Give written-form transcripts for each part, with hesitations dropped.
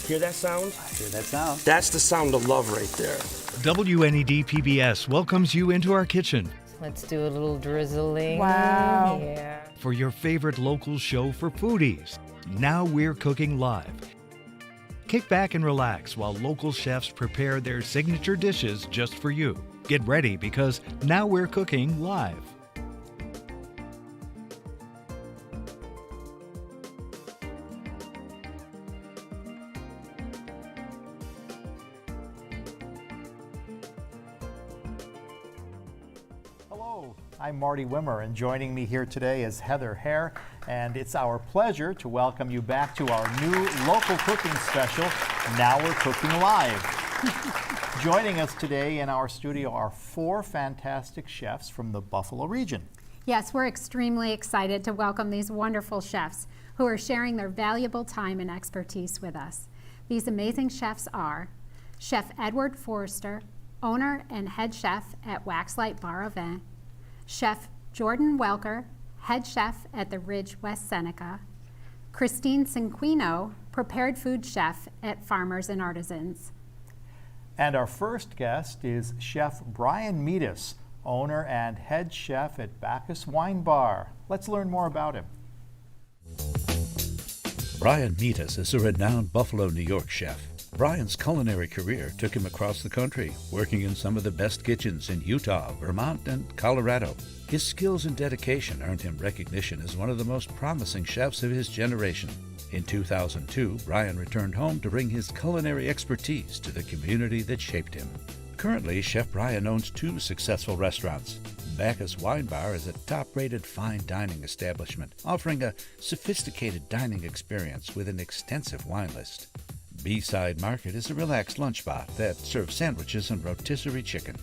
Hear that sound? I hear that sound. That's the sound of love right there. WNED PBS welcomes you into our kitchen Let's do a little drizzling. Wow. Yeah. for your favorite local show for foodies. Now we're cooking live. Kick back and relax while local chefs prepare their signature dishes just for you. Get ready because now we're cooking live. Hello, I'm Marty Wimmer, and joining me here today is Hare, and it's our pleasure to welcome you back to our new local cooking special, Now We're Cooking Live. Joining us today in our studio are 4 fantastic chefs from the Buffalo region. Yes, we're extremely excited to welcome these wonderful chefs who are sharing their valuable time and expertise with us. These amazing chefs are Chef Edward Forster, owner and head chef at Waxlight Bar Event, Chef Jordan Welker, head chef at the Ridge West Seneca, Christine Cinquino, prepared food chef at Farmers and Artisans. And our first guest is Chef Brian Mietus, owner and head chef at Bacchus Wine Bar. Let's learn more about him. Brian Mietus is a renowned Buffalo, New York chef. Brian's culinary career took him across the country, working in some of the best kitchens in Utah, Vermont, and Colorado. His skills and dedication earned him recognition as one of the most promising chefs of his generation. In 2002, Brian returned home to bring his culinary expertise to the community that shaped him. Currently, Chef Brian owns 2 successful restaurants. Bacchus Wine Bar is a top-rated fine dining establishment, offering a sophisticated dining experience with an extensive wine list. B-Side Market is a relaxed lunch spot that serves sandwiches and rotisserie chicken,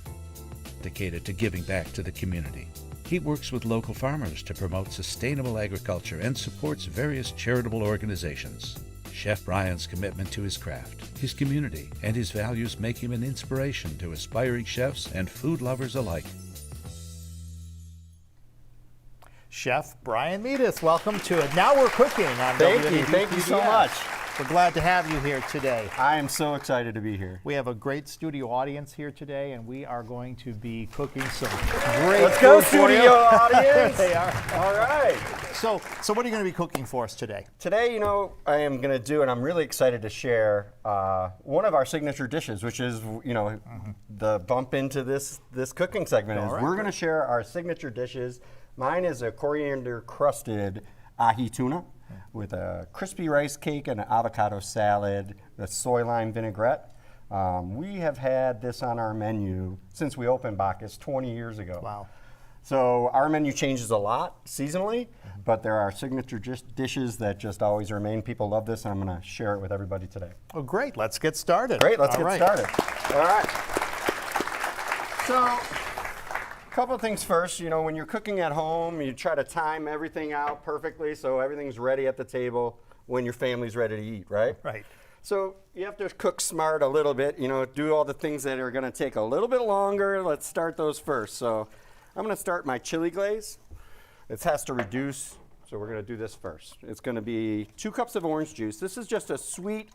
dedicated to giving back to the community. He works with local farmers to promote sustainable agriculture and supports various charitable organizations. Chef Brian's commitment to his craft, his community, and his values make him an inspiration to aspiring chefs and food lovers alike. Chef Brian Mietus, welcome to it. Now We're Cooking on WNED Thank you so PBS. much. We're glad to have you here today. I am so excited to be here. We have a great studio audience here today, and we are going to be cooking some great Let's go, food for you. studio audience. They are. All right. So what are you going to be cooking for us today? Today, I am going to do, and I'm really excited to share one of our signature dishes, which is, the bump into this cooking segment. All Is right. we're going to share our signature dishes. Mine is a coriander crusted ahi tuna with a crispy rice cake and an avocado salad, the soy lime vinaigrette. We have had this on our menu since we opened Bacchus 20 years ago. Wow. So our menu changes a lot seasonally, but there are signature dishes that just always remain. People love this, and I'm going to share it with everybody today. Oh, great. Let's get started. Great, let's All get right. started. All right. So, a couple of things first. When you're cooking at home, you try to time everything out perfectly so everything's ready at the table when your family's ready to eat, right? Right. So you have to cook smart a little bit, do all the things that are going to take a little bit longer. Let's start those first. So I'm going to start my chili glaze. It has to reduce, so we're going to do this first. It's going to be 2 cups of orange juice. This is just a sweet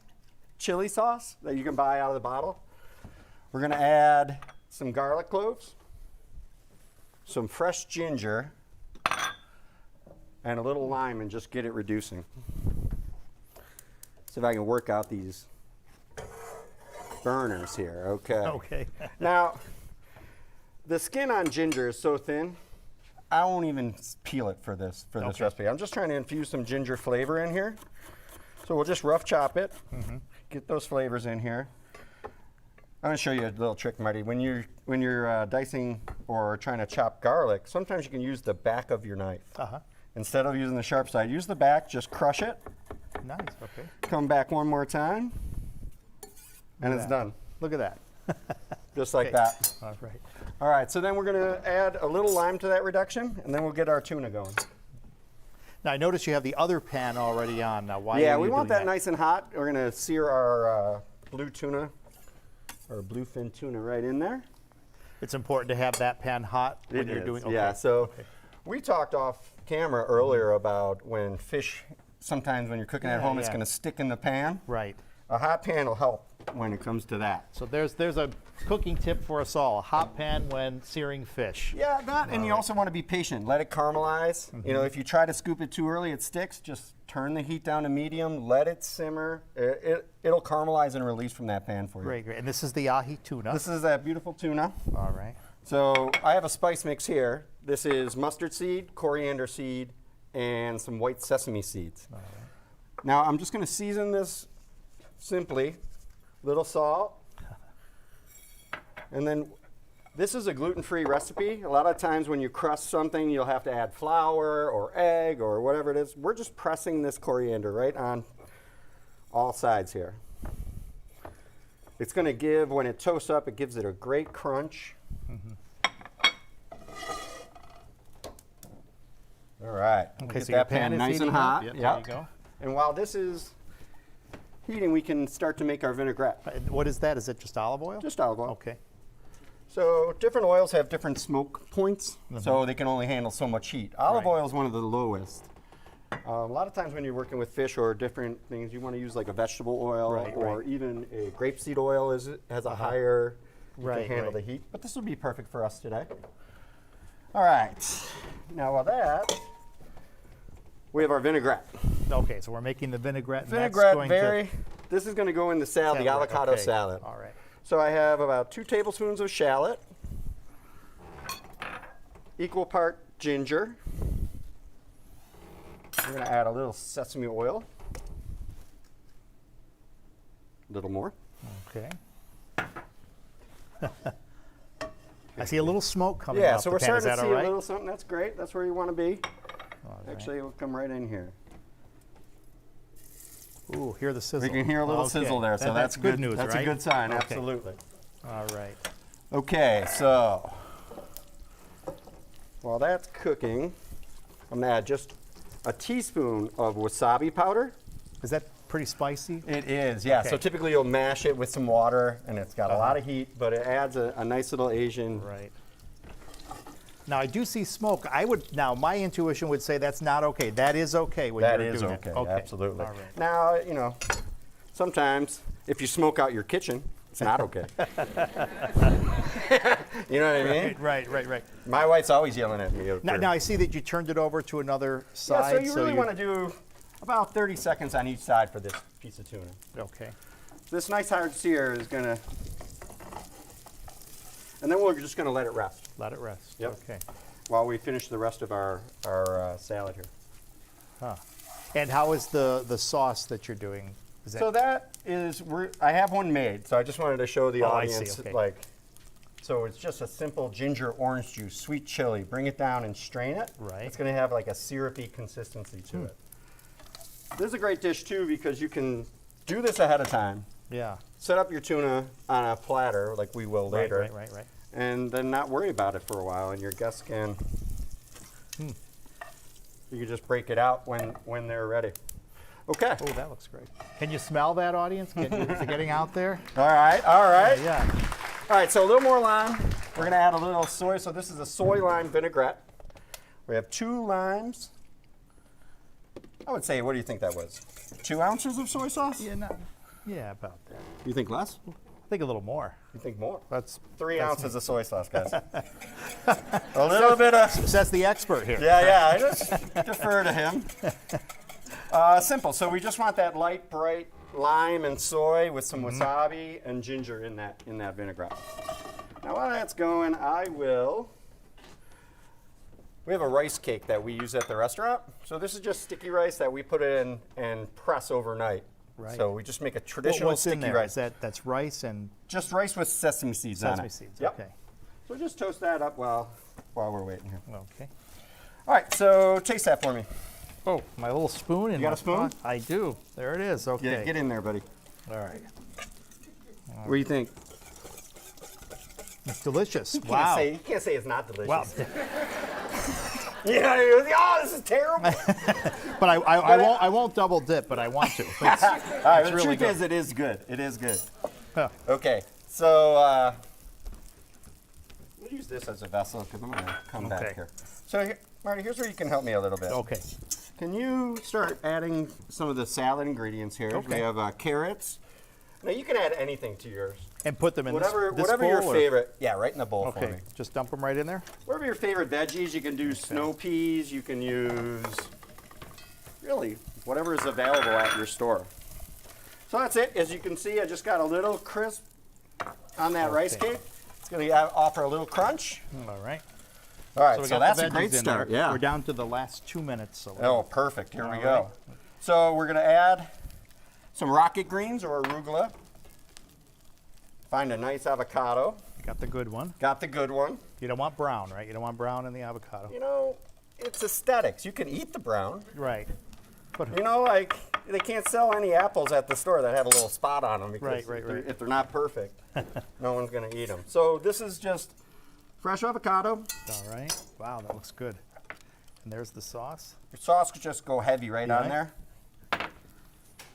chili sauce that you can buy out of the bottle. We're going to add some garlic cloves, some fresh ginger, and a little lime, and just get it reducing. See if I can work out these burners here. Okay. Okay. Now, the skin on ginger is so thin, I won't even peel it for this recipe. I'm just trying to infuse some ginger flavor in here. So we'll just rough chop it, get those flavors in here. I'm going to show you a little trick, Marty. When you're dicing or trying to chop garlic, sometimes you can use the back of your knife. Instead of using the sharp side, use the back, just crush it. Nice, okay. Come back one more time, and it's done. Look at that. Just like Okay. that. All right. All right, so then we're going to add a little lime to that reduction, and then we'll get our tuna going. Now, I notice you have the other pan already on. Now, why are Yeah, you we want doing that nice and hot. We're going to sear our blue tuna, or bluefin tuna right in there. It's important to have that pan hot when It you're is, doing. Okay. yeah. So Okay. we talked off camera earlier about when fish, sometimes when you're cooking at home, it's yeah. going to stick in the pan. Right. A hot pan will help when it comes to that. So there's a cooking tip for us all: a hot pan when searing fish. Yeah, that, and you also want to be patient. Let it caramelize. You know, if you try to scoop it too early, it sticks. Just turn the heat down to medium. Let it simmer. It'll caramelize and release from that pan for you. Great, great. And this is the ahi tuna. This is that beautiful tuna. All right. So I have a spice mix here. This is mustard seed, coriander seed, and some white sesame seeds. All right. Now I'm just going to season this simply. Little salt. And then this is a gluten-free recipe. A lot of times when you crust something, you'll have to add flour or egg or whatever it is. We're just pressing this coriander right on all sides here. It's going to give, when it toasts up, it gives it a great crunch. All right. Okay, Get so your that pan is nice heating and up. hot. Yep, Yep. there you go. And while this is heating, we can start to make our vinaigrette. What is that? Is it just olive oil? Just olive oil. Okay. So different oils have different smoke points, so they can only handle so much heat. Olive Right. oil is one of the lowest. A lot of times when you're working with fish or different things, you want to use like a vegetable oil or even a grapeseed oil has a higher, you can handle the heat. But this would be perfect for us today. All right. Now while that, we have our vinaigrette. Okay, so we're making the vinaigrette. And Vinaigrette, this is going to go in the salad, the Salad, avocado okay. salad. All right. So I have about 2 tablespoons of shallot, equal part ginger. We're going to add a little sesame oil. A little more. Okay. I see a little smoke coming Yeah, off so the we're pan. Is starting that to see all right? a little something. That's great. That's where you want to be. All right. Actually, it'll come right in here. Ooh, hear the sizzle. We can hear a little Okay. sizzle there, so that's good news, That's right? a good sign, Okay. absolutely. All right. Okay, so while that's cooking, I'm going to add just a teaspoon of wasabi powder. Is that pretty spicy? It is, yeah. Okay. So typically you'll mash it with some water, and it's got a lot of heat, but it adds a nice little Asian. Right. Now I do see smoke. My intuition would say that's not okay. That is okay when That you're is doing okay, it. absolutely. All right. Now, you know, sometimes if you smoke out your kitchen, it's not okay. You know what I mean? Right. My wife's always yelling at me. Now I see that you turned it over to another Yeah, side. so you really want to do about 30 seconds on each side for this piece of tuna. Okay. This nice hard sear is going to, and then we're just going to let it rest Let it rest. Yep. Okay. while we finish the rest of our salad here. Huh. And how is the sauce that you're doing? Is that So that is, I have one made, so I just wanted to show the Oh, I see, audience, okay. so it's just a simple ginger orange juice, sweet chili. Bring it down and strain it. Right. It's going to have like a syrupy consistency to it. This is a great dish too because you can do this ahead of time. Yeah. Set up your tuna on a platter like we will later. Right. And then not worry about it for a while, and your guests can. You can just break it out when they're ready. Okay. Oh, that looks great. Can you smell that, audience? Is it getting out there? All right. All right. Yeah. All right. So a little more lime. We're gonna add a little soy. So this is a soy lime vinaigrette. We have 2 limes. I would say, what do you think that was? 2 ounces of soy sauce? Yeah, about that. You think less? I think a little more. You think more? That's 3 ounces of soy sauce, guys. A little bit of. Says the expert here. Yeah. I just defer to him. Simple. So we just want that light, bright lime and soy with some wasabi and ginger in that vinaigrette. Now while that's going, we have a rice cake that we use at the restaurant. So this is just sticky rice that we put in and press overnight. Right. So we just make a traditional What's sticky in there? rice. That's rice and Just rice with sesame seeds on sesame it. seeds. Yep. Okay. So just toast that up while we're waiting here. Okay. All right, so taste that for me. Oh, my little spoon. You got a spoon? I do. There it is. Okay. Get in there, buddy. All right. What do you think? It's delicious. You Wow. can't say it's not delicious. Wow. Yeah, you're like, oh, this is terrible. But I won't double dip, but I want to. All right, the really truth good. is, it is good. It is good. Huh. Okay, so I'm going to use this as a vessel because I'm going to come Okay. back here. So, Marty, here's where you can help me a little bit. Okay. Can you start adding some of the salad ingredients here? Okay. We have carrots, Now you can add anything to yours. And put them in Whatever this bowl, your or- favorite. Yeah, right in the bowl for me. Okay, just dump them right in there? Whatever your favorite veggies, you can do snow peas, you can use really whatever is available at your store. So that's it. As you can see, I just got a little crisp on that rice cake. It's going to offer a little crunch. All right. All right, we so got that's the a great veggies in start. there. Yeah. We're down to the last 2 minutes. So Oh, perfect. Here we All go. right. So we're going to add some rocket greens or arugula. Find a nice avocado. got the good one. Got the good one. You don't want brown, right? You don't want brown in the avocado. You know, it's aesthetics. You can eat the brown. Right. But You know, like, they can't sell any apples at the store that have a little spot on them because Right. if they're not perfect, no one's going to eat them. So this is just fresh avocado. all right. Wow, that looks good. And there's the sauce. Your sauce could just go heavy right on there.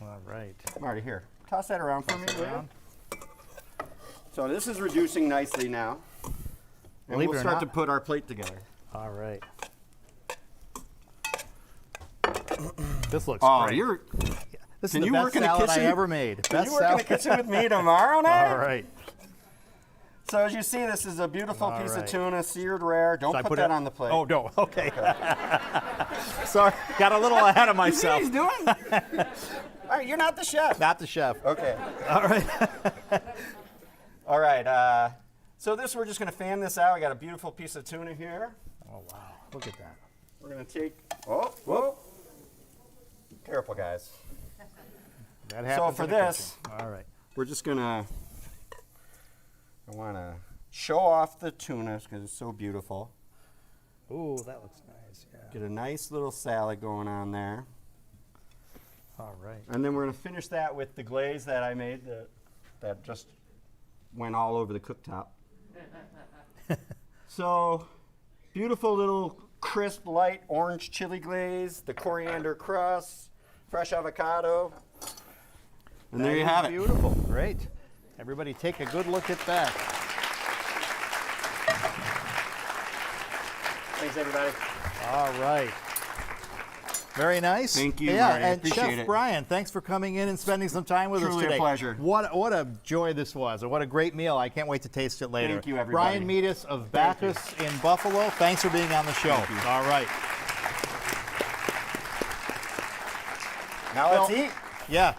All right. Marty, here. Toss that around for me, will you? Around. So this is reducing nicely now. And Believe it we'll or start not- to put our plate together. All right. This looks Oh, great. This can is the you best work in the salad I kitchen? ever made. Can Best you work in salad. the kitchen with me tomorrow night? All right. So as you see, this is a beautiful All piece right. of tuna, seared rare. Don't So I put put that it- on the plate. Oh, no. Okay. Sorry. Got a little ahead of You see what myself. he's doing? All right, you're not the chef. Not the chef. Okay. All right. All right. So this, we're just going to fan this out. We got a beautiful piece of tuna here. Oh, wow. Look at that. We're going to take. Oh, whoa. Careful, guys. That happens for in the this- kitchen. All right. We're just going to. I want to show off the tuna because it's so beautiful. Ooh, that looks nice. Yeah. Get a nice little salad going on there. All right. And then we're going to finish that with the glaze that I made that just went all over the cooktop. So, beautiful little crisp, light orange chili glaze, the coriander crust, fresh avocado. And there you have it. Beautiful. Great. Everybody take a good look at that. Thanks, everybody. All right. Very nice. Thank you, Yeah, Marty. and Appreciate Chef it. Brian, thanks for coming in and spending some time with us Truly a today. pleasure. What a joy this was, and what a great meal. I can't wait to taste it later. Thank you, everybody. Brian Mietus of Bacchus in Buffalo, thanks for being on the show. All right. Now let's Well, eat. Yeah,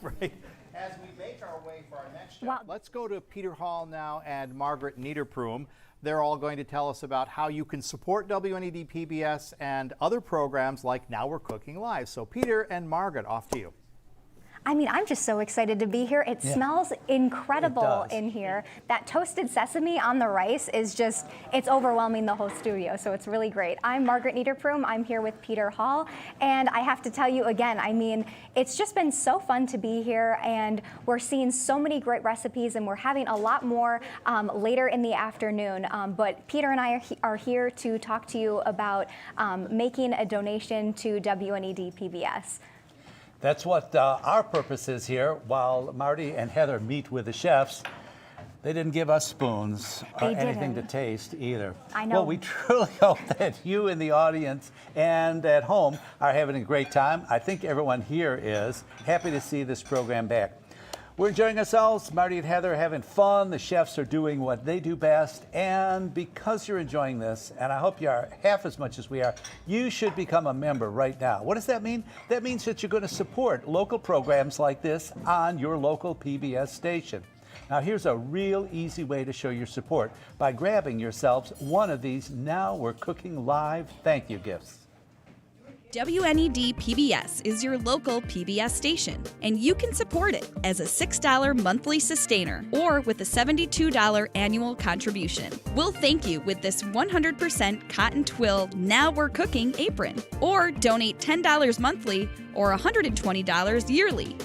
right. As we make our way for our next chef, let's go to Peter Hall now and Margaret Niederprum. They're all going to tell us about how you can support WNED PBS and other programs like Now We're Cooking Live. So Peter and Margaret, off to you. I mean, I'm just so excited to be here. It smells incredible in here. That toasted sesame on the rice is just, it's overwhelming the whole studio, so it's really great. I'm Margaret Niederprum. I'm here with Peter Hall, and I have to tell you again, I mean, it's just been so fun to be here, and we're seeing so many great recipes, and we're having a lot more later in the afternoon. But Peter and I are here to talk to you about making a donation to WNED PBS. That's what our purpose is here. While Marty and Heather meet with the chefs, they didn't give us spoons or They anything to didn't. taste either. I know. Well, we truly hope that you in the audience and at home are having a great time. I think everyone here is happy to see this program back. We're enjoying ourselves. Marty and Heather are having fun. The chefs are doing what they do best. And because you're enjoying this, and I hope you are half as much as we are, you should become a member right now. What does that mean? That means that you're going to support local programs like this on your local PBS station. Now, here's a real easy way to show your support by grabbing yourselves one of these Now We're Cooking Live thank you gifts. WNED PBS is your local PBS station, and you can support it as a $6 monthly sustainer or with a $72 annual contribution. We'll thank you with this 100% cotton twill Now We're Cooking apron, or donate $10 monthly or $120 yearly.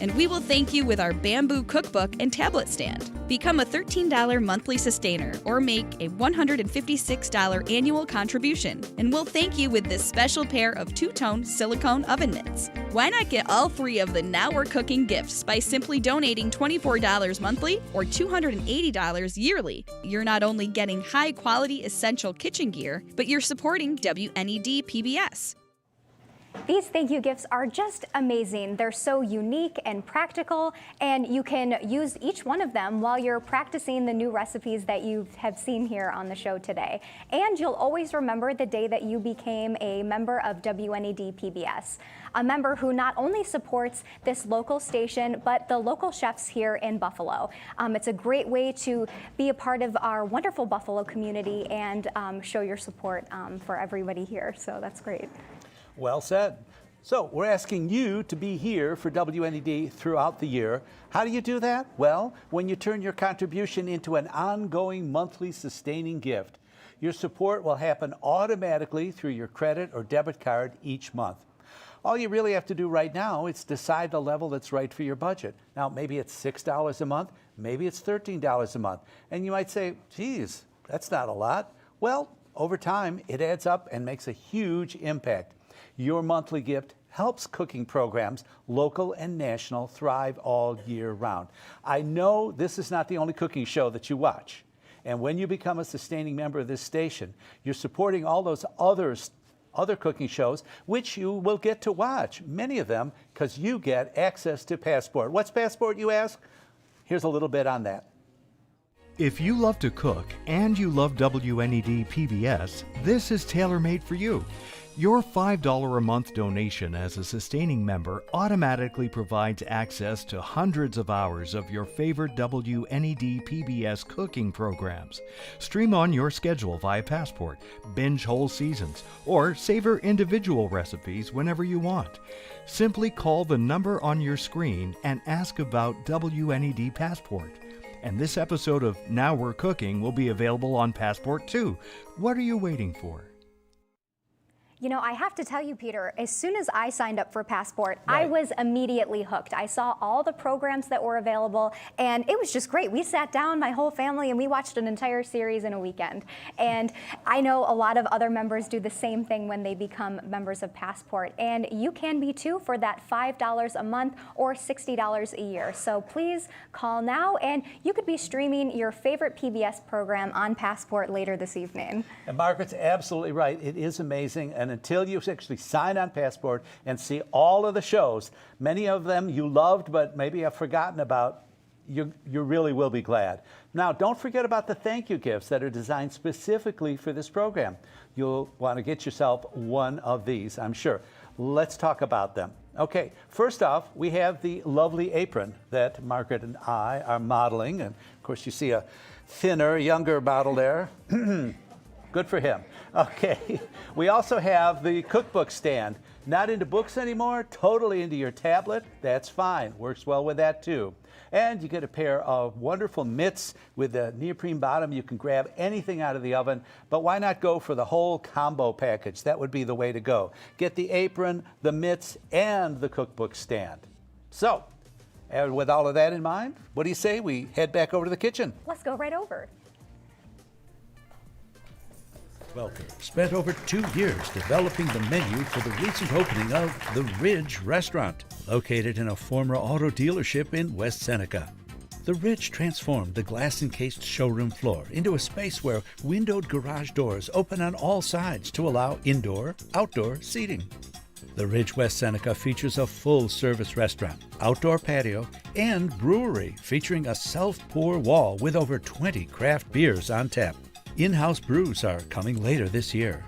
And we will thank you with our bamboo cookbook and tablet stand. Become a $13 monthly sustainer or make a $156 annual contribution. And we'll thank you with this special pair of two-tone silicone oven mitts. Why not get all three of the Now We're Cooking gifts by simply donating $24 monthly or $280 yearly? You're not only getting high-quality essential kitchen gear, but you're supporting WNED PBS. These thank you gifts are just amazing. They're so unique and practical, and you can use each one of them while you're practicing the new recipes that you have seen here on the show today. And you'll always remember the day that you became a member of WNED PBS, a member who not only supports this local station, but the local chefs here in Buffalo. It's a great way to be a part of our wonderful Buffalo community and show your support for everybody here, so that's great. Well said. So we're asking you to be here for WNED throughout the year. How do you do that? Well, when you turn your contribution into an ongoing monthly sustaining gift. Your support will happen automatically through your credit or debit card each month. All you really have to do right now is decide the level that's right for your budget. Now, maybe it's $6 a month, maybe it's $13 a month. And you might say, geez, that's not a lot. Well, over time, it adds up and makes a huge impact. Your monthly gift helps cooking programs, local and national, thrive all year round. I know this is not the only cooking show that you watch. And when you become a sustaining member of this station, you're supporting all those other cooking shows, which you will get to watch, many of them, because you get access to Passport. What's Passport, you ask? Here's a little bit on that. If you love to cook and you love WNED PBS, this is tailor-made for you. Your $5 a month donation as a sustaining member automatically provides access to hundreds of hours of your favorite WNED PBS cooking programs. Stream on your schedule via Passport, binge whole seasons, or savor individual recipes whenever you want. Simply call the number on your screen and ask about WNED Passport. And this episode of Now We're Cooking will be available on Passport too. What are you waiting for? You know, I have to tell you, Peter, as soon as I signed up for Passport, I was immediately hooked. I saw all the programs that were available, and it was just great. We sat down, my whole family, and we watched an entire series in a weekend. And I know a lot of other members do the same thing when they become members of Passport. And you can be too for that $5 a month or $60 a year. So please call now, and you could be streaming your favorite PBS program on Passport later this evening. And Margaret's absolutely right. It is amazing. And until you actually sign on Passport and see all of the shows, many of them you loved but maybe have forgotten about, you really will be glad. Now, don't forget about the thank you gifts that are designed specifically for this program. You'll want to get yourself one of these, I'm sure. Let's talk about them. Okay, first off, we have the lovely apron that Margaret and I are modeling. And of course, you see a thinner, younger model there. Good for him. Okay, we also have the cookbook stand. Not into books anymore, totally into your tablet. That's fine, works well with that too. And you get a pair of wonderful mitts with a neoprene bottom. You can grab anything out of the oven, but why not go for the whole combo package? That would be the way to go. Get the apron, the mitts, and the cookbook stand. So, and with all of that in mind, what do you say we head back over to the kitchen? Let's go right over. Welker spent over 2 years developing the menu for the recent opening of the Ridge restaurant, located in a former auto dealership in West Seneca. The Ridge transformed the glass-encased showroom floor into a space where windowed garage doors open on all sides to allow indoor, outdoor seating. The Ridge West Seneca features a full-service restaurant, outdoor patio, and brewery featuring a self-pour wall with over 20 craft beers on tap. In-house brews are coming later this year.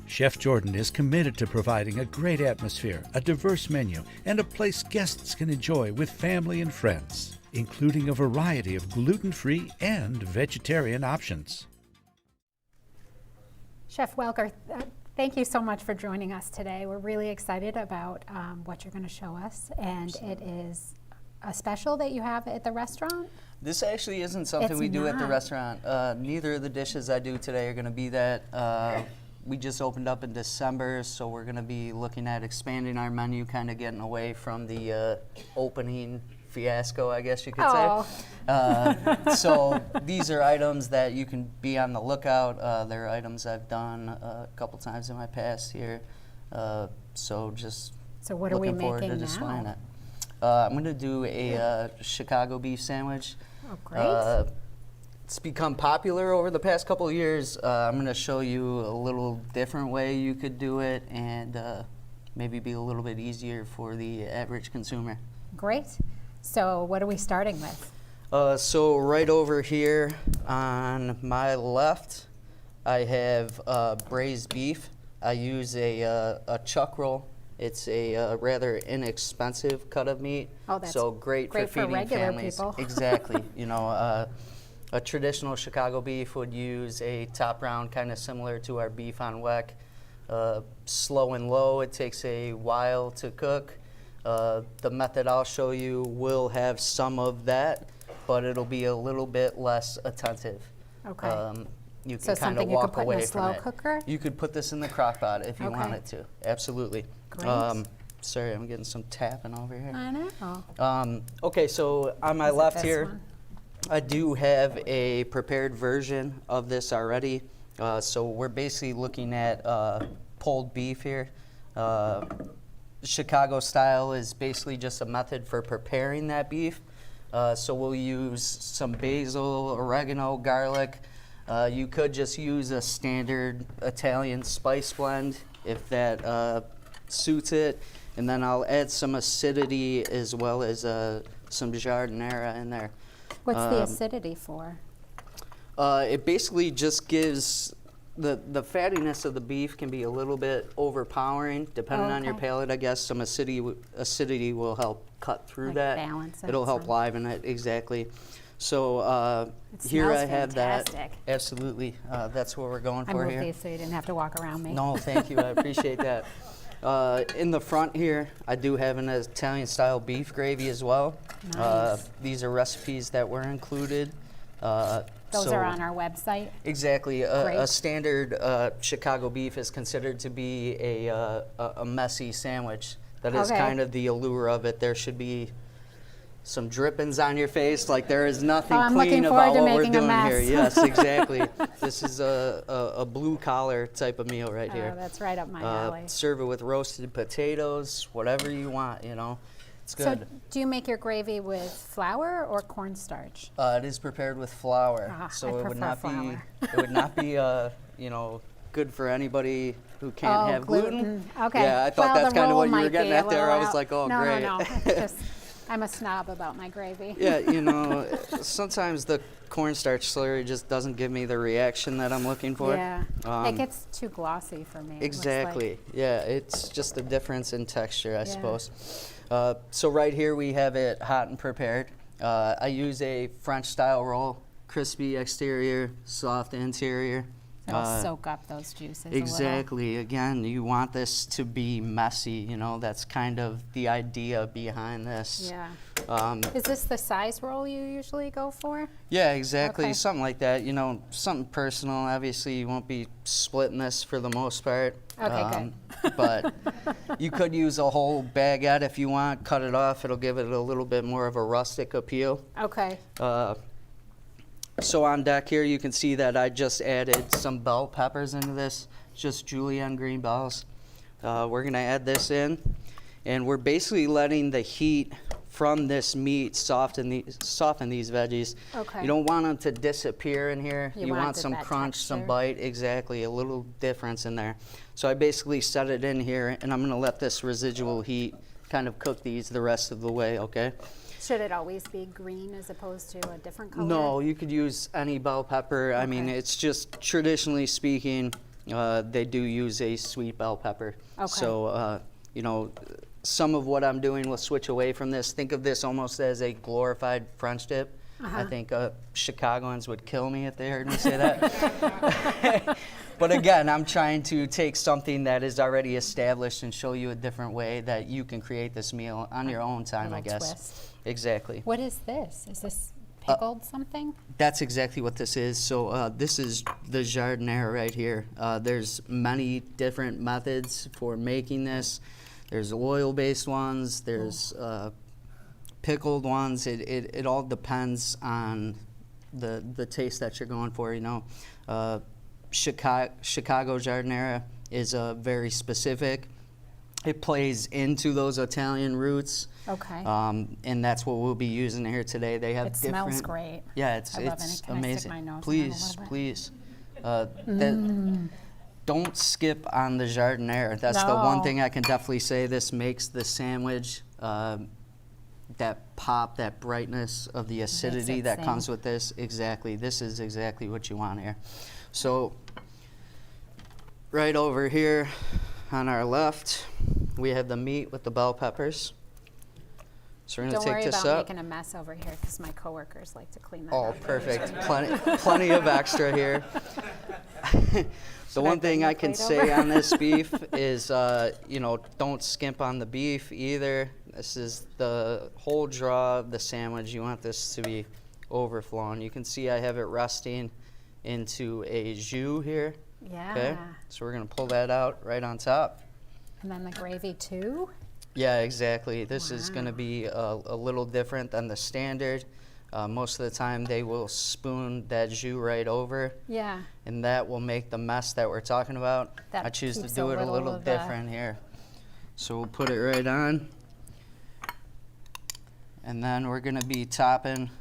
Chef Jordan is committed to providing a great atmosphere, a diverse menu, and a place guests can enjoy with family and friends, including a variety of gluten-free and vegetarian options. Chef Welker, thank you so much for joining us today. We're really excited about what you're going to show us, and it is a special that you have at the restaurant? This actually isn't something we do at the restaurant. Neither of the dishes I do today are going to be that. We just opened up in December, so we're going to be looking at expanding our menu, kind of getting away from the opening fiasco, I guess you could say. So these are items that you can be on the lookout. They're items I've done a couple times in my past here. So what are we looking forward making to displaying now? it. I'm going to do a Chicago beef sandwich. Oh, great. It's become popular over the past couple of years. I'm going to show you a little different way you could do it and maybe be a little bit easier for the average consumer. Great. So what are we starting with? So right over here on my left, I have braised beef. I use a chuck roll. It's a rather inexpensive cut of meat. Oh, that's so great for feeding regular families. people. Exactly. You know, a traditional Chicago beef would use a top round, kind of similar to our beef on weck. Slow and low. It takes a while to cook. The method I'll show you will have some of that, but it'll be a little bit less attentive. Okay. You So can kind of something you could walk put in away a from slow it. cooker? You could put this in the crock pot if you Okay. wanted to. Absolutely. Great. Sorry, I'm getting some tapping over here. I know. Okay, so on my Is it left this here, one? I do have a prepared version of this already. So we're basically looking at pulled beef here. Chicago style is basically just a method for preparing that beef. So we'll use some basil, oregano, garlic. You could just use a standard Italian spice blend if that suits it. And then I'll add some acidity as well as some giardiniera in there. What's the acidity for? It basically just gives the fattiness of the beef can be a little bit overpowering depending on your Okay. palate. I guess some acidity will help cut through Like that. balance it It'll help some. liven it, exactly. So It here I smells have fantastic. that. Absolutely. That's what we're going I for moved here. these so you didn't have to walk around me. No, thank you. I appreciate that. In the front here, I do have an Italian-style beef gravy as well. Nice. These are recipes that were included. Those are on our website. Exactly. Great. A standard Chicago beef is considered to be a messy sandwich. That is Okay. kind of the allure of it. There should be some drippings on your face, like there is nothing I'm looking clean forward about to what we're making a doing here. mess. Yes, exactly. This is a blue collar type of meal right here. That's right up my alley. Serve it with roasted potatoes, whatever you want, you know. It's So good. do you make your gravy with flour or cornstarch? It is prepared with flour, Ah, so I it would prefer not flour. be it would not be you know, good for anybody who can't have gluten. Okay. Yeah, I thought Well, that's the kind of roll what you were might getting be a at there. I little was out. like, oh, no, great. No, it's just, I'm a snob about my gravy. Yeah, you know, sometimes the cornstarch slurry just doesn't give me the reaction that I'm looking for. Yeah, it gets too glossy for me. it looks Exactly. like. Yeah, it's just a difference in texture, I Yeah. suppose. So right here we have it hot and prepared. I use a French style roll, crispy exterior, soft interior. It'll soak up those juices. Exactly. Again, you want this to be messy. You know, that's kind of the idea behind this. Yeah. Is this the size roll you usually go for? Yeah, exactly. Okay. Something like that. You know, something personal. Obviously, you won't be splitting this for the most part. Okay, But you could use a whole baguette if you want. Cut it off. It'll give it a little bit more of a rustic appeal. Okay. So on deck here, you can see that I just added some bell peppers into this, just julienne green bells. We're gonna add this in, and we're basically letting the heat from this meat soften these veggies. Okay. You don't want them to disappear in here. You You want wanted some that crunch, some texture. bite, exactly, a little difference in there. So I basically set it in here, and I'm gonna let this residual heat kind of cook these the rest of the way, okay? Should it always be green as opposed to a different color? No, you could use any bell pepper. I mean, Okay. it's just traditionally speaking, they do use a sweet bell pepper. Okay. So, you know, some of what I'm doing will switch away from this. Think of this almost as a glorified French dip. I think Chicagoans would kill me if they heard me say that. But again, I'm trying to take something that is already established and show you a different way that you can create this meal on your own time, I little guess. twist. Exactly. What is this? Is this pickled something? That's exactly what this is. So this is the giardiniera right here. There's many different methods for making this. There's oil-based ones. There's pickled ones. It all depends on the taste that you're going for. You know, Chicago giardiniera is very specific. It plays into those Italian roots. Okay. And that's what we'll be using here today. They have It different. smells great. Yeah, it's I love it. it's Can I stick amazing. my nose in it a Please, little bit? please. don't skip on the jardiniere. That's the one thing I can definitely say. This makes the sandwich, that pop, that brightness of the acidity that comes with this. Exactly. This is exactly what you want here. So right over here on our left, we have the meat with the bell peppers. So we're going to take this up. Don't worry about making a mess over here because my coworkers like to clean that up. Oh, perfect. Plenty of extra here. The one thing I can say on this beef is, you know, don't skimp on the beef either. This is the whole draw of the sandwich. You want this to be overflowing. You can see I have it resting into a jus here. Yeah. Okay. So we're going to pull that out right on top. And then the gravy too? Yeah, exactly. This is going to be a little different than the standard. Most of the time they will spoon that jus right over. Yeah. And that will make the mess that we're talking about. That I choose to keeps do it a little different here. So we'll put it right on. And then we're going to be topping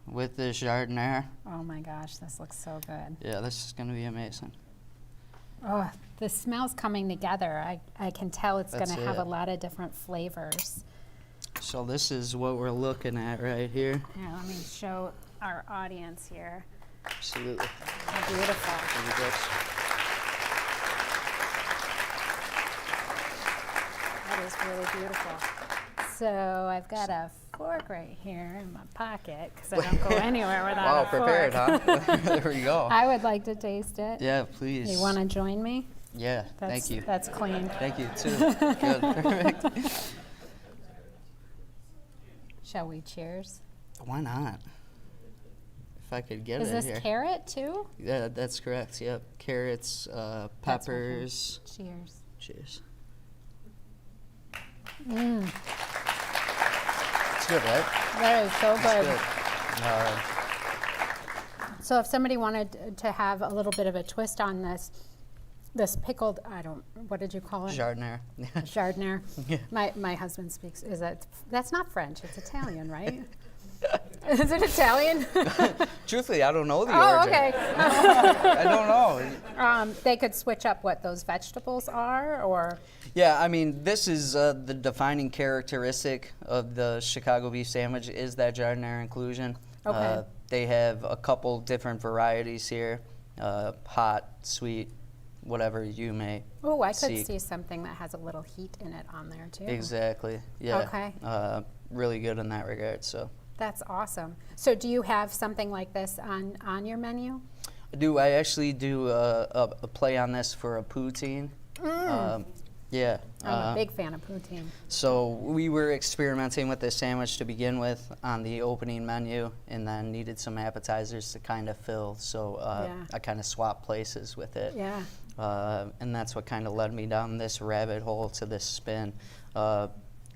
with this jardiniere. Oh my gosh, this looks so good. Yeah, this is going to be amazing. Oh, the smell's coming together. I can tell it's going That's to have it. a lot of different flavors. So this is what we're looking at right here. Here, let me show our audience here. Absolutely. How beautiful. Really good. That is really beautiful. So I've got a fork right here in my pocket because I don't go anywhere without a fork. Wow, prepared, huh? There we go. I would like to taste it. Yeah, please. You want to join me? Yeah, thank you. That's clean. Thank you, too. Good, perfect. Shall we cheers? Why not? If I could get Is it this here. carrot too? Yeah, that's correct. Yep. Carrots, peppers. Cheers. Cheers. Mmm. It's good, right? That is so good. It's good. So if somebody wanted to have a little bit of a twist on this pickled, what did you call it? Jardiniere. Jardiniere. Yeah. My husband speaks, that's not French, it's Italian, right? Is it Italian? Truthfully, I don't know the Oh, origin. okay. I don't know. They could switch up what those vegetables are, or? Yeah, I mean, this is the defining characteristic of the Chicago beef sandwich is that jardiniere inclusion. Okay. They have a couple different varieties here, hot, sweet, whatever you may Oh, I could seek. see something that has a little heat in it on there too. Exactly, yeah. Okay. Really good in that regard, so. That's awesome. So do you have something like this on your menu? I do. I actually do a play on this for a poutine. Yeah. I'm a big fan of poutine. So we were experimenting with this sandwich to begin with on the opening menu, and then needed some appetizers to kind of fill. So I kind of swapped places with it. Yeah. And that's what kind of led me down this rabbit hole to this spin.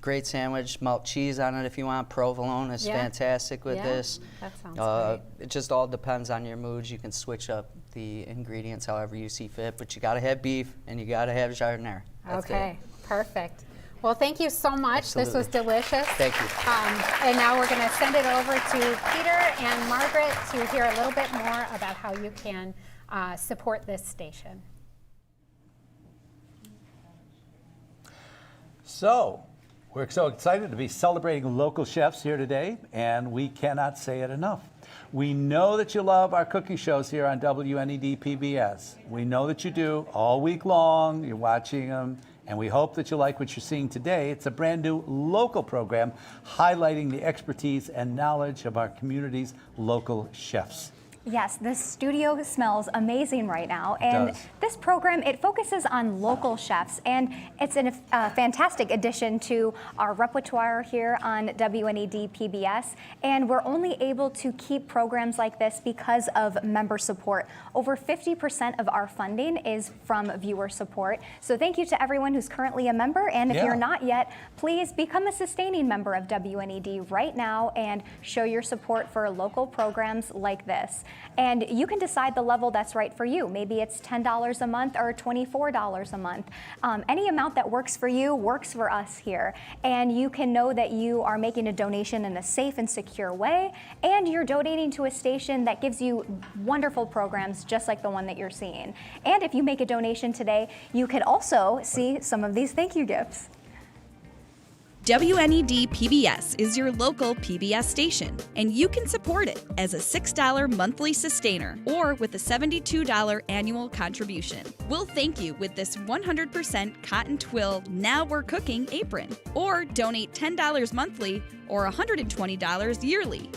Great sandwich, melt cheese on it if you want. Provolone is fantastic with this. That sounds great. It just all depends on your moods. You can switch up the ingredients however you see fit, but you gotta have beef and you gotta have jardiniere. Okay, perfect. Well, thank you so much. Absolutely. This was delicious. Thank you. And now we're going to send it over to Peter and Margaret to hear a little bit more about how you can support this station. So, we're so excited to be celebrating local chefs here today, and we cannot say it enough. We know that you love our cooking shows here on WNED PBS. We know that you do all week long. You're watching them, and we hope that you like what you're seeing today. It's a brand new local program highlighting the expertise and knowledge of our community's local chefs. Yes, the studio smells amazing right now, and this program, it focuses on local chefs, and it's a fantastic addition to our repertoire here on WNED PBS, and we're only able to keep programs like this because of member support. Over 50% of our funding is from viewer support, so thank you to everyone who's currently a member, and if you're not yet, please become a sustaining member of WNED right now and show your support for local programs like this. And you can decide the level that's right for you. Maybe it's $10 a month or $24 a month. Any amount that works for you works for us here. And you can know that you are making a donation in a safe and secure way, and you're donating to a station that gives you wonderful programs just like the one that you're seeing. And if you make a donation today, you could also see some of these thank you gifts. WNED PBS is your local PBS station, and you can support it as a $6 monthly sustainer or with a $72 annual contribution. We'll thank you with this 100% cotton twill Now We're Cooking apron, or donate $10 monthly or $120 yearly.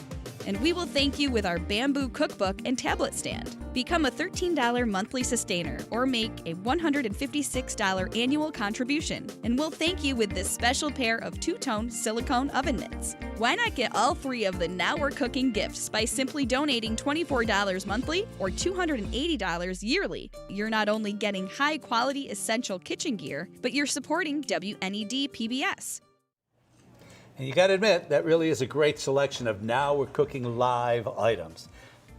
And we will thank you with our bamboo cookbook and tablet stand. Become a $13 monthly sustainer or make a $156 annual contribution. And we'll thank you with this special pair of two-tone silicone oven mitts. Why not get all three of the Now We're Cooking gifts by simply donating $24 monthly or $280 yearly? You're not only getting high-quality essential kitchen gear, but you're supporting WNED PBS. And you got to admit, that really is a great selection of Now We're Cooking Live items.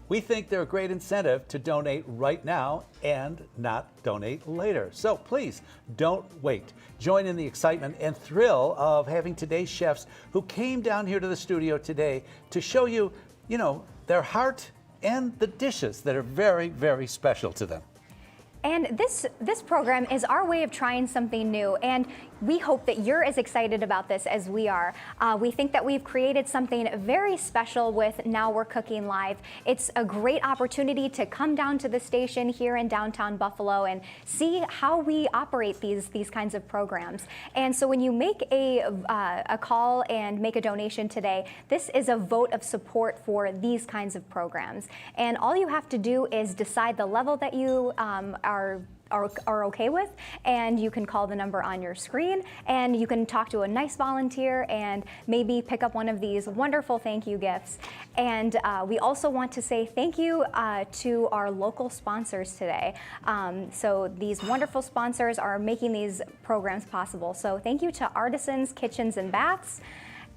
We think they're a great incentive to donate right now and not donate later. So please, don't wait. Join in the excitement and thrill of having today's chefs who came down here to the studio today to show you, their heart and the dishes that are very, very special to them. And this program is our way of trying something new, and we hope that you're as excited about this as we are. We think that we've created something very special with Now We're Cooking Live. It's a great opportunity to come down to the station here in downtown Buffalo and see how we operate these kinds of programs. And so when you make a call and make a donation today, this is a vote of support for these kinds of programs. And all you have to do is decide the level that you are okay with, and you can call the number on your screen, and you can talk to a nice volunteer and maybe pick up one of these wonderful thank you gifts. And we also want to say thank you to our local sponsors today. So these wonderful sponsors are making these programs possible. So thank you to Artisans, Kitchens and Baths.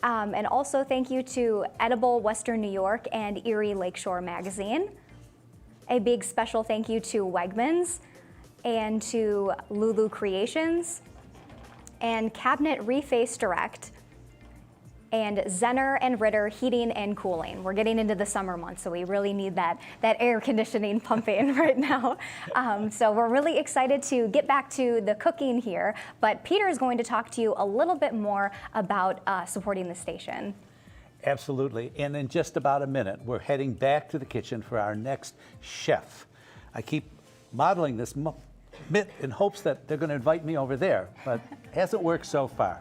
And also thank you to Edible Western New York and Erie Lakeshore Magazine. A big special thank you to Wegmans and to Lulu Creations and Cabinet Reface Direct and Zenner and Ritter Heating and Cooling. We're getting into the summer months, so we really need that air conditioning pumping right now. So we're really excited to get back to the cooking here, but Peter is going to talk to you a little bit more about supporting the station. Absolutely. And in just about a minute, we're heading back to the kitchen for our next chef. I keep modeling this mitt in hopes that they're going to invite me over there, but it hasn't worked so far.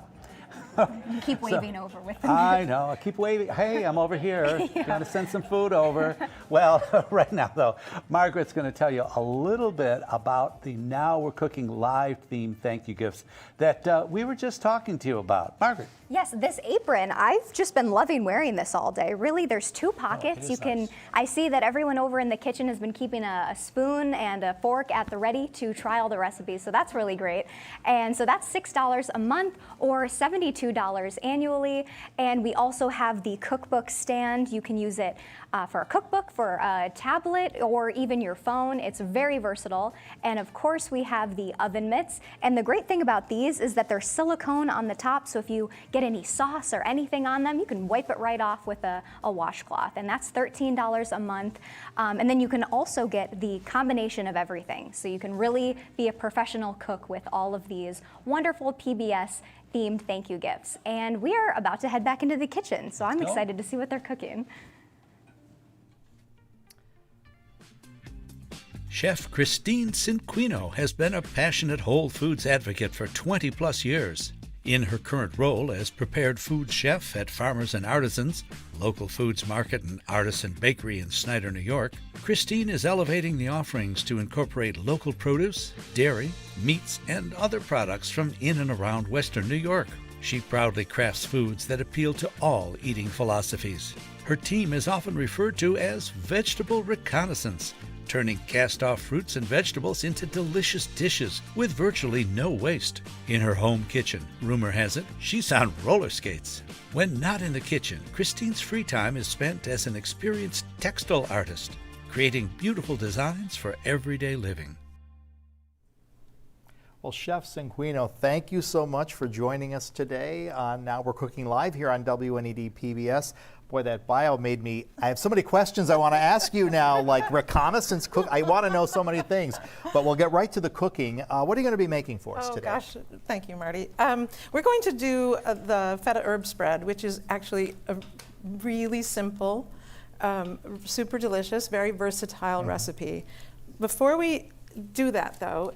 You keep waving over with them. I know. I keep waving. Hey, I'm over here. Yeah. Got to send some food over. Well, right now, though, Margaret's going to tell you a little bit about the Now We're Cooking Live theme thank you gifts that we were just talking to you about. Margaret. Yes, this apron, I've just been loving wearing this all day. Really, there's two pockets. Nice. I see that everyone over in the kitchen has been keeping a spoon and a fork at the ready to try all the recipes, so that's really great. And so that's $6 a month or $72 annually. And we also have the cookbook stand. You can use it for a cookbook, for a tablet, or even your phone. It's very versatile. And of course, we have the oven mitts. And the great thing about these is that they're silicone on the top, so if you get any sauce or anything on them, you can wipe it right off with a washcloth. And that's $13 a month. And then you can also get the combination of everything. So you can really be a professional cook with all of these wonderful PBS themed thank you gifts. And we are about to head back into the kitchen, so I'm excited to see what they're cooking. Chef Christine Cinquino has been a passionate Whole Foods advocate for 20 plus years. In her current role as prepared food chef at Farmers and Artisans, local foods market and artisan bakery in Snyder, New York, Christine is elevating the offerings to incorporate local produce, dairy, meats, and other products from in and around Western New York. She proudly crafts foods that appeal to all eating philosophies. Her team is often referred to as vegetable reconnaissance, turning cast-off fruits and vegetables into delicious dishes with virtually no waste. In her home kitchen, rumor has it, she's on roller skates. When not in the kitchen, Christine's free time is spent as an experienced textile artist, creating beautiful designs for everyday living. Well, Chef Cinquino, thank you so much for joining us today on Now We're Cooking Live here on WNED PBS. Boy, that bio made me, I have so many questions I want to ask you now, like reconnaissance cook. I want to know so many things, but we'll get right to the cooking. What are you going to be making for us today? Oh gosh, thank you, Marty. We're going to do the feta herb spread, which is actually a really simple, super delicious, very versatile recipe. Before we do that though,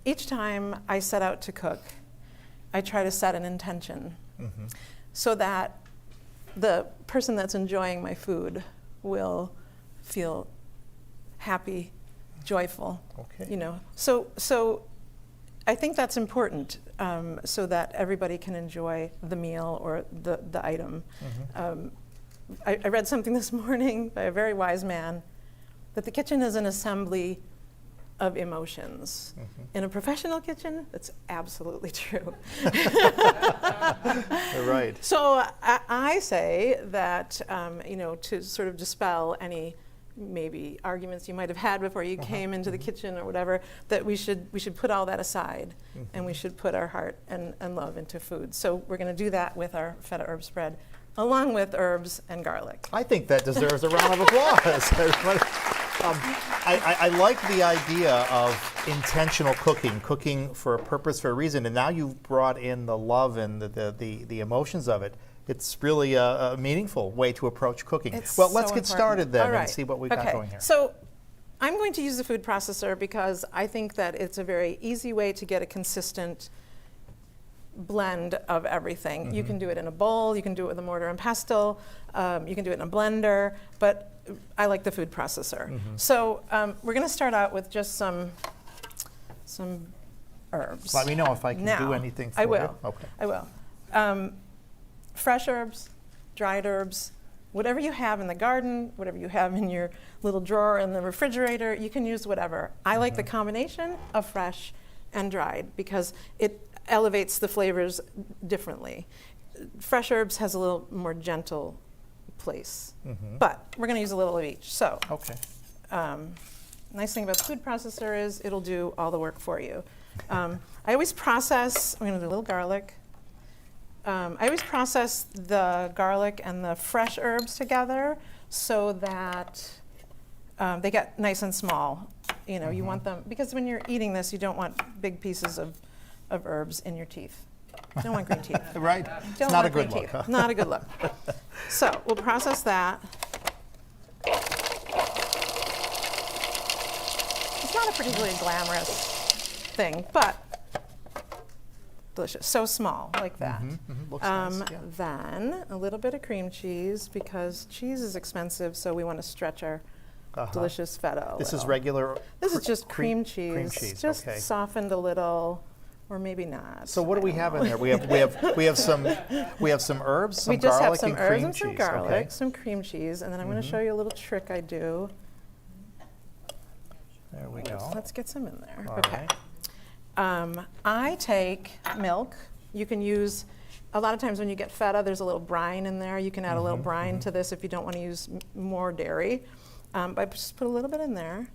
each time I set out to cook, I try to set an intention so that the person that's enjoying my food will feel happy, joyful. Okay. You know, so I think that's important so that everybody can enjoy the meal or the item. I read something this morning by a very wise man that the kitchen is an assembly of emotions. In a professional kitchen, that's absolutely true. Right. So I say that, you know, to sort of dispel any maybe arguments you might have had before you came into the kitchen or whatever, that we should put all that aside and we should put our heart and love into food. So we're going to do that with our feta herb spread, along with herbs and garlic. I think that deserves a round of applause. Everybody. I like the idea of intentional cooking for a purpose, for a reason, and now you've brought in the love and the emotions of it. It's really a meaningful way to approach cooking. Well, let's get started then and see what we've got going here. So I'm going to use the food processor because I think that it's a very easy way to get a consistent blend of everything. You can do it in a bowl, you can do it with a mortar and pestle, you can do it in a blender, but I like the food processor. So we're going to start out with just some herbs. Let me know if I can do anything for you. Okay. I will. Fresh herbs, dried herbs, whatever you have in the garden, whatever you have in your little drawer in the refrigerator, you can use whatever. I like the combination of fresh and dried because it elevates the flavors differently. Fresh herbs has a little more gentle place, but we're going to use a little of each. So, nice thing about the food processor is it'll do all the work for you. I always process, I'm going to do a little garlic. I always process the garlic and the fresh herbs together so that they get nice and small. You know, you want them, because when you're eating this, you don't want big pieces of herbs in your teeth. You don't want green teeth. Right. Don't It's not a good look. Huh? Not a good look. So we'll process that. It's not a particularly glamorous thing, but delicious. So small, like that. Looks nice, yeah. Then a little bit of cream cheese, because cheese is expensive, so we want to stretch our delicious feta. This is regular. This is just cream cheese. Cream cheese. Just softened a little, or maybe not. So what do we have in there? We have some herbs, some we just garlic, have some and herbs cream and some cheese. garlic, some cream cheese, and then I'm going to show you a little trick I do. There we go. Let's get some in there. All okay. right. I take milk. You can use, a lot of times when you get feta, there's a little brine in there. You can add a little brine to this if you don't want to use more dairy. But I just put a little bit in there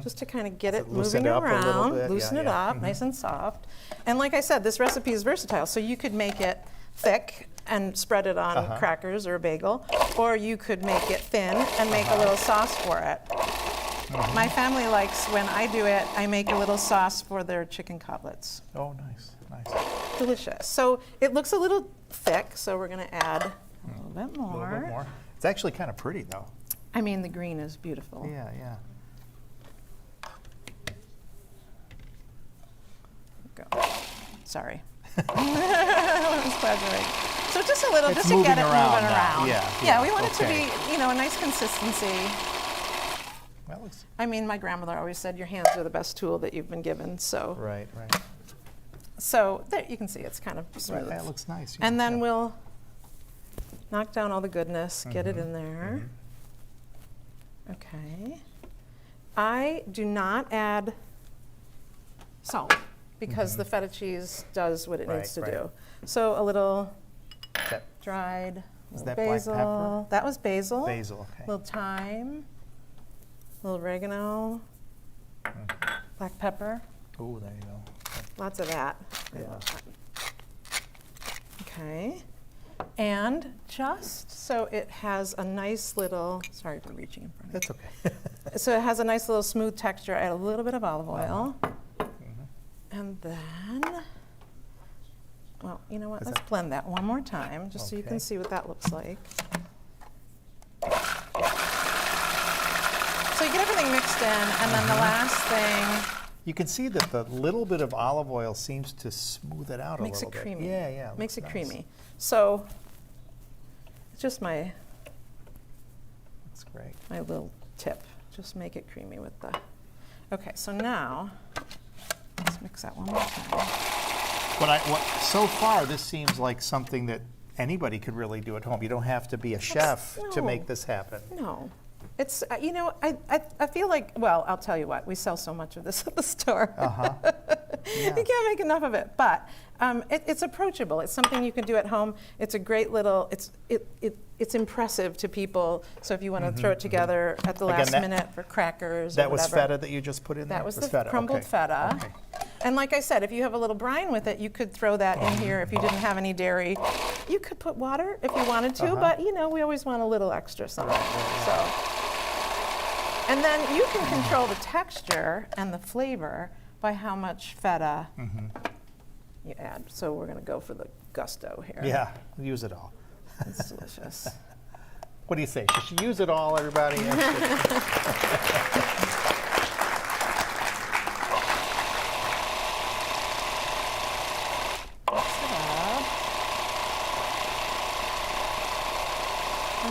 just to kind of get it moving around, loosen it up, nice and soft. And like I said, this recipe is versatile. So you could make it thick and spread it on crackers or a bagel, or you could make it thin and make a little sauce for it. My family likes, when I do it, I make a little sauce for their chicken cutlets. Oh, nice, nice. Delicious. So it looks a little thick, so we're going to add a little bit more. A little bit more. It's actually kind of pretty, though. I mean, the green is beautiful. Yeah, yeah. Go. Sorry. So just a little, it's just to get it moving now. around. Yeah, we want it to be, you know, a nice consistency. Well, I mean, my grandmother always said your hands are the best tool that you've been given. So. Right. So there you can see it's kind of smooth. Right, that looks nice. And then we'll knock down all the goodness, get it in there. Okay. I do not add salt because the feta cheese does what it needs to do. So a little dried Is that basil. black pepper? That was basil. Basil, okay. A little thyme. A little oregano, black pepper. Oh, there you go. Lots of that. I love that. Okay. And just so it has a nice little, sorry for reaching in front of you. That's okay. So it has a nice little smooth texture. Add a little bit of olive oil. And then, well, you know what? Let's blend that one more time just so you can see what that looks like. So you get everything mixed in, and then the last thing. You can see that the little bit of olive oil seems to smooth it out a little bit. Makes it creamy. Yeah, yeah. Makes it nice. creamy. So it's just my That's great. my little tip. Just make it creamy with the. Okay, so now let's mix that one more time. So far, this seems like something that anybody could really do at home. You don't have to be a chef to make this happen. No. It's, you know, I feel like, well, I'll tell you what, we sell so much of this at the store. Yeah. You can't make enough of it, but it's approachable. It's something you can do at home. It's a great little, it's impressive to people. So if you want to throw it together at the last minute for crackers or That was whatever. feta that you just put in there? That was the feta. crumbled feta. Okay. And like I said, if you have a little brine with it, you could throw that in here if you didn't have any dairy. You could put water if you wanted to, but you know, we always want a little extra something. So. And then you can control the texture and the flavor by how much feta you add. So we're going to go for the gusto here. Yeah, use it all. It's delicious. What do you say? Should she use it all, everybody? And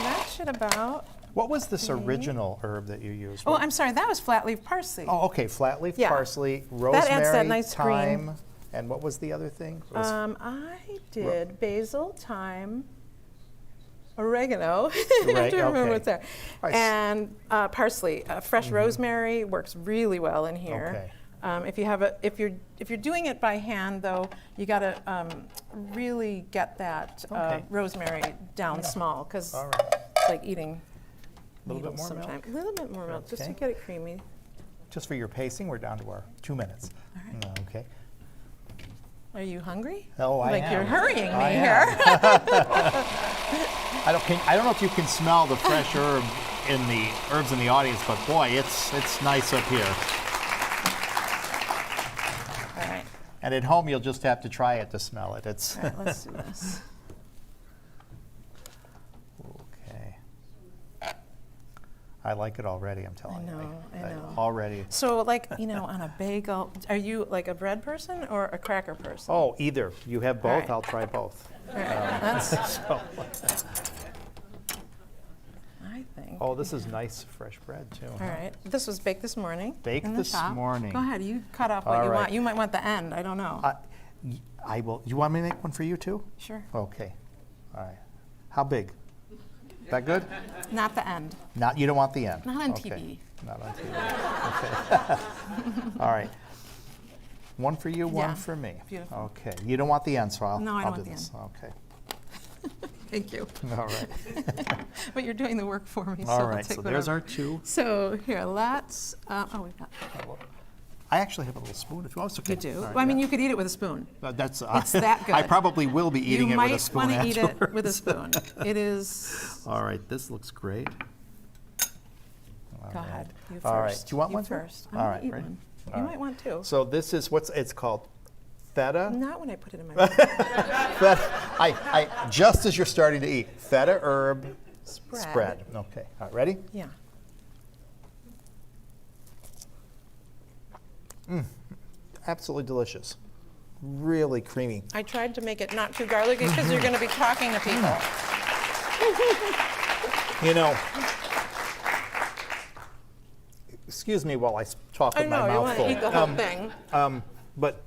that should about. What was this original herb that you used? Oh, I'm sorry, that was flat leaf parsley. Oh, okay, flat leaf parsley, rosemary, that adds that nice thyme, green. and what was the other thing? I did basil, thyme, oregano. I have to remember what's there. And parsley. Fresh rosemary works really well in here. Okay. If you're doing it by hand, though, you got to really get that rosemary down small, because it's like eating needles sometimes. A little bit more milk, just to get it creamy. Just for your pacing, we're down to our 2 minutes. All right. Okay. Are you hungry? Oh, I am. Like you're hurrying me here. I don't know if you can smell the fresh herbs in the audience, but boy, it's nice up here. All right. And at home, you'll just have to try it to smell it. It's. All right, let's do this. Okay. I like it already, I'm telling you. I know. Already. So, like, you know, on a bagel, are you like a bread person or a cracker person? Oh, either. You have both, right. I'll try both. All right, I think. Oh, this is nice fresh bread, too. All right. This was baked this morning. Baked in the this shop. morning. Go ahead. You cut off what you want. You might want the end. I don't know. I will. You want me to make one for you, too? Sure. Okay. All right. How big? That good? Not the end. You don't want the end? Not on TV. Not on TV. Okay. All right. One for you, one for me. Beautiful. Okay. You don't want the end, so I'll do this. No, I don't want the end. Okay. Thank you. All right. But you're doing the work for me, so All I'll right. take So whatever. there's our two. So here, let's. We've got. I actually have a little spoon if you want. Okay. You do. Right, well, I mean, you could eat it with a spoon. That's. It's that good. I probably will be eating it with a spoon. You might want to eat afterwards. it with a spoon. It is. All right. This looks great. Go ahead. You first. All right. Do you want one first? All right. Eat Ready? one. All You right. might want to. So this is it's called. Feta. Not when I put it in my mouth. Feta. I just as you're starting to eat feta herb spread. Okay. All right. Ready? Yeah. Absolutely delicious. Really creamy. I tried to make it not too garlicky because you're going to be talking to people. You know. Excuse me while I talk with my mouth full. I know, you want to eat the whole thing. But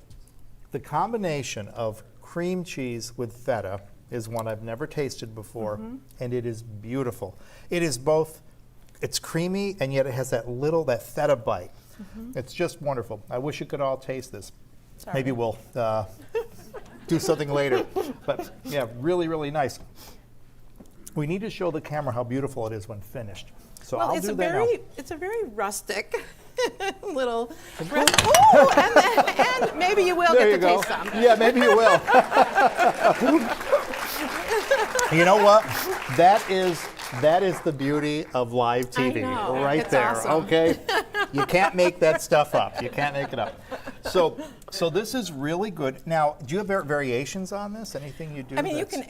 the combination of cream cheese with feta is one I've never tasted before, and it is beautiful. It is both, it's creamy, and yet it has that feta bite. It's just wonderful. I wish you could all taste this. Sorry. Maybe we'll do something later. But yeah, really, really nice. We need to show the camera how beautiful it is when finished. So Well, I'll it's do a that now. it's a very rustic little. Oh, and maybe you will There get you to go. taste some. Yeah, maybe you will. You know what? That is the beauty of live TV, know. right It's there. awesome. Okay, you can't make that stuff up. You can't make it up. So this is really good. Now, do you have variations on this? Anything you do? I mean, you can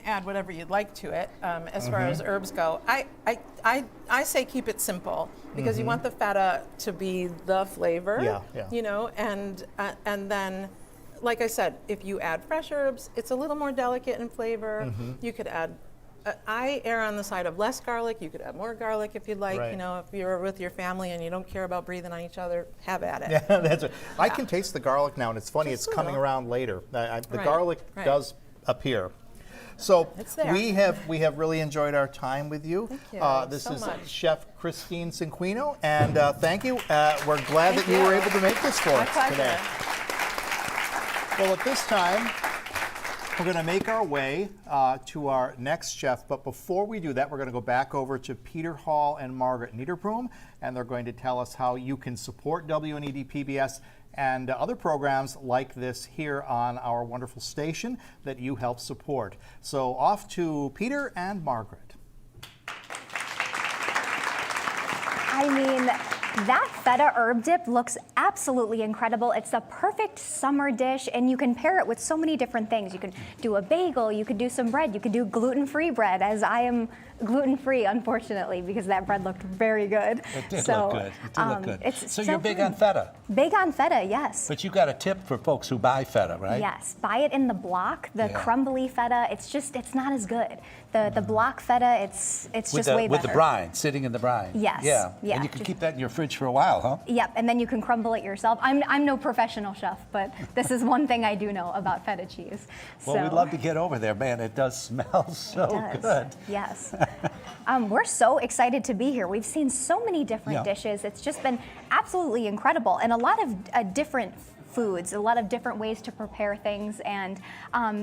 add whatever you'd like to it as far as herbs go. I say keep it simple because you want the feta to be the flavor. Yeah. You know, and then, like I said, if you add fresh herbs, it's a little more delicate in flavor. You could add. I err on the side of less garlic. You could add more garlic if you'd like. Right. You know, if you're with your family and you don't care about breathing on each other, have at it. Yeah, that's right. I can taste the garlic now, and it's funny. Just It's coming little. around later. The Right, garlic right. does appear. So It's there. we have really enjoyed our time with you. Thank you This so is much. Chef Christine Cinquino, and thank you. We're glad Thank that you were you. able to make this for My us pleasure. today. Well, at this time, we're going to make our way to our next chef, but before we do that, we're going to go back over to Peter Hall and Margaret Niederprum, and they're going to tell us how you can support WNED PBS and other programs like this here on our wonderful station that you help support. So off to Peter and Margaret. I mean, that feta herb dip looks absolutely incredible. It's the perfect summer dish, and you can pair it with so many different things. You can do a bagel, you could do some bread, you could do gluten-free bread, as I am gluten-free, unfortunately, because that bread looked very good. It did look good. It did look good. It's So you're big on good. feta, Big on feta, yes. but you got a tip for folks who buy feta, right? Yes, buy it in the block, the Yeah. crumbly feta. It's not as good. The block feta, it's With just the, way better. with the brine, sitting in the brine. Yes, Yeah. yeah, And you can just- keep that in your fridge for a while, huh? Yep, and then you can crumble it yourself. I'm no professional chef, but this is one thing I do know about feta cheese. Well, so, we'd love to get over there, man. It does smell so it does. good. Yes. We're so excited to be here. We've seen so many different Yeah. dishes. It's just been absolutely incredible, and a lot of different foods, a lot of different ways to prepare things, and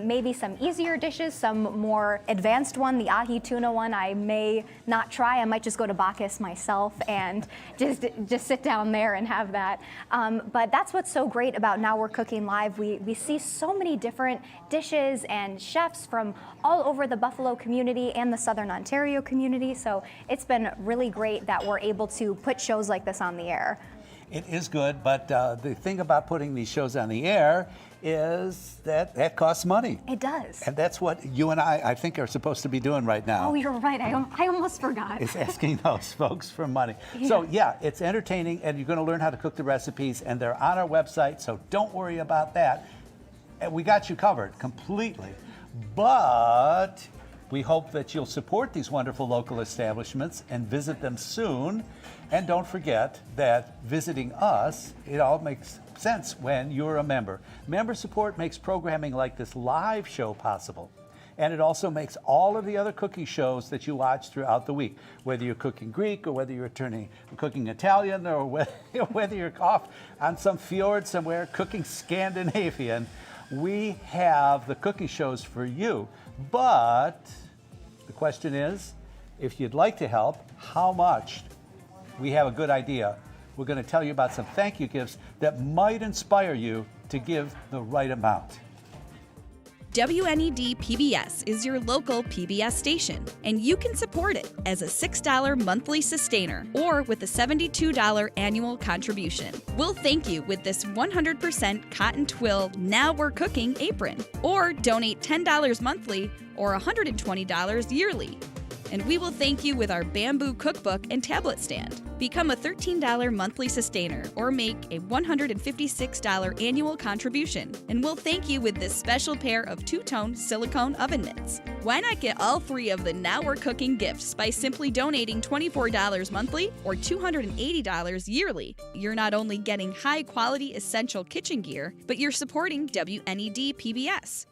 maybe some easier dishes, some more advanced one. The ahi tuna one I may not try. I might just go to Bacchus myself and just sit down there and have that. But that's what's so great about Now We're Cooking Live. We see so many different dishes and chefs from all over the Buffalo community and the Southern Ontario community. So it's been really great that we're able to put shows like this on the air. It is good, but the thing about putting these shows on the air is that costs money. It does. And that's what you and I think, are supposed to be doing right now. Oh, you're right. I almost forgot. Is asking those folks for money. So yeah, it's entertaining, and you're going to learn how to cook the recipes, and they're on our website, so don't worry about that. And we got you covered completely. But we hope that you'll support these wonderful local establishments and visit them soon. And don't forget that visiting us, it all makes sense when you're a member. Member support makes programming like this live show possible. And it also makes all of the other cooking shows that you watch throughout the week, whether you're cooking Greek or whether you're cooking Italian or whether you're off on some fjord somewhere cooking Scandinavian. We have the cooking shows for you. But the question is, if you'd like to help, how much? We have a good idea. We're going to tell you about some thank you gifts that might inspire you to give the right amount. WNED PBS is your local PBS station, and you can support it as a $6 monthly sustainer or with a $72 annual contribution. We'll thank you with this 100% cotton twill Now We're Cooking apron, or donate $10 monthly or $120 yearly. And we will thank you with our bamboo cookbook and tablet stand. Become a $13 monthly sustainer or make a $156 annual contribution. And we'll thank you with this special pair of two-tone silicone oven mitts. Why not get all three of the Now We're Cooking gifts by simply donating $24 monthly or $280 yearly? You're not only getting high-quality essential kitchen gear, but you're supporting WNED PBS.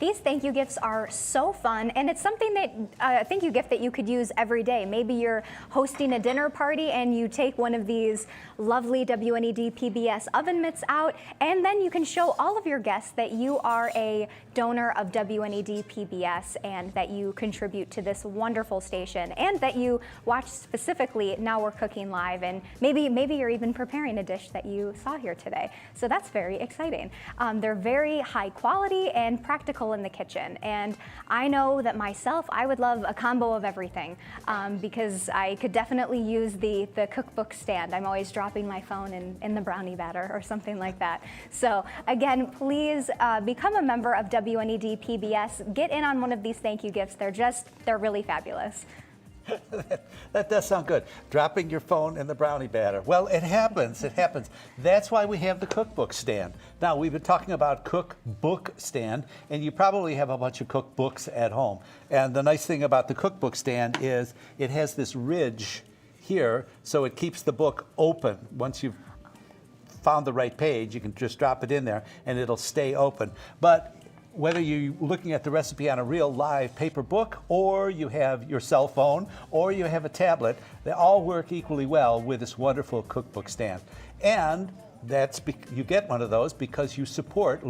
These thank you gifts are so fun, and it's something that a thank you gift that you could use every day. Maybe you're hosting a dinner party and you take one of these lovely WNED PBS oven mitts out, and then you can show all of your guests that you are a donor of WNED PBS and that you contribute to this wonderful station, and that you watch specifically Now We're Cooking Live, and maybe you're even preparing a dish that you saw here today. So that's very exciting. They're very high quality and practical in the kitchen, and I know that myself, I would love a combo of everything, because I could definitely use the cookbook stand. I'm always dropping my phone in the brownie batter or something like that. So again, please become a member of WNED PBS. Get in on one of these thank you gifts. They're really fabulous. That does sound good. Dropping your phone in the brownie batter. Well, it happens. It happens. That's why we have the cookbook stand. Now, we've been talking about cookbook stand, and you probably have a bunch of cookbooks at home. And the nice thing about the cookbook stand is it has this ridge here, so it keeps the book open. Once you've found the right page, you can just drop it in there, and it'll stay open. But whether you're looking at the recipe on a real live paper book, or you have your cell phone, or you have a tablet, they all work equally well with this wonderful cookbook stand. And you get one of those because you support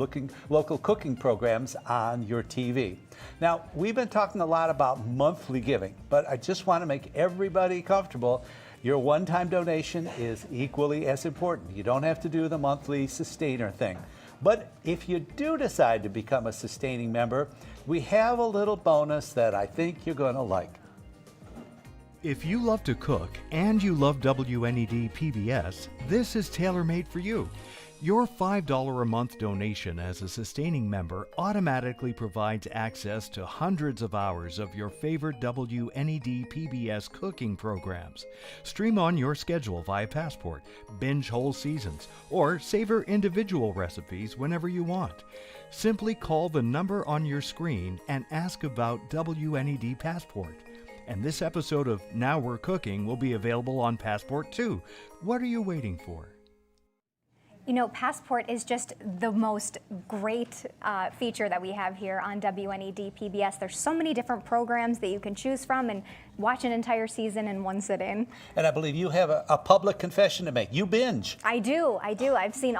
local cooking programs on your TV. Now, we've been talking a lot about monthly giving, but I just want to make everybody comfortable. Your one-time donation is equally as important. You don't have to do the monthly sustainer thing. But if you do decide to become a sustaining member, we have a little bonus that I think you're going to like. If you love to cook and you love WNED PBS, this is tailor-made for you. Your $5 a month donation as a sustaining member automatically provides access to hundreds of hours of your favorite WNED PBS cooking programs. Stream on your schedule via Passport, binge whole seasons, or savor individual recipes whenever you want. Simply call the number on your screen and ask about WNED Passport. And this episode of Now We're Cooking will be available on Passport too. What are you waiting for? You know, Passport is just the most great feature that we have here on WNED PBS. There's so many different programs that you can choose from and watch an entire season in one sitting. And I believe you have a public confession to make. You binge. I do. I've seen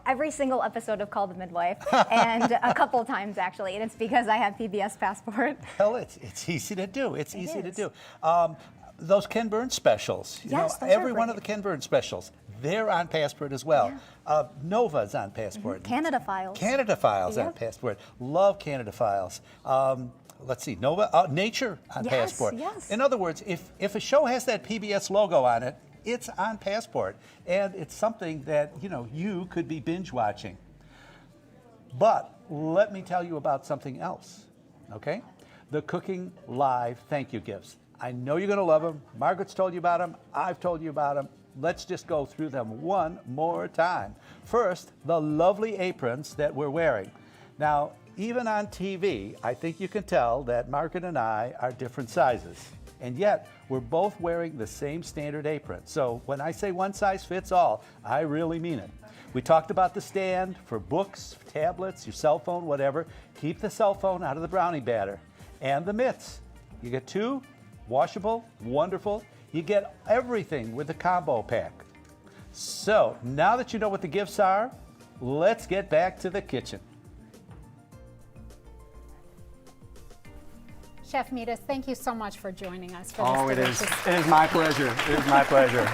every single episode of Call the Midwife, and a couple times actually, and it's because I have PBS Passport. Well, it's easy to do. It's easy to do. Those Ken Burns specials, every one of the Ken Burns specials, they're on Passport as well. Yeah. Nova's on Passport. Canada Files. Canada Files on Passport. Love Canada Files. Let's see, Nova, Nature on Passport. Yes. In other words, if a show has that PBS logo on it, it's on Passport. And it's something that, you could be binge watching. But let me tell you about something else, okay? The Cooking Live thank you gifts. I know you're going to love them. Margaret's told you about them. I've told you about them. Let's just go through them one more time. First, the lovely aprons that we're wearing. Now, even on TV, I think you can tell that Margaret and I are different sizes. And yet, we're both wearing the same standard apron. So when I say one size fits all, I really mean it. We talked about the stand for books, tablets, your cell phone, whatever. Keep the cell phone out of the brownie batter. And the mitts. You get two. Washable, wonderful. You get everything with the combo pack. So now that you know what the gifts are, let's get back to the kitchen. Chef Mietus, thank you so much for joining us for this delicious... It is my pleasure. It is my pleasure.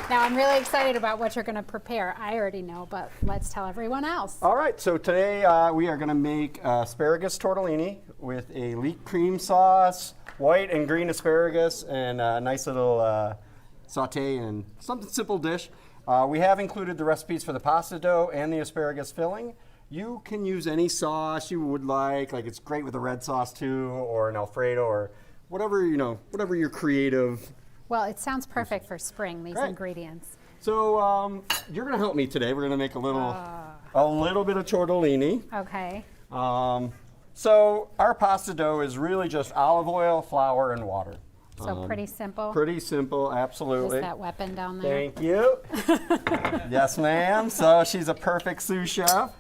Now, I'm really excited about what you're going to prepare. I already know, but let's tell everyone else. All right, so today we are going to make asparagus tortellini with a leek cream sauce, white and green asparagus, and a nice little saute and something simple dish. We have included the recipes for the pasta dough and the asparagus filling. You can use any sauce you would like it's great with a red sauce too, or an Alfredo, or whatever, whatever you're creative. Well, it sounds perfect for spring, these ingredients. So you're going to help me today. We're going to make a little bit of tortellini. Okay. So our pasta dough is really just olive oil, flour, and water. So pretty simple. Pretty simple, absolutely. Is that weapon down there? Thank you. Yes, ma'am. So she's a perfect sous chef.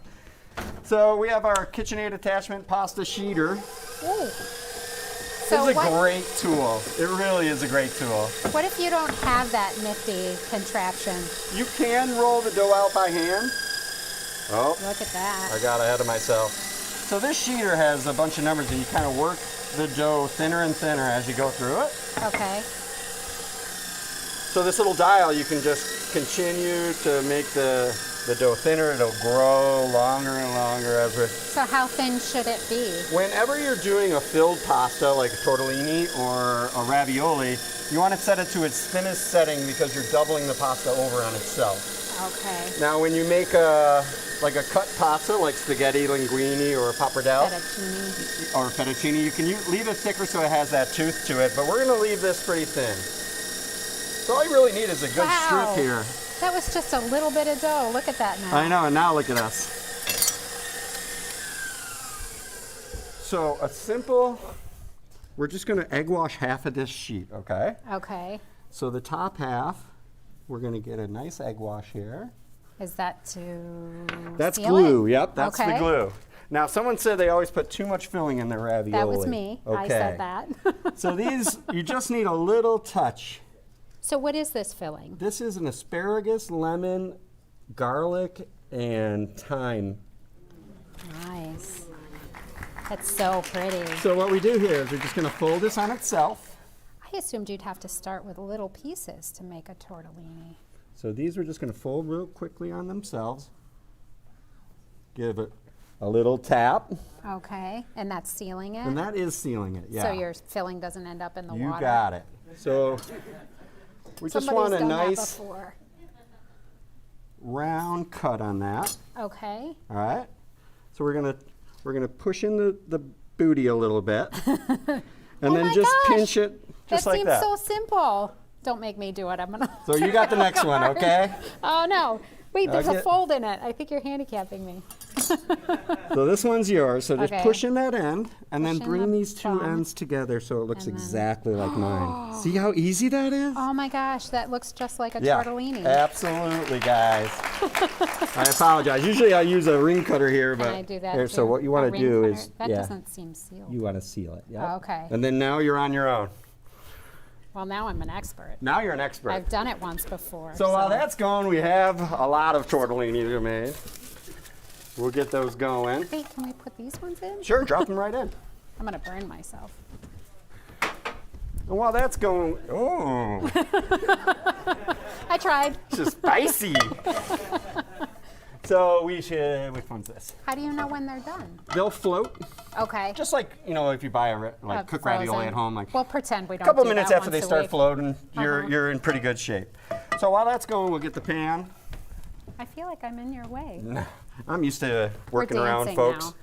So we have our KitchenAid attachment pasta sheeter. Ooh. This So is a what, great tool. It really is a great tool. what if you don't have that nifty contraption? You can roll the dough out by hand. Oh, Look at that. I got ahead of myself. So this sheeter has a bunch of numbers, and you kind of work the dough thinner and thinner as you go through it. Okay. So this little dial, you can just continue to make the dough thinner. It'll grow longer and longer as we're... So how thin should it be? Whenever you're doing a filled pasta like a tortellini or a ravioli, you want to set it to its thinnest setting because you're doubling the pasta over on itself. Okay. Now when you make a cut pasta like spaghetti linguine or pappardelle Fettuccine. or fettuccine, you can leave it thicker so it has that tooth to it, but we're going to leave this pretty thin. So all you really need is a good strip here. That was just a little bit of dough. Look at that now. I know, and now look at us. So a simple, we're just going to egg wash half of this sheet, okay? Okay. So the top half, we're going to get a nice egg wash here. Is that to That's seal glue, it? yep, that's Okay. the glue. Now someone said they always put too much filling in their ravioli. That was me. Okay. I said that. So these, you just need a little touch. So what is this filling? This is an asparagus, lemon, garlic, and thyme. Nice. That's so pretty. So what we do here is we're just going to fold this on itself. I assumed you'd have to start with little pieces to make a tortellini. So these we're just going to fold real quickly on themselves. Give it a little tap. Okay, and that's sealing it? And that is sealing it, yeah. So your filling doesn't end up in the You water? got it. So we just want a done that nice before. round cut on that. Okay. All right. So we're gonna push in the booty a little bit, and then my just gosh. pinch it just like that. That seems so simple. Don't make me do it. I'm gonna. So you got the next one, okay? Oh no! Wait, there's a Okay. fold in it. I think you're handicapping me. So this one's yours. So just Okay. push in that end, and then Push in bring the these two bottom. ends together so it looks And then- exactly like mine. See how easy that is? Oh my gosh, that looks just like a Yeah, tortellini. absolutely, guys. I apologize. Usually I use a ring cutter here, but Can I do that here, so too? what you A want to ring do cutter? is That doesn't seem sealed. You want to seal it, yeah. Oh, okay. And then now you're on your own. Well, now I'm an expert. Now you're an expert. I've done it once before. So while that's going, we have a lot of tortellini to make. We'll get those going. Wait, can we put these ones in? Sure, drop them right in. I'm gonna burn myself. And while that's going, oh, I tried. this is spicy. So we should, which one's this? How do you know when they're done? They'll float, Okay. just like, if you buy cook ravioli Frozen. at home, like We'll pretend we a don't couple do minutes that after they once a start week. floating, Uh-huh. you're in pretty good shape. So while that's going, we'll get the pan. I feel like I'm in your way. I'm used to working around dancing folks.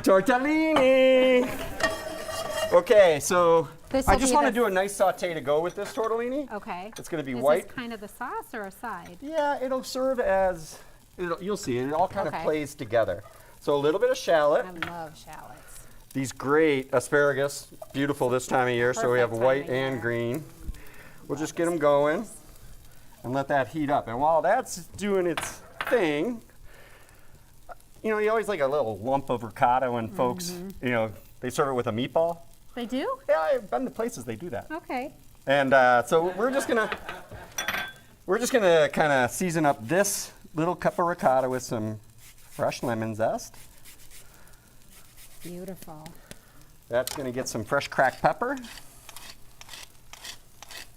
Tortellini! Okay, so This'll I just be want to the- do a nice saute to go with this tortellini. Okay. It's going to be Is white. this kind of the sauce or a side? Yeah, it'll serve as, you'll see, it all kind of Okay. plays together. So a little bit of shallot. I love shallots. These great asparagus, beautiful this time of year, so we have Perfect time white of year. and green. We'll just get them going and let that heat up. And while that's doing its thing, you always like a little lump of ricotta when folks, they serve it with a meatball. They do? Yeah, I've been to places they do that. Okay. And so we're just gonna kind of season up this little cup of ricotta with some fresh lemon zest. Beautiful. That's gonna get some fresh cracked pepper.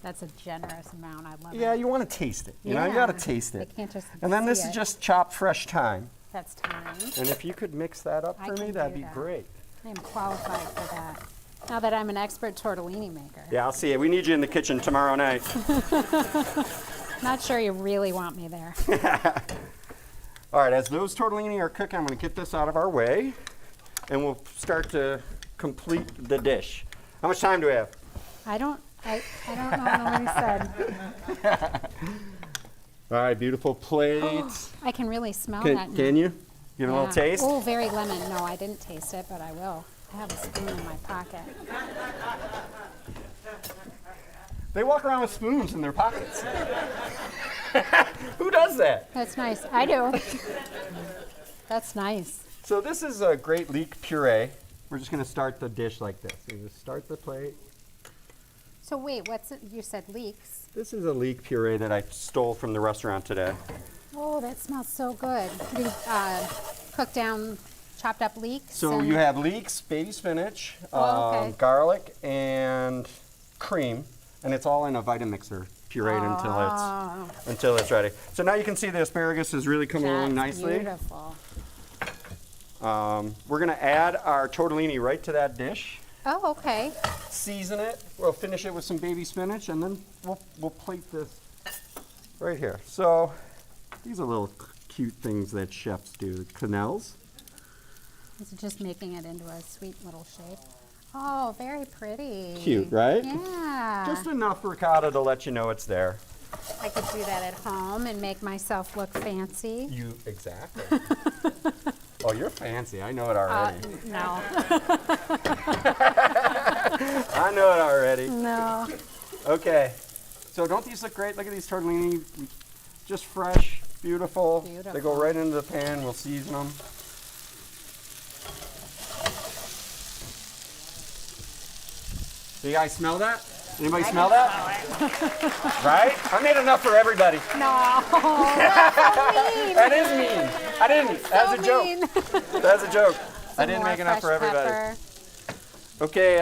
That's a generous amount. I love it. Yeah, you want to taste it. You Yeah. gotta taste it. You can't just And then this see is it. just chopped fresh thyme. That's time. And if you could mix that up I for me, can that'd do be that. great. I am qualified for that. Now that I'm an expert tortellini maker. Yeah, I'll see you. We need you in the kitchen tomorrow night. Not sure you really want me there. All right, as those tortellini are cooking, I'm going to get this out of our way, and we'll start to complete the dish. How much time do we have? I don't know what he said. All right, beautiful plates. I can really smell that. Can you? Give it a little taste? Oh, very lemon. No, I didn't taste it, but I will. I have a spoon in my pocket. They walk around with spoons in their pockets. Who does that? That's nice. I do. That's nice. So this is a great leek puree. We're just going to start the dish like this. You just start the plate. So wait, what's it? You said leeks. This is a leek puree that I stole from the restaurant today. Oh, that smells so good. You cook down chopped up leeks. So you have leeks, baby spinach, okay. garlic, and cream, and it's all in a Vitamixer, pureed until it's ready. So now you can see the asparagus is really coming along nicely. Beautiful. We're going to add our tortellini right to that dish. Oh, okay. Season it. We'll finish it with some baby spinach, and then we'll plate this right here. So these are little cute things that chefs do. Quenelles. This is just making it into a sweet little shape. Oh, very pretty. Cute, right? Yeah. Just enough ricotta to let you know it's there. I could do that at home and make myself look fancy. Exactly. Oh, you're fancy. I know it already. No. I know it already. No. Okay. So don't these look great? Look at these tortellini. Just fresh, beautiful. They go right into the pan. We'll season them. Do you guys smell that? Anybody smell that? Right? I made enough for everybody. No. That's so mean. That is mean. I didn't. That's a joke. That's a joke. I didn't make enough for everybody. Pepper. Okay.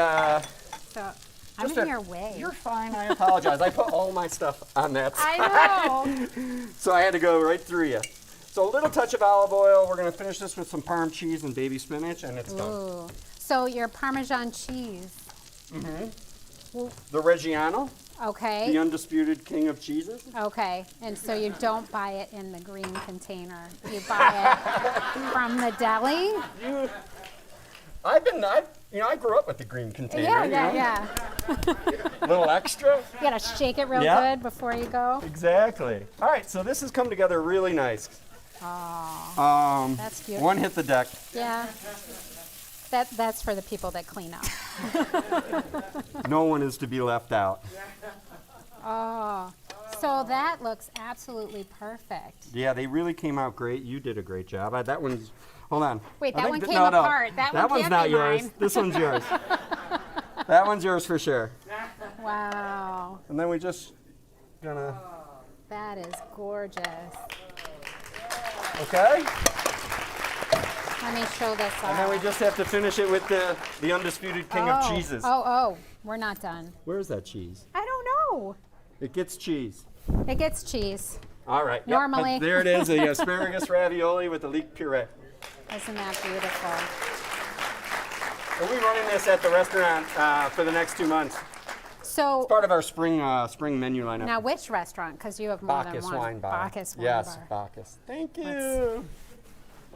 So I'm in your way. You're fine. I apologize. I put all my stuff on that side. I know. So I had to go right through you. So a little touch of olive oil. We're going to finish this with some Parm cheese and baby spinach, and it's done. So your Parmesan cheese. Mm-hmm. The Reggiano. Okay. The undisputed king of cheeses. Okay, and so you don't buy it in the green container. You buy it from the deli. I grew up with the green container. Yeah. A little extra. You gotta shake it real good before you go. Exactly. All right, so this has come together really nice. Oh, that's beautiful. One hit the deck. Yeah. That's for the people that clean up. No one is to be left out. Oh, so that looks absolutely perfect. Yeah, they really came out great. You did a great job. That one's, hold on. Wait, that one came apart. That one's not yours. Mine. This one's yours. That one's yours for sure. Wow. And then we just gonna. That is gorgeous. Okay. Let me show this off. And then we just have to finish it with the undisputed king of cheeses. Oh, we're not done. Where's that cheese? I don't know. It gets cheese. It gets cheese. All right. Normally. Yep, there it is, the asparagus ravioli with the leek puree. Isn't that beautiful? We'll be running this at the restaurant for the next 2 months. So it's part of our spring menu lineup. now, which restaurant? Because you have more Bacchus than one. Wine Bar. Bacchus Wine yes, Bar. Bacchus. Thank you.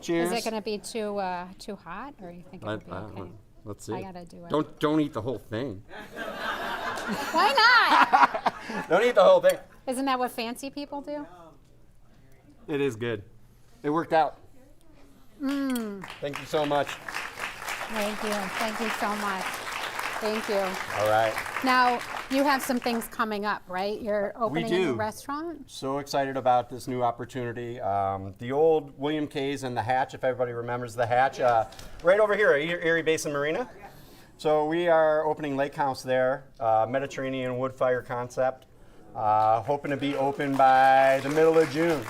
Cheers. Is it going to be too hot, or you think it'll be okay? Let's see. I gotta do it. Don't eat the whole thing. Why not? Don't eat the whole thing. Isn't that what fancy people do? It is good. It worked out. Thank you so much. Thank you. Thank you so much. Thank you. All right. Now, you have some things coming up, right? You're opening a new restaurant? So excited about this new opportunity. The old William K's and the Hatch, if everybody remembers the Hatch, right over here, Erie Basin Marina. So we are opening Lake House there, Mediterranean wood fire concept. Hoping to be open by the middle of June.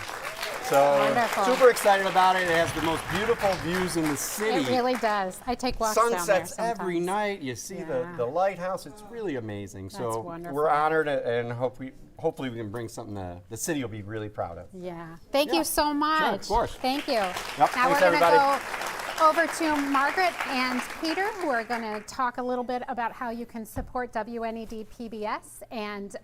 So wonderful. Super excited about it. It has the most beautiful views in the city. It really does. I take walks down there Sunsets sometimes. every night. You see the lighthouse. It's really amazing. That's so wonderful. we're honored and hopefully we can bring something that the city will be really proud of. Yeah. Thank you so much. Sure, of course. Thank you. Yep, now thanks, we're going to everybody. go over to Margaret and Peter, who are going to talk a little bit about how you can support WNED PBS and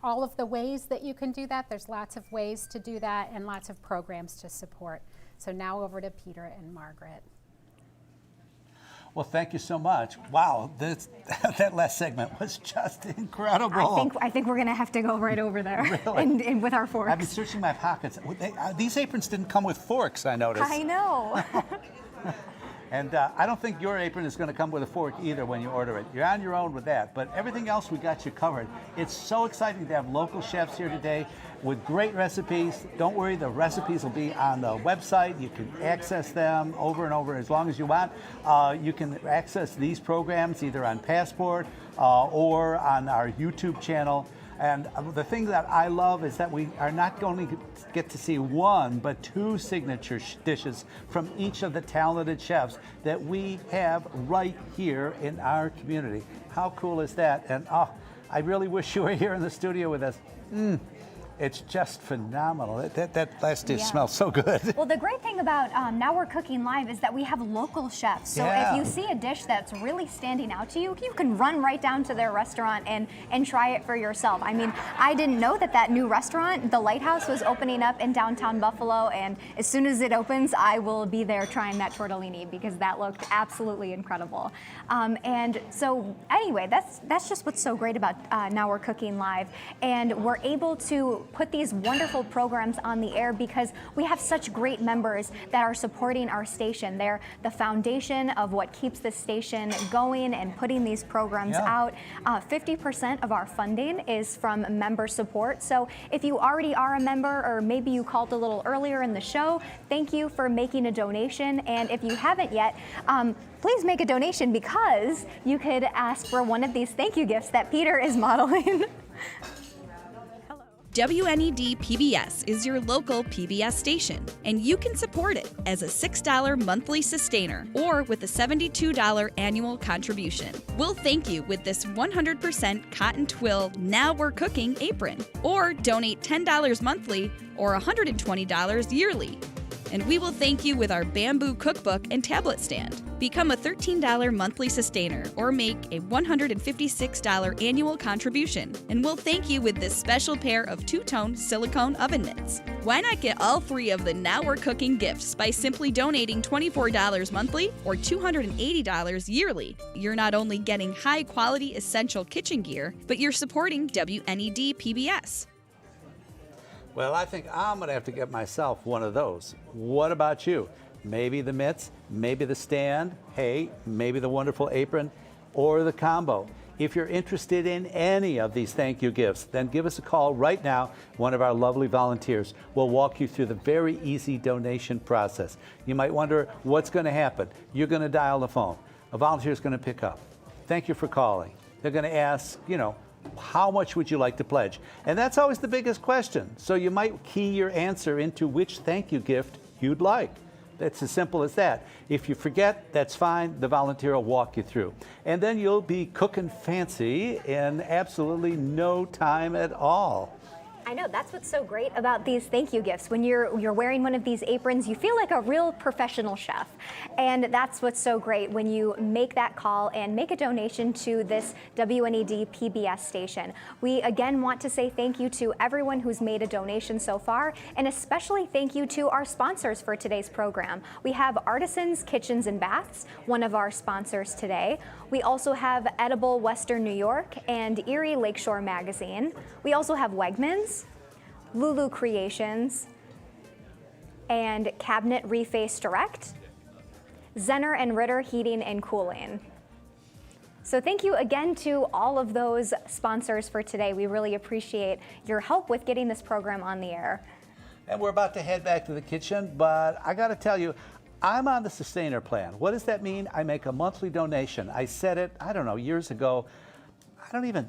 all of the ways that you can do that. There's lots of ways to do that and lots of programs to support. So now over to Peter and Margaret. Well, thank you so much. Wow, that last segment was just incredible. I think we're going to have to go right over there Really? and with our forks. I've been searching my pockets. These aprons didn't come with forks, I noticed. I know. And I don't think your apron is going to come with a fork either when you order it. You're on your own with that. But everything else, we got you covered. It's so exciting to have local chefs here today with great recipes. Don't worry, the recipes will be on the website. You can access them over and over as long as you want. You can access these programs either on Passport or on our YouTube channel. And the thing that I love is that we are not going to get to see one, but two signature dishes from each of the talented chefs that we have right here in our community. How cool is that? And I really wish you were here in the studio with us. It's just phenomenal. That last dish smells so good. Well, the great thing about Now We're Cooking Live is that we have local chefs. So if you see a dish that's really standing out to you, you can run right down to their restaurant and try it for yourself. I mean, I didn't know that new restaurant, the Lighthouse, was opening up in downtown Buffalo. And as soon as it opens, I will be there trying that tortellini because that looked absolutely incredible. And so anyway, that's just what's so great about Now We're Cooking Live. And we're able to put these wonderful programs on the air because we have such great members that are supporting our station. They're the foundation of what keeps the station going and putting these programs out. 50% of our funding is from member support. So if you already are a member, or maybe you called a little earlier in the show, thank you for making a donation. And if you haven't yet, please make a donation because you could ask for one of these thank you gifts that Peter is modeling. WNED PBS is your local PBS station, and you can support it as a $6 monthly sustainer or with a $72 annual contribution. We'll thank you with this 100% cotton twill Now We're Cooking apron, or donate $10 monthly or $120 yearly. And we will thank you with our bamboo cookbook and tablet stand. Become a $13 monthly sustainer or make a $156 annual contribution. And we'll thank you with this special pair of two-tone silicone oven mitts. Why not get all three of the Now We're Cooking gifts by simply donating $24 monthly or $280 yearly? You're not only getting high-quality essential kitchen gear, but you're supporting WNED PBS. Well, I think I'm going to have to get myself one of those. What about you? Maybe the mitts, maybe the stand, hey, maybe the wonderful apron, or the combo. If you're interested in any of these thank you gifts, then give us a call right now. One of our lovely volunteers will walk you through the very easy donation process. You might wonder what's going to happen. You're going to dial the phone. A volunteer is going to pick up. Thank you for calling. They're going to ask, how much would you like to pledge? And that's always the biggest question. So you might key your answer into which thank you gift you'd like. It's as simple as that. If you forget, that's fine. The volunteer will walk you through. And then you'll be cooking fancy in absolutely no time at all. I know, that's what's so great about these thank you gifts. When you're wearing one of these aprons, you feel like a real professional chef. And that's what's so great when you make that call and make a donation to this WNED PBS station. We again want to say thank you to everyone who's made a donation so far, and especially thank you to our sponsors for today's program. We have Artisans Kitchens and Baths, one of our sponsors today. We also have Edible Western New York and Erie Lakeshore Magazine. We also have Wegmans, Lulu Creations, and Cabinet Reface Direct, Zenner and Ritter Heating and Cooling. So thank you again to all of those sponsors for today. We really appreciate your help with getting this program on the air. And we're about to head back to the kitchen, but I got to tell you, I'm on the sustainer plan. What does that mean? I make a monthly donation. I said it, I don't know, years ago. I don't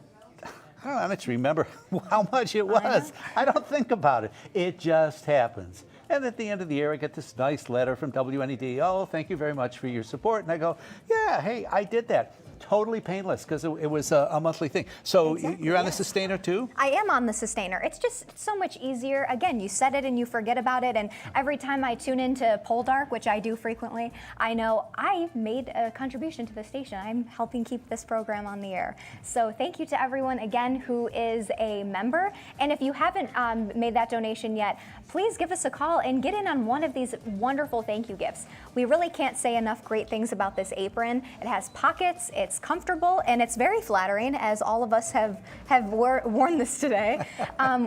much remember how much it was. I don't think about it. It just happens. And at the end of the year, I get this nice letter from WNED. Oh, thank you very much for your support. And I go, yeah, hey, I did that. Totally painless because it was a monthly thing. So exactly, you're on the sustainer too? I am on the sustainer. It's just so much easier. Again, you set it and you forget about it. And every time I tune into Poldark, which I do frequently, I know I made a contribution to the station. I'm helping keep this program on the air. So thank you to everyone again who is a member. And if you haven't made that donation yet, please give us a call and get in on one of these wonderful thank you gifts. We really can't say enough great things about this apron. It has pockets, it's comfortable, and it's very flattering, as all of us have worn this today.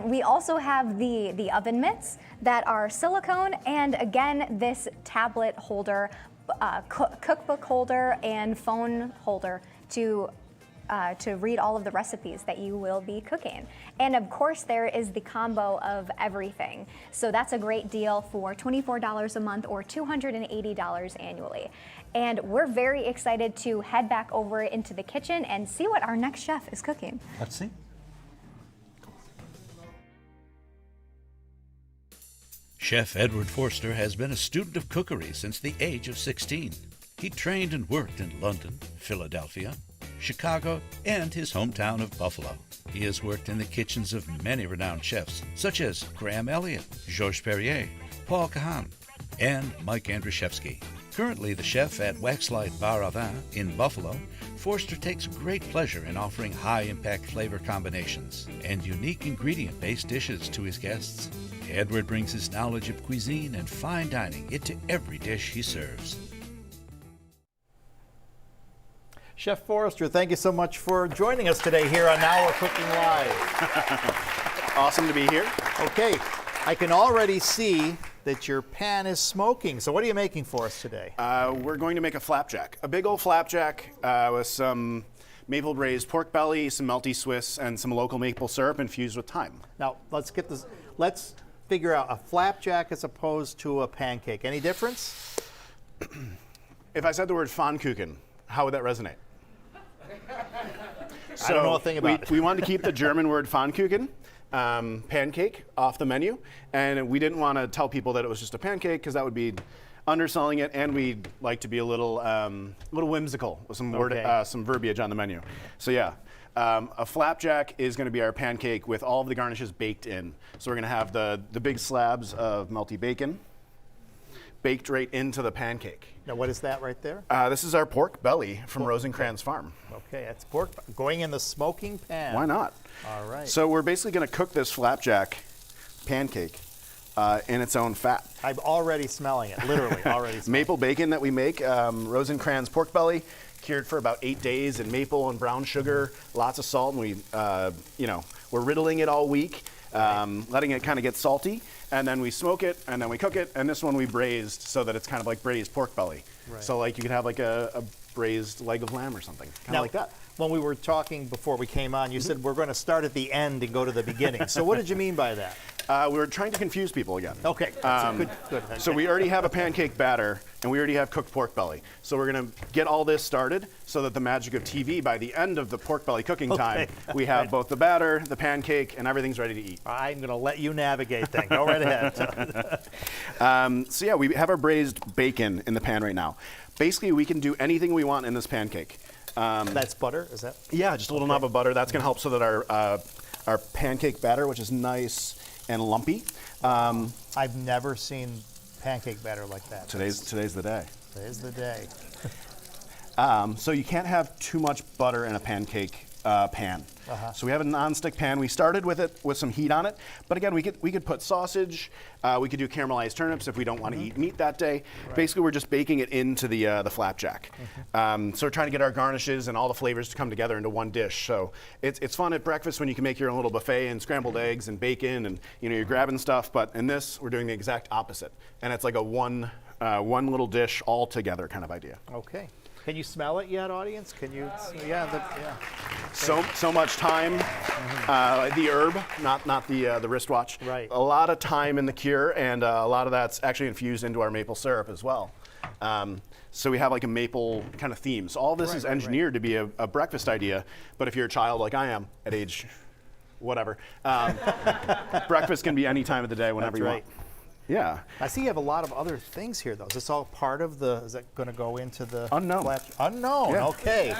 We also have the oven mitts that are silicone, and again, this tablet holder. cookbook holder and phone holder to read all of the recipes that you will be cooking. And of course, there is the combo of everything. So that's a great deal for $24 a month or $280 annually. And we're very excited to head back over into the kitchen and see what our next chef is cooking. Let's see. Chef Edward Forster has been a student of cookery since the age of 16. He trained and worked in London, Philadelphia, Chicago, and his hometown of Buffalo. He has worked in the kitchens of many renowned chefs, such as Graham Elliott, Georges Perrier, Paul Kahan, and Mike Andrzejewski. Currently the chef at Waxlight Bar à Vin in Buffalo, Forster takes great pleasure in offering high-impact flavor combinations and unique ingredient-based dishes to his guests. Edward brings his knowledge of cuisine and fine dining into every dish he serves. Chef Forster, thank you so much for joining us today here on Now We're Cooking Live. Awesome to be here. Okay, I can already see that your pan is smoking. So what are you making for us today? We're going to make a flapjack. A big old flapjack with some maple braised pork belly, some melty Swiss, and some local maple syrup infused with thyme. Now, let's get this. Let's figure out a flapjack as opposed to a pancake. Any difference? If I said the word Pfannkuchen, how would that resonate? I don't know a thing about it. We wanted to keep the German word Pfannkuchen, pancake, off the menu, and we didn't want to tell people that it was just a pancake because that would be underselling it, and we'd like to be a little whimsical with some some verbiage on the menu. So yeah, a flapjack is going to be our pancake with all of the garnishes baked in. So we're going to have the big slabs of melty bacon baked right into the pancake. Now, what is that right there? This is our pork belly from Rosencrantz Farm. Okay, that's pork going in the smoking pan. Why not? All right. So we're basically going to cook this flapjack pancake in its own fat. I'm already smelling it, literally already smelling Maple bacon that we make, Rosencrantz pork belly, cured for about 8 days in maple and brown sugar, lots of salt, and we're riddling it all week, letting it kind of get salty, and then we smoke it, and then we cook it, and this one we braised so that it's kind of like braised pork belly. Right. So like you could have like a braised leg of lamb or something, kind of like that. When we were talking before we came on, you said we're going to start at the end and go to the beginning. So what did you mean by that? We were trying to confuse people again. Okay, that's good. Okay. So we already have a pancake batter, and we already have cooked pork belly. So we're going to get all this started so that the magic of TV, by the end of the pork belly cooking time, we have both the batter, the pancake, and everything's ready to eat. I'm going to let you navigate then. Go right ahead. So yeah, we have our braised bacon in the pan right now. Basically, we can do anything we want in this pancake. That's butter, is that? Yeah, just a little knob of butter. That's going to help so that our pancake batter, which is nice and lumpy. I've never seen pancake batter like that. Today's the day. Today's the day. So you can't have too much butter in a pancake pan. So we have a non-stick pan. We started with it with some heat on it, but again, we could put sausage. We could do caramelized turnips if we don't want to eat meat that day. Right. Basically, we're just baking it into the flapjack. So we're trying to get our garnishes and all the flavors to come together into one dish. So it's fun at breakfast when you can make your own little buffet and scrambled eggs and bacon and you're grabbing stuff. But in this, we're doing the exact opposite, and it's like a one little dish all together kind of idea. Okay. Can you smell it yet, audience? Can you? Yeah. So much time. The herb, not the wristwatch. Right. A lot of time in the cure, and a lot of that's actually infused into our maple syrup as well. So we have like a maple kind of theme. So all this is engineered to be a breakfast idea. But if you're a child like I am, at age whatever, breakfast can be any time of the day, whenever you want. Yeah. I see you have a lot of other things here, though. Is this all part of the, is that going to go into the? Unknown. Unknown, yeah. Okay.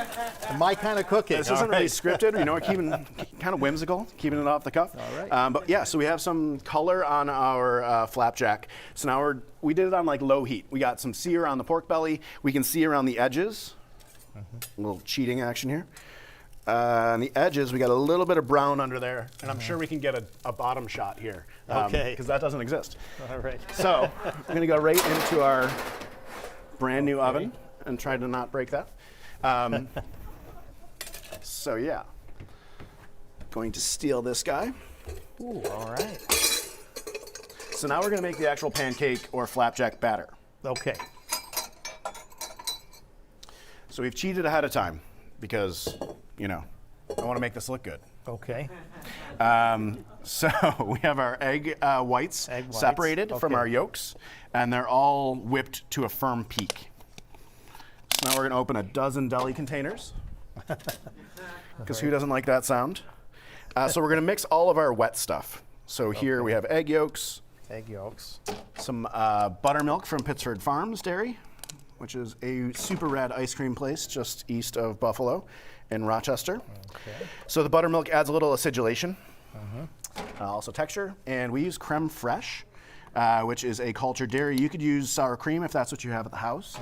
My kind of cooking. This isn't really scripted, we're keeping kind of whimsical, keeping it off the cuff. All right. But yeah, so we have some color on our flapjack. So now we did it on like low heat. We got some sear on the pork belly. We can see around the edges. A little cheating action here. On the edges, we got a little bit of brown under there, and I'm sure we can get a bottom shot here. Okay. Because that doesn't exist. All right. So we're going to go right into our brand new oven and try to not break that. So yeah, going to steal this guy. Ooh, all right. So now we're going to make the actual pancake or flapjack batter. Okay. So we've cheated ahead of time because, you know, I want to make this look good. Okay. So we have our egg whites separated from our yolks, and they're all whipped to a firm peak. So now we're going to open a dozen deli containers, because who doesn't like that sound? So we're going to mix all of our wet stuff. So here we have egg yolks. Egg yolks. Some buttermilk from Pittsford Farms Dairy, which is a super rad ice cream place just east of Buffalo in Rochester. Okay. So the buttermilk adds a little acidulation, also texture, and we use creme fraiche, which is a cultured dairy. You could use sour cream if that's what you have at the house.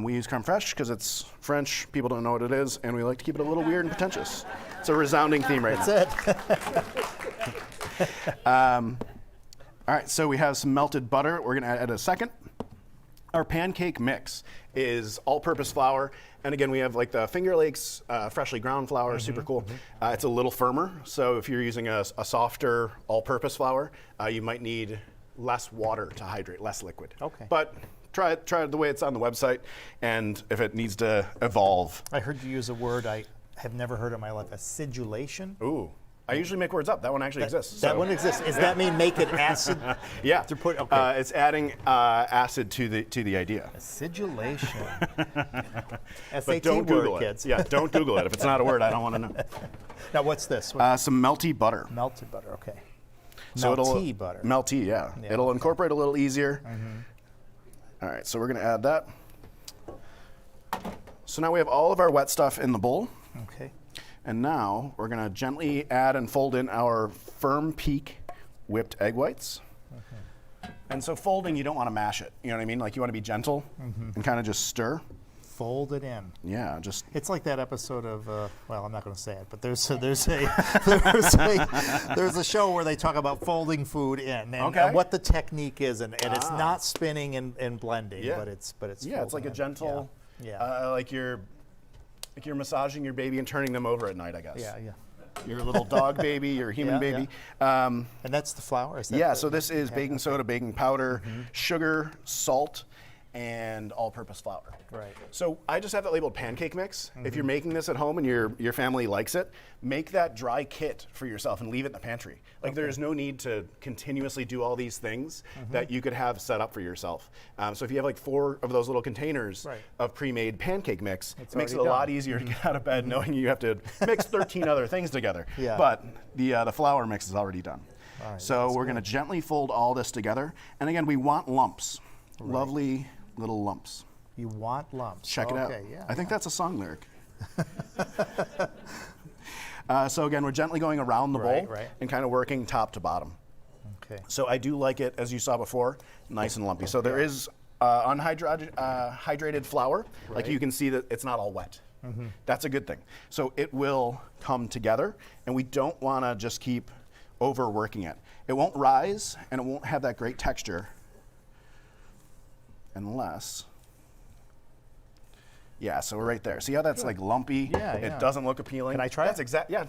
We use creme fraiche because it's French, people don't know what it is, and we like to keep it a little weird and pretentious. It's a resounding theme right now. That's it. All right, so we have some melted butter. We're gonna add a second. Our pancake mix is all-purpose flour, and again, we have like the Finger Lakes freshly ground flour, super cool. It's a little firmer, so if you're using a softer all-purpose flour, you might need less water to hydrate, less liquid. Okay. But try it the way it's on the website, and if it needs to evolve. I heard you use a word I have never heard in my life, acidulation. Ooh. I usually make words up. That one actually exists. That one exists. Does that mean make it acid? Yeah. To put, okay. It's adding acid to the idea. Acidulation. But SAT don't Google word, it. kids. Yeah, don't Google it. If it's not a word, I don't want to know. Now, what's this? Some melty butter. Melted butter, okay. So Melty butter. Melty, yeah. It'll incorporate a little easier. All right, so we're going to add that. So now we have all of our wet stuff in the bowl. Okay. And now we're going to gently add and fold in our firm peak whipped egg whites. And so folding, you don't want to mash it. You know what I mean? Like you want to be gentle and kind of just stir. Fold it in. Yeah, just. It's like that episode of, well, I'm not going to say it, but there's a show where they talk about folding food in and what the technique is, and it's not spinning and blending, but it's yeah, it's like a gentle, like you're massaging your baby and turning them over at night, I guess. Yeah, yeah. Your little dog baby, your human baby. And that's the flour? Is that yeah, so this is baking soda, baking powder, sugar, salt, and all-purpose flour. Right. So I just have that labeled pancake mix. If you're making this at home and your family likes it, make that dry kit for yourself and leave it in the pantry. Like there's no need to continuously do all these things that you could have set up for yourself. So if you have like 4 of those little containers of pre-made pancake mix, it makes it a lot easier to get out of bed knowing you have to mix 13 other things together. Yeah. But the flour mix is already done. Right, so we're going to gently fold all this together. And again, we want lumps, lovely little lumps. You want lumps. Check it out. Yeah, I think that's a song lyric. So again, we're gently going around the bowl and kind of working top to bottom. Okay. So I do like it, as you saw before, nice and lumpy. So there is hydrated flour. Like you can see that it's not all wet. That's a good thing. So it will come together, and we don't want to just keep overworking it. It won't rise, and it won't have that great texture unless, so we're right there. See how that's like lumpy? Yeah, It doesn't look appealing. Can I try it? Yeah.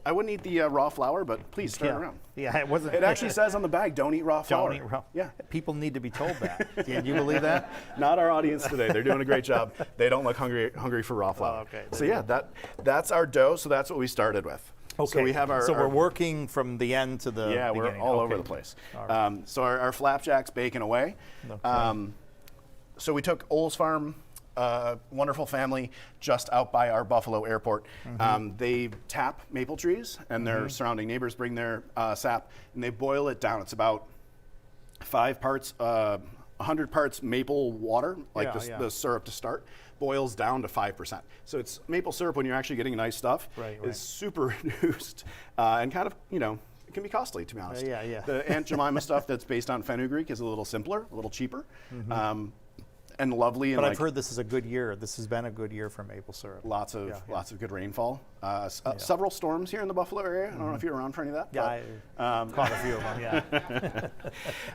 I wouldn't eat the raw flour, but please stir it around. Yeah, it wasn't. It actually says on the bag, don't eat raw flour. Don't eat raw. Yeah. People need to be told that. Do you believe that? Not our audience today. They're doing a great job. They don't look hungry for raw flour. Okay. So yeah, that's our dough. So that's what we started with. Okay. So we have our. So we're working from the end to the beginning. We're all over the place. Right. So our flapjack's baking away. Okay. So we took Ol's Farm, wonderful family just out by our Buffalo airport. They tap maple trees, and their surrounding neighbors bring their sap, and they boil it down. It's about 100 parts maple water, like the syrup to start, boils down to 5%. So it's maple syrup when you're actually getting nice stuff is super reduced and kind of, it can be costly, to be honest. The Aunt Jemima stuff that's based on fenugreek is a little simpler, a little cheaper. And lovely. But I've heard this is a good year. This has been a good year for maple syrup. Lots of good rainfall. Several storms here in the Buffalo area. I don't know if you're around for any of that. Yeah, I caught a few of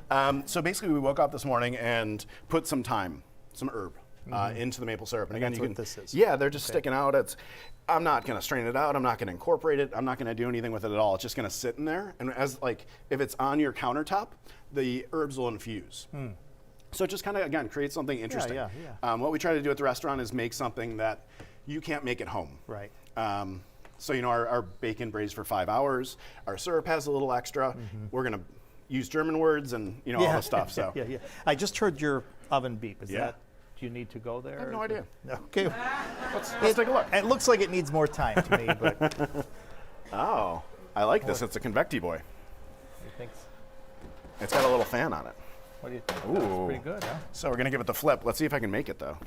them, So basically we woke up this morning and put some thyme, some herb, into the maple syrup. And again, that's what this is. Yeah, they're just sticking out. I'm not going to strain it out. I'm not going to incorporate it. I'm not going to do anything with it at all. It's just going to sit in there. And if it's on your countertop, the herbs will infuse. So it just kind of, again, creates something interesting. Yeah. What we try to do at the restaurant is make something that you can't make at home. Right. So, you know, our bacon braised for 5 hours. Our syrup has a little extra. We're going to use German words and, you know, all the stuff. So. Yeah. I just heard your oven beep. Is Yeah. that, do you need to go there? I have no idea. Okay. Let's take a look. It looks like it needs more time to me, but. Oh, I like this. It's a Convecti boy. You think? It's got a little fan on it. What do you think? Ooh. That's pretty good, huh? So we're going to give it the flip. Let's see if I can make it, though.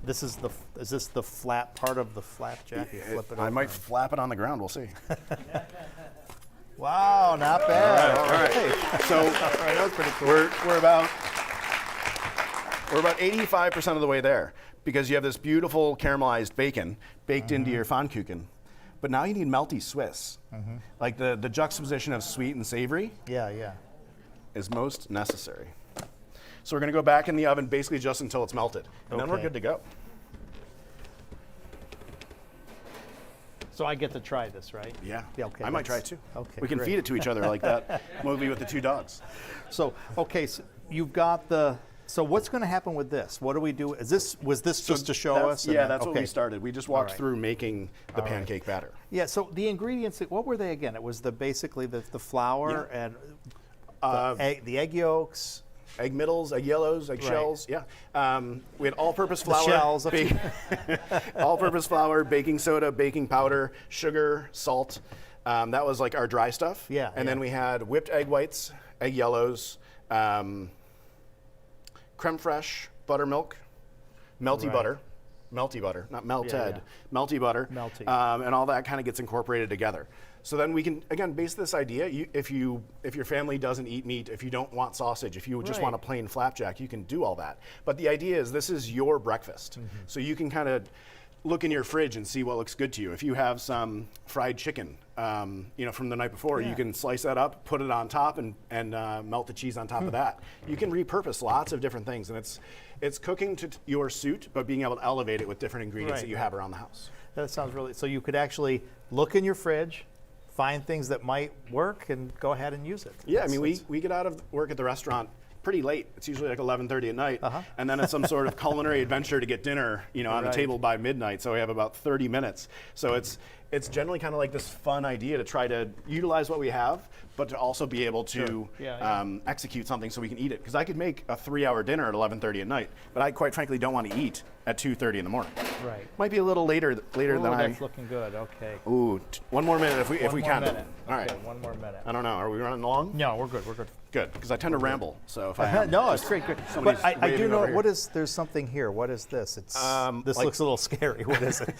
Is this the flat part of the flapjack? You flip it I over might and- flap it on the ground. We'll see. Wow, not bad. All right. So that was pretty cool. we're about 85% of the way there, because you have this beautiful caramelized bacon baked into your Pfannkuchen. But now you need melty Swiss. Like the juxtaposition of sweet and savory Yeah. is most necessary. So we're going to go back in the oven basically just until it's melted. And then we're Okay. good to go. So I get to try this, right? Yeah. Okay. I might try it too. Okay. We can great. feed it to each other like that movie with the two dogs. So you've got the. So what's going to happen with this? What do we do? Was this just to show us? Yeah, that's what we started. We just walked right. through making the pancake batter. Yeah. So the ingredients. What were they again? It was basically the flour and the egg yolks. Egg middles, egg yellows, egg Right. shells. Yeah. We had all-purpose flour. shells. All-purpose flour, baking soda, baking powder, sugar, salt. That was like our dry stuff. Yeah, And then we had whipped egg whites, egg yellows, creme fraiche, buttermilk, melty Right. butter. Melty butter, not melted. Yeah. Melty butter. Melty. And all that kind of gets incorporated together. So then we can, again, base this idea. If your family doesn't eat meat, if you don't want sausage, if you just want a plain flapjack, you can do all that. But the idea is this is your breakfast. So you can kind of look in your fridge and see what looks good to you. If you have some fried chicken, from the night before, you can slice that up, put it on top, and melt the cheese on top of that. You can repurpose lots of different things, and it's cooking to your suit, but being able to elevate it with different ingredients that you have around the house. That sounds really. So you could actually look in your fridge, find things that might work, and go ahead and use it. Yeah, I mean, we get out of work at the restaurant pretty late. It's usually like 11:30 at night, and then it's some sort of culinary adventure to get dinner, on the table by midnight. So we have about 30 minutes. So it's generally kind of like this fun idea to try to utilize what we have, but to also be able to execute something so we can eat it. Because I could make a 3-hour dinner at 11:30 at night, but I quite frankly don't want to eat at 2:30 in the morning. Right. Might be a little later than I. That's looking good. Okay. Ooh, one more minute if we can. Minute. All right. Okay, 1 more minute. I don't know. Are we running long? No, we're good. We're good. Good, because I tend to ramble. So if I am, No, it's great. somebody's But I do waving know over here. there's something here. What is this? It's this like- looks a little scary. What is it?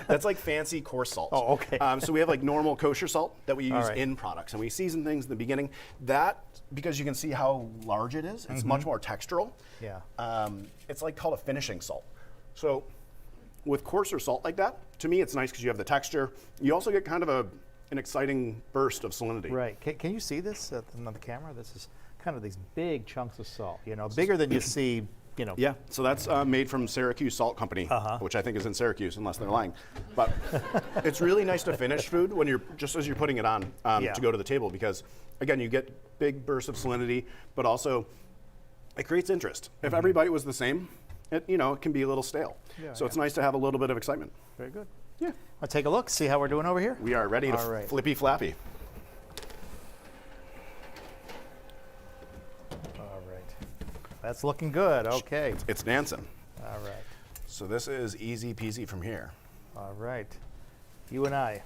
That's like fancy coarse salt. Oh, okay. So we have like normal kosher salt that we use right. in products, and we season things in the beginning. That, because you can see how large it is, it's much more textural. Yeah. It's like called a finishing salt. So with coarser salt like that, to me it's nice because you have the texture. You also get kind of an exciting burst of salinity. Right. Can you see this on the camera? This is kind of these big chunks of salt. Bigger than you see. Yeah, so that's made from Syracuse Salt Company, which I think is in Syracuse, unless they're lying. But it's really nice to finish food when as you're putting it on to go to the table, because again, you get big bursts of salinity, but also it creates interest. If every bite was the same, it can be a little stale. So it's nice to have a little bit of excitement. Very good. Yeah. I'll take a look. See how we're doing over here. We are ready to All right. flippy flappy. All right. That's looking good. Okay. It's dancing. All right. So this is easy peasy from here. All right. You and I.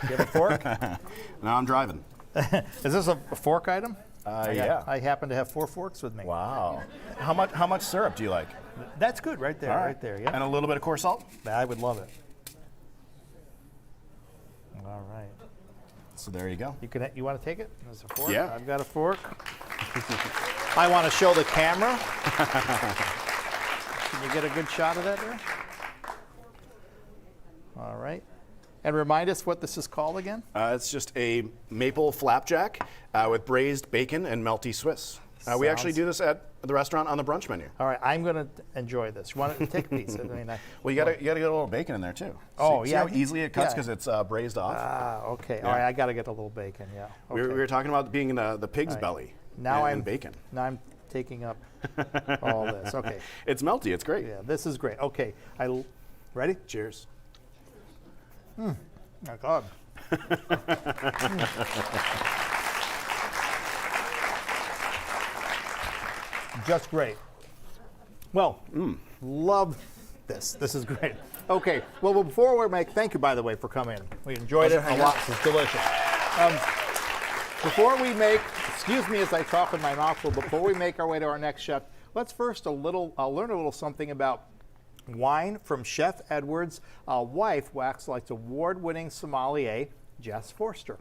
Do you have a fork? Now I'm driving. Is this a fork item? Yeah. I happen to have 4 forks with me. Wow. How much syrup do you like? That's good right there. All Right there. Yeah. And a little bit of coarse salt? I would love it. All right. So there you go. You want to take it? There's a fork. Yeah. I've got a fork. I want to show the camera. Can you get a good shot of that there? All right. And remind us what this is called again? It's just a maple flapjack with braised bacon and melty Swiss. We actually do this at the restaurant on the brunch menu. All right, I'm going to enjoy this. You want to take a piece? Well, you got to get a little bacon in there too. Oh, see yeah. how easily it cuts Yeah. because it's braised off. Okay. Yeah. All right, I got to get a little bacon. Yeah. Okay. We were talking about being in the pig's All right. belly. Now and bacon. Now I'm taking up all this. Okay. It's melty. It's great. Yeah, this is great. Okay, ready? Cheers. My God. Just great. Well, love this. This is great. Okay, well, before we thank you, by the way, for coming. We enjoyed it a lot. It's delicious. Before we excuse me as I talk with my mouth full, before we make our way to our next chef, let's first learn a little something about wine from Chef Edward's wife, Waxlight's award-winning sommelier, Jess Forster.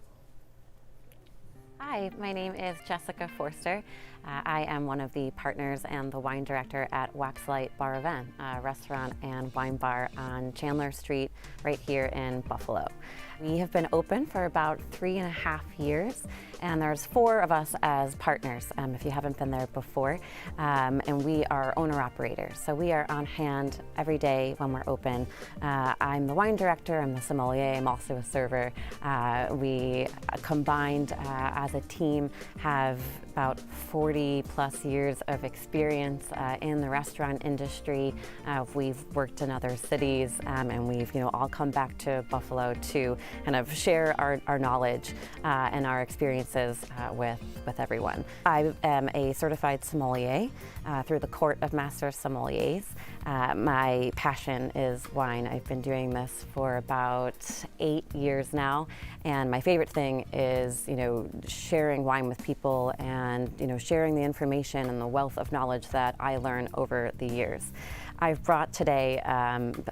Hi, my name is Jessica Forster. I am one of the partners and the wine director at Waxlight Bar Event, a restaurant and wine bar on Chandler Street right here in Buffalo. We have been open for about 3.5 years, and there's 4 of us as partners, if you haven't been there before, and we are owner-operators. So we are on hand every day when we're open. I'm the wine director, I'm the sommelier, I'm also a server. We combined as a team have about 40 plus years of experience in the restaurant industry. We've worked in other cities, and we've all come back to Buffalo to kind of share our knowledge and our experiences with everyone. I am a certified sommelier through the Court of Master Sommeliers. My passion is wine. I've been doing this for about 8 years now, and my favorite thing is sharing wine with people and sharing the information and the wealth of knowledge that I learn over the years. I've brought today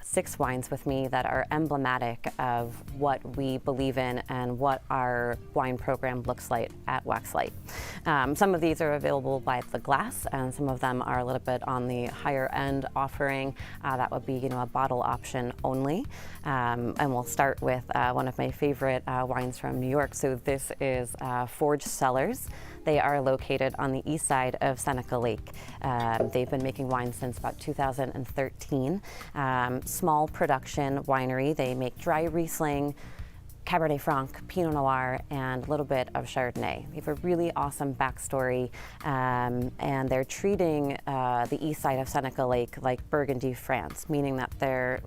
6 wines with me that are emblematic of what we believe in and what our wine program looks like at Waxlight. Some of these are available by the glass, and some of them are a little bit on the higher end offering. That would be a bottle option only. And we'll start with one of my favorite wines from New York. So this is Forge Cellars. They are located on the east side of Seneca Lake. They've been making wine since about 2013. Small production winery. They make dry Riesling, Cabernet Franc, Pinot Noir, and a little bit of Chardonnay. They have a really awesome backstory, and they're treating the east side of Seneca Lake like Burgundy, France, meaning that they're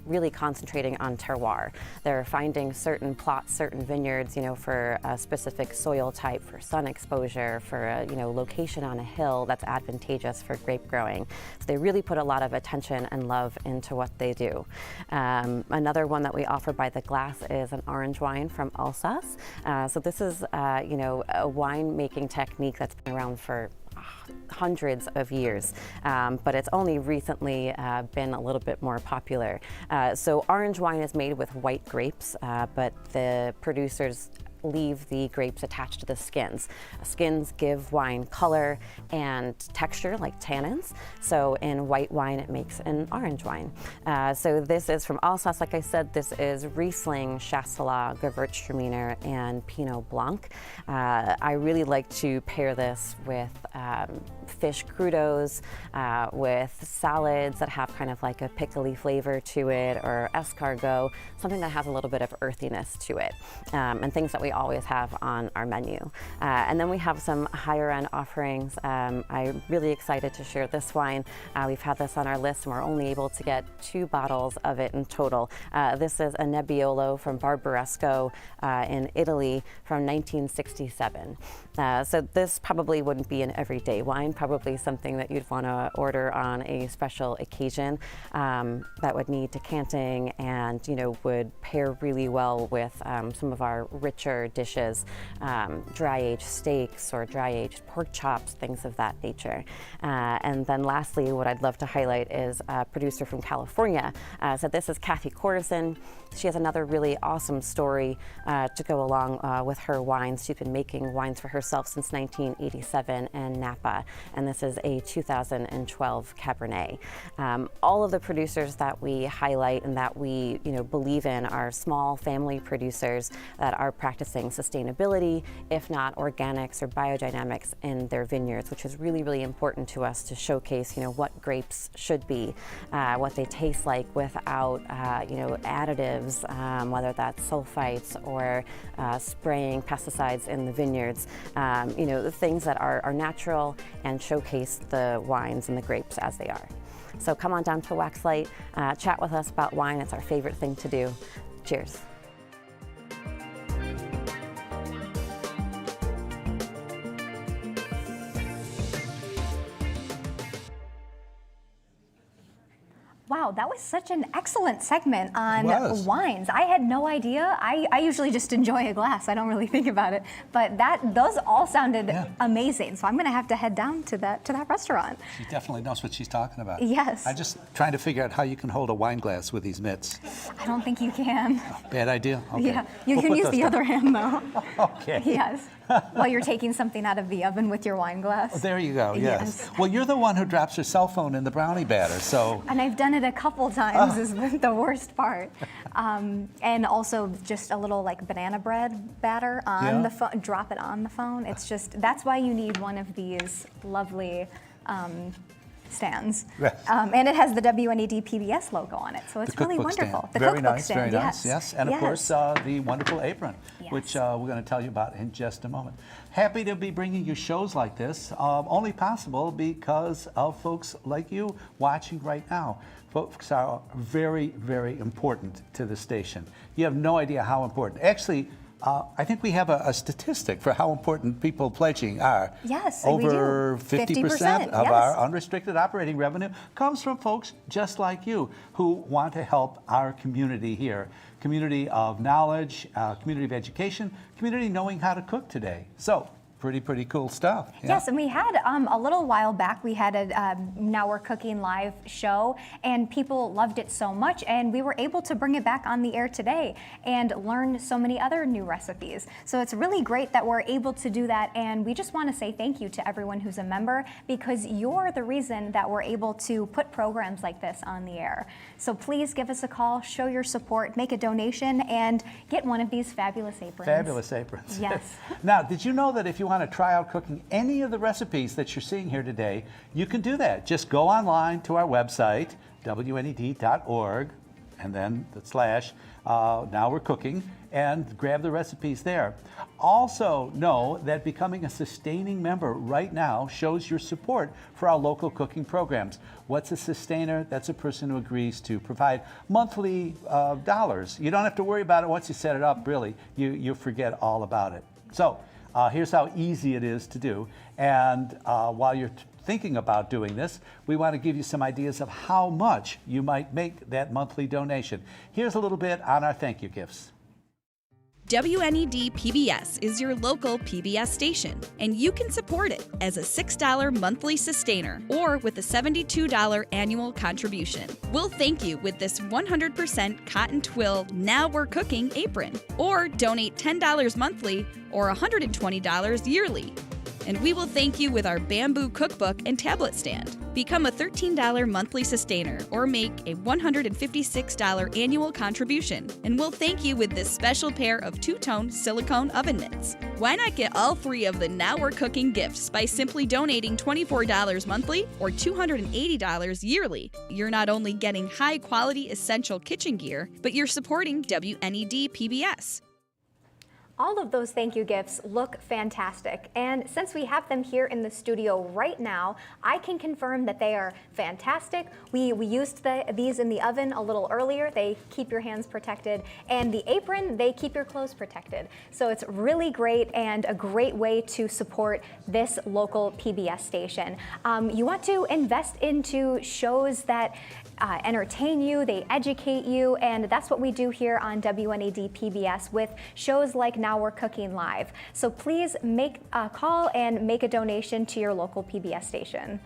really concentrating on terroir. They're finding certain plots, certain vineyards, for a specific soil type, for sun exposure, for a location on a hill that's advantageous for grape growing. So they really put a lot of attention and love into what they do. Another one that we offer by the glass is an orange wine from Alsace. So this is a wine making technique that's been around for hundreds of years, but it's only recently been a little bit more popular. So orange wine is made with white grapes, but the producers leave the grapes attached to the skins. Skins give wine color and texture like tannins. So in white wine, it makes an orange wine. So this is from Alsace. Like I said, this is Riesling, Chasselas, Gewürztraminer, and Pinot Blanc. I really like to pair this with fish crudos, with salads that have kind of like a pickly flavor to it, or escargot, something that has a little bit of earthiness to it, and things that we always have on our menu. And then we have some higher end offerings. I'm really excited to share this wine. We've had this on our list, and we're only able to get 2 bottles of it in total. This is a Nebbiolo from Barbaresco in Italy from 1967. So this probably wouldn't be an everyday wine, probably something that you'd want to order on a special occasion that would need decanting and would pair really well with some of our richer dishes, dry-aged steaks or dry-aged pork chops, things of that nature. And then lastly, what I'd love to highlight is a producer from California. So this is Kathy Cortison. She has another really awesome story to go along with her wines. She's been making wines for herself since 1987 in Napa, and this is a 2012 Cabernet. All of the producers that we highlight and that we believe in are small family producers that are practicing sustainability, if not organics or biodynamics in their vineyards, which is really, really important to us to showcase what grapes should be, what they taste like without additives, whether that's sulfites or spraying pesticides in the vineyards, the things that are natural and and showcase the wines and the grapes as they are. So come on down to Waxlight, chat with us about wine. It's our favorite thing to do. Cheers. Wow, that was such an excellent segment on wines. I had no idea. I usually just enjoy a glass. I don't really think about it. But those all sounded amazing. So I'm going to have to head down to that restaurant. She definitely knows what she's talking about. Yes. I'm just trying to figure out how you can hold a wine glass with these mitts. I don't think you can. Bad idea? Okay. Yeah, you can use the other hand though. Okay. Yes. While you're taking something out of the oven with your wine glass. Oh, there you go, yes. Well, you're the one who drops her cell phone in the brownie batter, so. And I've done it a couple times is the worst part. And also just a little like banana bread batter on the phone, drop it on the phone. It's just, that's why you need one of these lovely stands. Yes. And it has the WNED PBS logo on it, so it's really wonderful. Stand. The Very cookbook nice, stand, very nice, yes. And of course, the wonderful apron, Yes. which we're going to tell you about in just a moment. Happy to be bringing you shows like this, only possible because of folks like you watching right now. Folks are very, very important to the station. You have no idea how important. Actually, I think we have a statistic for how important people pledging are. Yes, over we do. 50% of yes. our unrestricted operating revenue comes from folks just like you who want to help our community here. Community of knowledge, community of education, community knowing how to cook today. So, pretty cool stuff. Yeah. Yes, and we had a little while back, we had a Now We're Cooking live show, and people loved it so much, and we were able to bring it back on the air today and learn so many other new recipes. So it's really great that we're able to do that, and we just want to say thank you to everyone who's a member, because you're the reason that we're able to put programs like this on the air. So please give us a call, show your support, make a donation, and get one of these fabulous aprons. Fabulous aprons. Yes. Now, did you know that if you want to try out cooking any of the recipes that you're seeing here today, you can do that. Just go online to our website, WNED.org, and then the / Now We're Cooking, and grab the recipes there. Also know that becoming a sustaining member right now shows your support for our local cooking programs. What's a sustainer? That's a person who agrees to provide monthly dollars. You don't have to worry about it once you set it up, really. You forget all about it. So here's how easy it is to do. And while you're thinking about doing this, we want to give you some ideas of how much you might make that monthly donation. Here's a little bit on our thank you gifts. WNED PBS is your local PBS station, and you can support it as a $6 monthly sustainer or with a $72 annual contribution. We'll thank you with this 100% cotton twill Now We're Cooking apron, or donate $10 monthly or $120 yearly. And we will thank you with our bamboo cookbook and tablet stand. Become a $13 monthly sustainer or make a $156 annual contribution, and we'll thank you with this special pair of two-tone silicone oven mitts. Why not get all 3 of the Now We're Cooking gifts by simply donating $24 monthly or $280 yearly? You're not only getting high-quality essential kitchen gear, but you're supporting WNED PBS. All of those thank you gifts look fantastic, and since we have them here in the studio right now, I can confirm that they are fantastic. We used these in the oven a little earlier. They keep your hands protected, and the apron, they keep your clothes protected. So it's really great and a great way to support this local PBS station. You want to invest into shows that entertain you, they educate you, and that's what we do here on WNED PBS with shows like Now We're Cooking Live. So please make a call and make a donation to your local PBS station.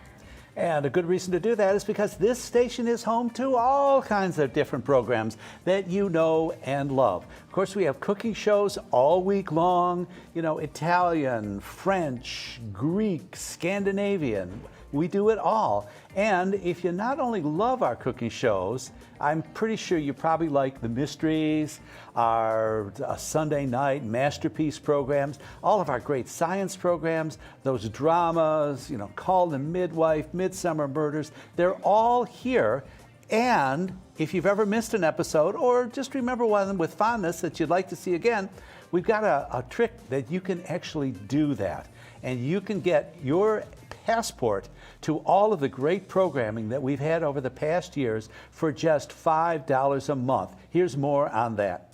And a good reason to do that is because this station is home to all kinds of different programs that you know and love. Of course, we have cooking shows all week long, Italian, French, Greek, Scandinavian. We do it all. And if you not only love our cooking shows, I'm pretty sure you probably like the mysteries, our Sunday night masterpiece programs, all of our great science programs, those dramas, Call the Midwife, Midsummer Murders, they're all here. And if you've ever missed an episode or just remember one of them with fondness that you'd like to see again, we've got a trick that you can actually do that. And you can get your passport to all of the great programming that we've had over the past years for just $5 a month. Here's more on that.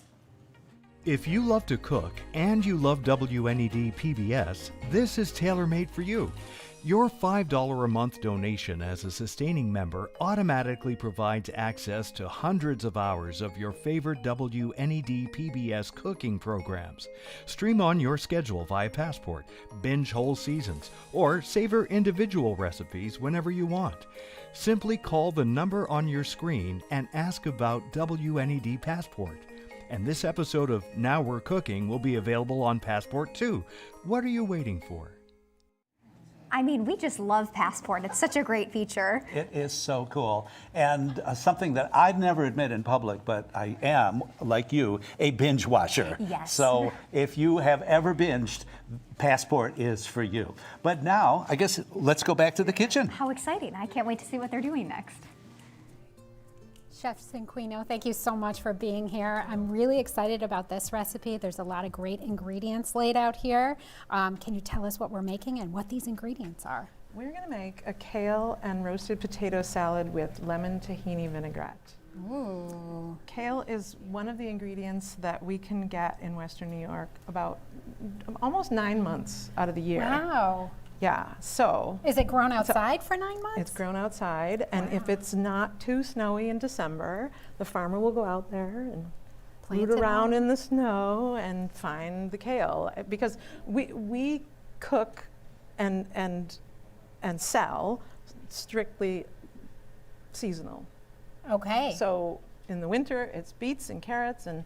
If you love to cook and you love WNED PBS, this is tailor-made for you. Your $5 a month donation as a sustaining member automatically provides access to hundreds of hours of your favorite WNED PBS cooking programs. Stream on your schedule via Passport, binge whole seasons, or savor individual recipes whenever you want. Simply call the number on your screen and ask about WNED Passport. And this episode of Now We're Cooking will be available on Passport too. What are you waiting for? I mean, we just love Passport. It's such a great feature. It is so cool. And something that I'd never admit in public, but I am, like you, a binge watcher. Yes. So if you have ever binged, Passport is for you. But now, I guess, let's go back to the kitchen. How exciting. I can't wait to see what they're doing next. Chef Cinquino, thank you so much for being here. I'm really excited about this recipe. There's a lot of great ingredients laid out here. Can you tell us what we're making and what these ingredients are? We're going to make a kale and roasted potato salad with lemon tahini vinaigrette. Ooh. Kale is one of the ingredients that we can get in Western New York about almost 9 months out of the year. Wow. Yeah, so. Is it grown outside for 9 months? It's grown outside, and if it's not too snowy in December, the farmer will go out there and root around in the snow and find the kale. Because we cook and sell strictly seasonal. Okay. So in the winter, it's beets and carrots and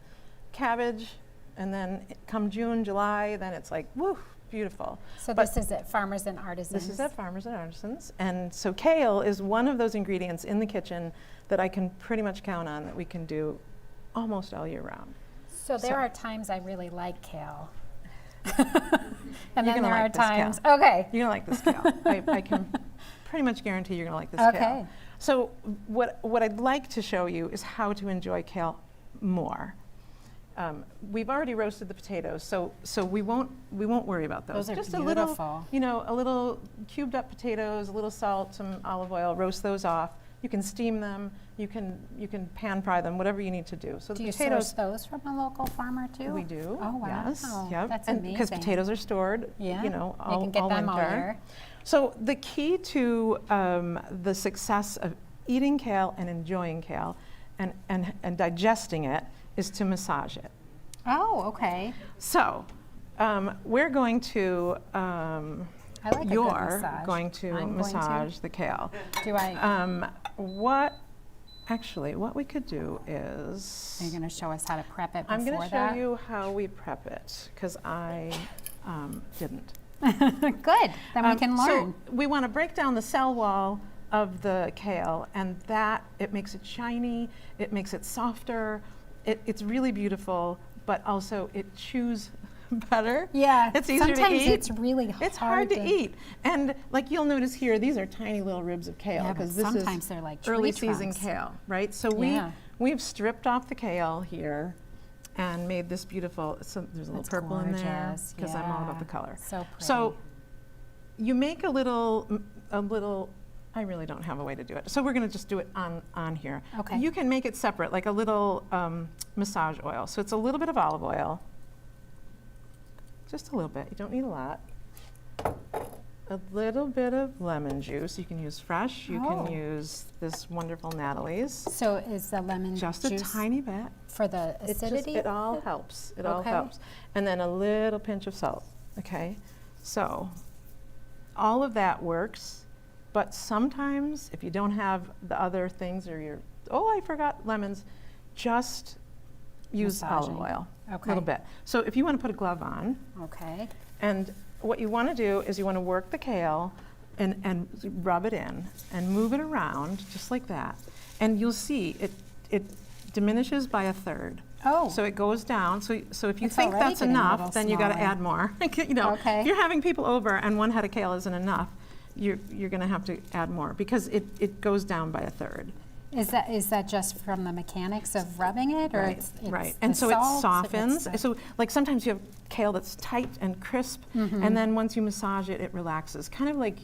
cabbage, and then come June, July, then it's like, woo, beautiful. So this is at Farmers and Artisans? This is at Farmers and Artisans. And so kale is one of those ingredients in the kitchen that I can pretty much count on that we can do almost all year round. So there are times I really like kale. And You're then gonna there are like this times, kale. okay. You're gonna like this kale. I can pretty much guarantee you're gonna like this kale. Okay. So what I'd like to show you is how to enjoy kale more. We've already roasted the potatoes, so we won't worry about those. Those are just beautiful. a little cubed up potatoes, a little salt, some olive oil. Roast those off. You can steam them. You can pan fry them. Whatever you need to do. So do the you potatoes. source those from a local farmer too? We do. Oh wow. Yes. Yep. That's and amazing. because potatoes are stored. Yeah. All, you can get all them winter. all year. So the key to the success of eating kale and enjoying kale, and digesting it, is to massage it. Oh, okay. So, we're going to, I like a good massage. going to I'm massage the kale. Do I? What we could do is. Are you going to show us how to prep it before I'm going to show that? you how we prep it, because I didn't. Good, then we can learn. So we want to break down the cell wall of the kale, and that, it makes it shiny, it makes it softer, it's really beautiful, but also it chews better. Yeah, it's easier to eat. sometimes it's really hard. It's hard to eat. And like you'll notice here, these are tiny little ribs of kale, Yeah, because but this is sometimes they're like tree early season trunks. kale, right? So we've stripped off the kale here and made this beautiful, so there's a little That's purple in there, gorgeous, because I'm all about the yeah. color. So pretty. So you make a little, I really don't have a way to do it. So we're gonna just do it on here. Okay. You can make it separate, like a little massage oil. So it's a little bit of olive oil, just a little bit, you don't need a lot. A little bit of lemon juice. You can use fresh, you can use this wonderful Natalie's. So is the lemon Just juice a tiny bit. for the acidity? It all helps. It all Okay. helps. And then a little pinch of salt. Okay. So all of that works, but sometimes if you don't have the other things, or I forgot lemons, just use Massaging. olive oil. Okay. A little bit. So if you want to put a glove on, Okay. and what you want to do is you want to work the kale and rub it in and move it around just like that. And you'll see it diminishes by a third. Oh. So it goes down. So if you It's think already that's getting a little enough, then you got to smaller. add more. If you're having people over and one head of kale isn't enough, you're going to have to add more, because it goes down by a third. Is that just from the mechanics of rubbing it, or Right, it's right. the And so it salt, softens. it's So like sometimes you have kale that's tight and crisp, and then once you massage it, it relaxes. Kind of like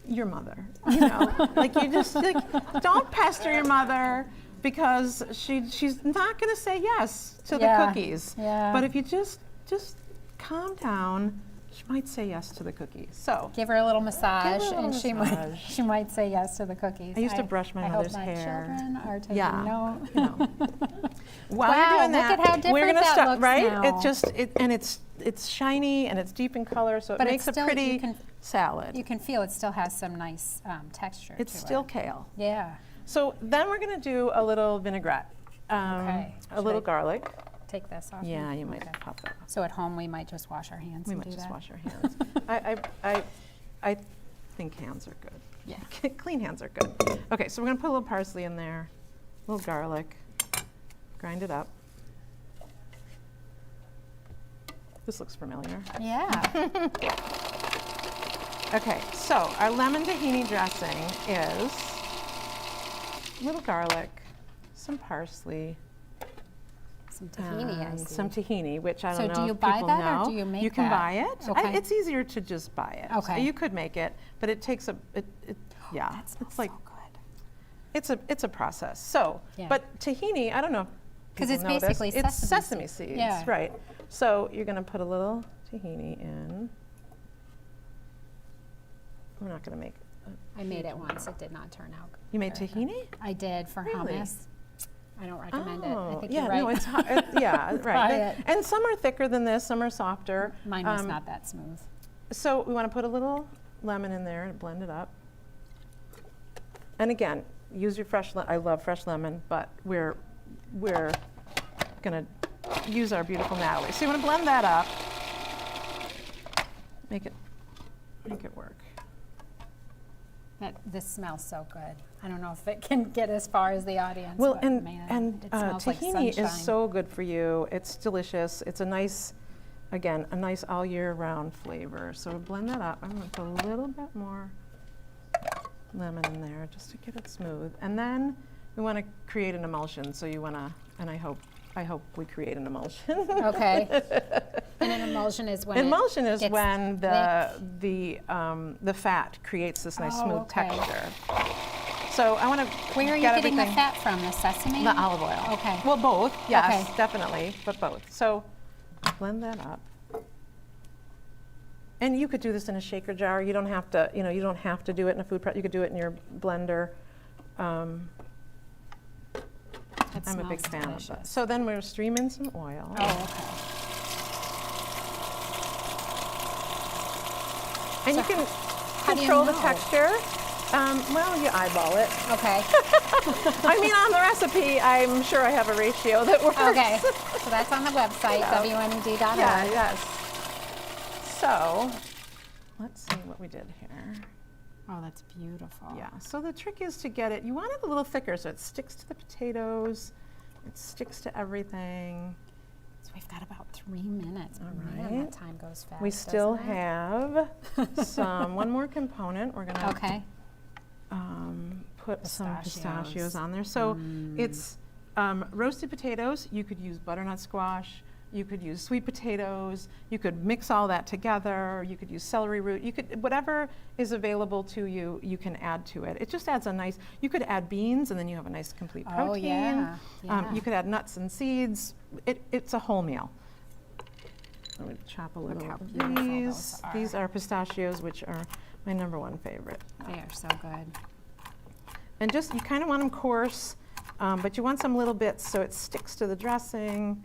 your mother. You know, like you just like, don't pester your mother because she's not going to say yes to the cookies. Yeah. But if you just calm down, she might say yes to the cookies. So give her a little massage, and she might say yes to the cookies. I used to brush my mother's I hope my hair. children are taking Yeah. note. You know. While Wow, you're doing look that, at how different we're gonna that start, looks right? now. It's shiny and it's deep in color, so it But makes it's a still, pretty salad. You can feel it still has some nice texture. It's to still it. kale. Yeah. So then we're gonna do a little vinaigrette, Okay. a little garlic. Take this off. Yeah, me? you might Okay. pop that off. So at home we might just wash our hands. We and might do just that. wash our hands. I think hands are good. Yeah. Clean hands are good. Okay, so we're gonna put a little parsley in there, a little garlic, grind it up. This looks familiar. Yeah. Okay, so our lemon tahini dressing is a little garlic, some parsley, Some tahini, I see. some tahini, which I don't So know do you if buy people that know. or do you make You can that? buy it. Okay. It's easier to just buy it. Okay. You could make it, but it takes yeah, it's like, it's a process. So, Yeah. but tahini, I don't know if 'Cause people it's know this. basically It's sesame sesame seeds, Yeah. right. So you're gonna put a little tahini in. We're not gonna make I made it once. It did not turn out. You made very tahini? good. I did for Really? hummus. I don't recommend it. I Oh, think yeah, you're right. no, it's hot. Yeah, Try right. it. And some are thicker than this, some are softer. Mine was not that smooth. So we want to put a little lemon in there and blend it up. And again, use your fresh lemon. I love fresh lemon, but we're gonna use our beautiful Natalie. So you want to blend that up. Make it work. This smells so good. I don't know if it can get as far as the audience. Well, but and man, it smells like tahini sunshine. is so good for you. It's delicious. It's a nice all year round flavor. So blend that up. I'm going to put a little bit more lemon in there just to get it smooth. And then we want to create an emulsion. So you want to, and I hope we create an emulsion. Okay. And an emulsion is when the fat creates this nice smooth okay. texture. So I want to. Where are you getting the fat from? The sesame? The olive oil. Okay. Well, both. Yes, Okay. definitely, but both. So blend that up. And you could do this in a shaker jar. You don't have to. You don't have to do it in a food prep. You could do it in your blender. I'm a big fan of that. So then we're streaming some oil. Oh, okay. And So you can how do you control the know? texture. Well, you eyeball it. Okay. I mean, on the recipe, I'm sure I have a ratio that works. Okay. So that's on the website, WNED.org. Yeah, yes. So, let's see what we did here. Oh, that's beautiful. Yeah, so the trick is to get it, you want it a little thicker so it sticks to the potatoes, it sticks to everything. So we've got about 3 minutes. All Man, right. that time goes fast. We still doesn't it? have one more component. We're gonna Okay. Put some Pistachios. pistachios on there. So it's roasted potatoes. You could use butternut squash. You could use sweet potatoes. You could mix all that together. You could use celery root. You could, whatever is available to you, you can add to it. It just adds a nice, you could add beans and then you have a nice complete protein. Oh, yeah. You could add nuts and seeds. It's a whole meal. I'm going to chop a little how of beautiful these. those are. These are pistachios, which are my #1 favorite. They are so good. And just, you kind of want them coarse, but you want some little bits so it sticks to the dressing,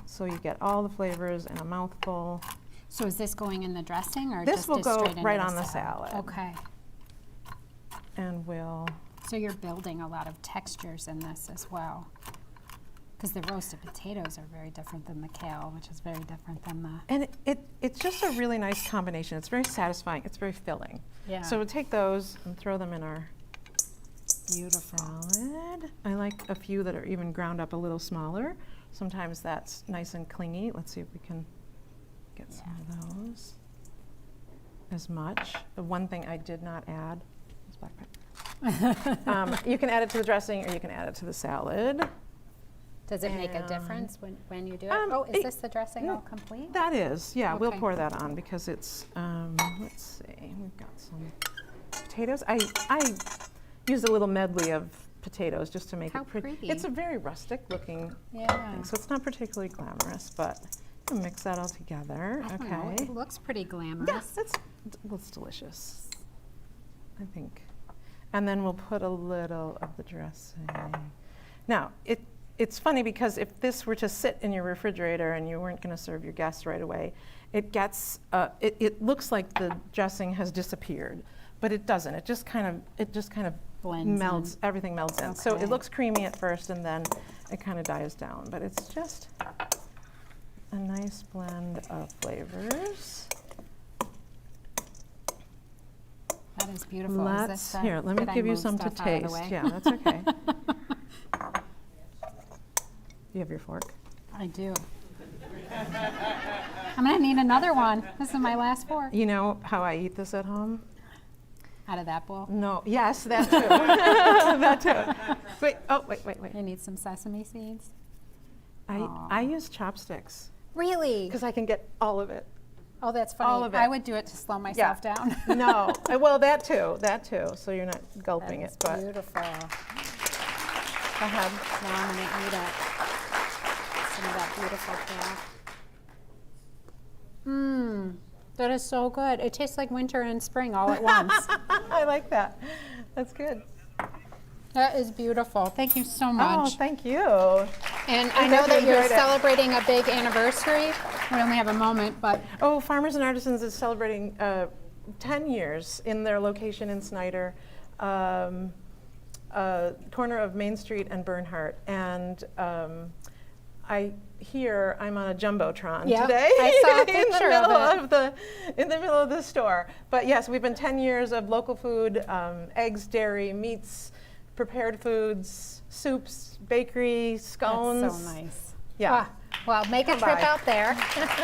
so you get all the flavors in a mouthful. So is this going in the dressing or This just will go straight into right on the salad. Okay. And we'll... So you're building a lot of textures in this as well. Because the roasted potatoes are very different than the kale, which is very different than the... And it's just a really nice combination. It's very satisfying. It's very filling. Yeah. So we'll take those and throw them in our Beautiful. salad. I like a few that are even ground up a little smaller. Sometimes that's nice and clingy. Let's see if we can get some of those. As much. The one thing I did not add is black pepper. You can add it to the dressing or you can add it to the salad. Does it make a difference when you do it? Is this the dressing all complete? That is, yeah. We'll Okay. pour that on because it's, let's see, we've got some potatoes. I used a little medley of potatoes just to make How it pretty. pretty. It's a very rustic looking thing, so it's not particularly glamorous, but I'll mix that all together. I don't Okay. know, it looks pretty glamorous. Yes, it's delicious, I think. And then we'll put a little of the dressing. Now, it's funny because if this were to sit in your refrigerator and you weren't going to serve your guests right away, it gets, it looks like the dressing has disappeared, but it doesn't. It just kind of Blends melts, in. everything melts in. So Okay. it looks creamy at first and then it kind of dies down, but it's just a nice blend of flavors. That is beautiful. Is this, Here, let me did I give you move some to stuff out of the taste. way? Yeah, that's okay. You have your fork? I do. I'm gonna need another one. This is my last fork. You know how I eat this at home? Out of that bowl? No, yes, that too. That too. Wait. You need some sesame seeds? I use chopsticks. Really? Because I can get all of it. Oh, that's funny. All of it. I would do it to slow myself down. No, well, that too, so you're not gulping That is it, but beautiful. I have. Now I'm gonna eat it. Some of that beautiful Mmm, that is so good. It tastes like winter and spring all at once. I like that. That's good. That is beautiful. Thank you so much. Oh, thank you. And I I know hope that you you're enjoyed it. celebrating a big anniversary. We only have a moment, but Oh, Farmers and Artisans is celebrating 10 years in their location in Snyder, corner of Main Street and Bernhardt. And I'm on a jumbotron Yep, today. I saw a in the picture middle of it. in the middle of the store. But yes, we've been 10 years of local food, eggs, dairy, meats, prepared foods, soups, bakery, scones. that's so nice. Yeah. Well, make a Bye. trip out there.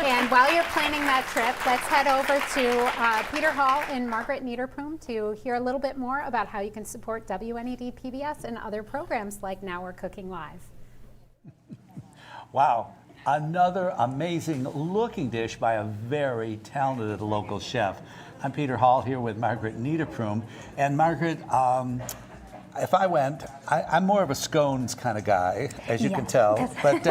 And while you're planning that trip, let's head over to Peter Hall in Margaret Niederpruem to hear a little bit more about how you can support WNED PBS and other programs like Now We're Cooking Live. Wow, another amazing looking dish by a very talented local chef. I'm Peter Hall here with Margaret Niederpruem. And Margaret, if I went, I'm more of a scones kind of guy, as you can tell. But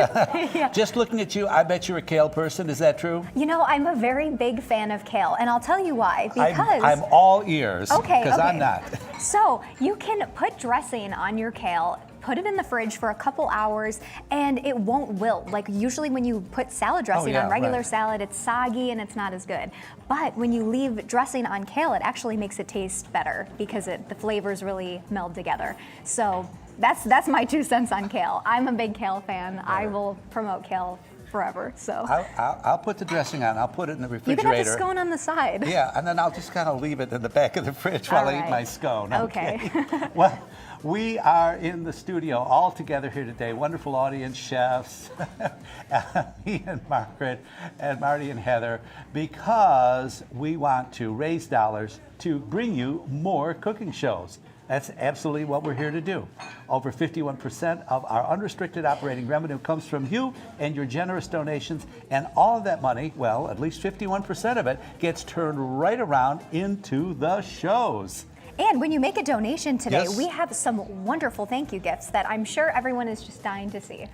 just looking at you, I bet you're a kale person. Is that true? You know, I'm a very big fan of kale, and I'll tell you why. Because I'm all ears. Okay, because I'm okay. not. So you can put dressing on your kale, put it in the fridge for a couple hours, and it won't wilt. Like usually when you put salad dressing on regular salad, it's soggy and it's not as good. But when you leave dressing on kale, it actually makes it taste better because the flavors really meld together. So that's my 2 cents on kale. I'm a big kale fan. I will promote kale forever. So I'll put the dressing on. I'll put it in the you refrigerator. can have the scone on the side. Yeah, and then I'll just kind of leave it in the back of the fridge while I eat my scone. Okay. Well, we are in the studio all together here today. Wonderful audience, chefs, me and Margaret, and Marty and Heather, because we want to raise dollars to bring you more cooking shows. That's absolutely what we're here to do. Over 51% of our unrestricted operating revenue comes from you and your generous donations, and all of that money, well, at least 51% of it, gets turned right around into the shows. And when you make a donation today, Yes. we have some wonderful thank you gifts that I'm sure everyone is just dying to see.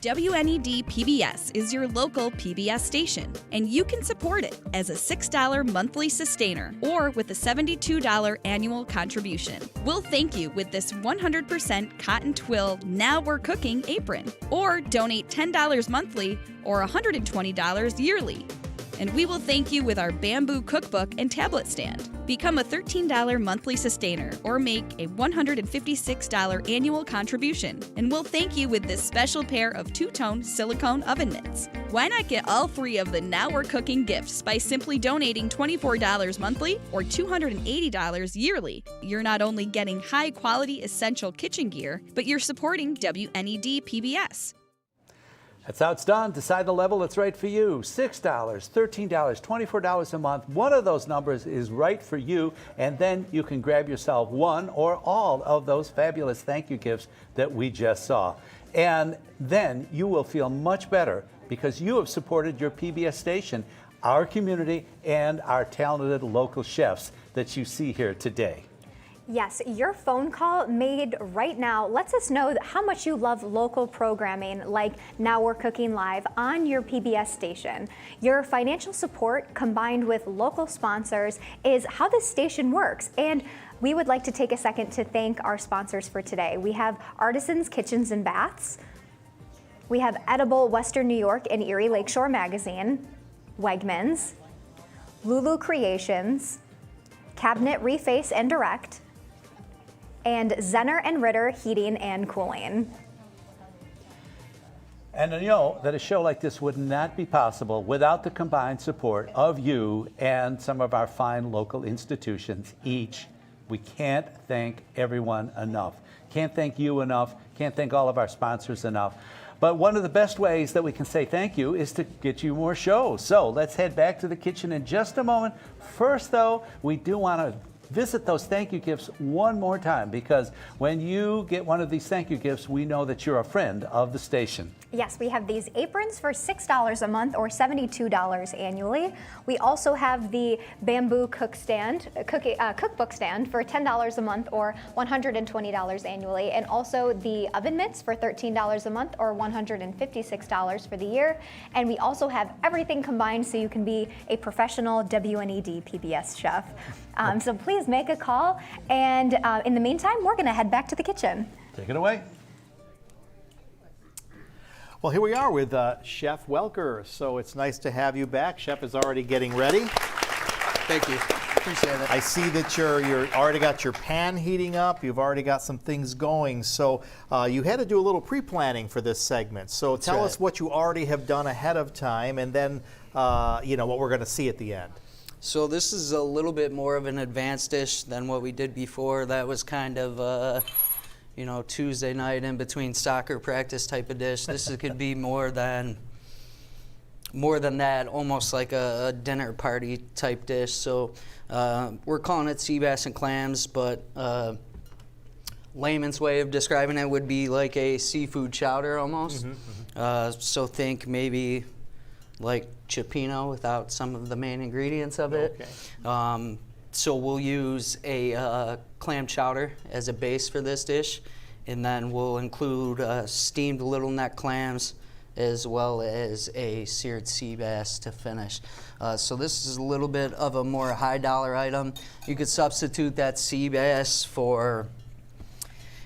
WNED PBS is your local PBS station, and you can support it as a $6 monthly sustainer or with a $72 annual contribution. We'll thank you with this 100% cotton twill Now We're Cooking apron, or donate $10 monthly or $120 yearly. And we will thank you with our bamboo cookbook and tablet stand. Become a $13 monthly sustainer or make a $156 annual contribution. And we'll thank you with this special pair of 2-tone silicone oven mitts. Why not get all 3 of the Now We're Cooking gifts by simply donating $24 monthly or $280 yearly? You're not only getting high quality essential kitchen gear, but you're supporting WNED PBS. That's how it's done. Decide the level that's right for you. $6, $13, $24 a month. One of those numbers is right for you, and then you can grab yourself one or all of those fabulous thank you gifts that we just saw. And then you will feel much better because you have supported your PBS station, our community, and our talented local chefs that you see here today. Yes, your phone call made right now lets us know how much you love local programming like Now We're Cooking Live on your PBS station. Your financial support combined with local sponsors is how this station works. And we would like to take a second to thank our sponsors for today. We have Artisans Kitchens and Baths. We have Edible Western New York and Erie Lakeshore Magazine, Wegmans, Lulu Creations, Cabinet Reface and Direct, and Zenner and Ritter Heating and Cooling. And you know that a show like this would not be possible without the combined support of you and some of our fine local institutions each. We can't thank everyone enough. Can't thank you enough. Can't thank all of our sponsors enough. But one of the best ways that we can say thank you is to get you more shows. So let's head back to the kitchen in just a moment. First, though, we do want to visit those thank you gifts one more time, because when you get one of these thank you gifts, we know that you're a friend of the station. Yes, we have these aprons for $6 a month or $72 annually. We also have the bamboo cookbook stand for $10 a month or $120 annually, and also the oven mitts for $13 a month or $156 for the year. And we also have everything combined so you can be a professional WNED PBS chef. So please make a call, and in the meantime, we're going to head back to the kitchen. Take it away. Well, here we are with Chef Welker. So it's nice to have you back. Chef is already getting ready. Thank you. Appreciate it. I see that you're already got your pan heating up. You've already got some things going. So you had to do a little pre-planning for this segment. So tell us what you already have done ahead of time, and then what we're going to see at the end. So this is a little bit more of an advanced dish than what we did before. That was kind of Tuesday night in between soccer practice type of dish. This could be more than that, almost like a dinner party type dish. So we're calling it sea bass and clams, but layman's way of describing it would be like a seafood chowder almost. So think maybe like cioppino without some of the main ingredients of it. Okay. So we'll use a clam chowder as a base for this dish, and then we'll include steamed little neck clams as well as a seared sea bass to finish. So this is a little bit of a more high dollar item. You could substitute that sea bass for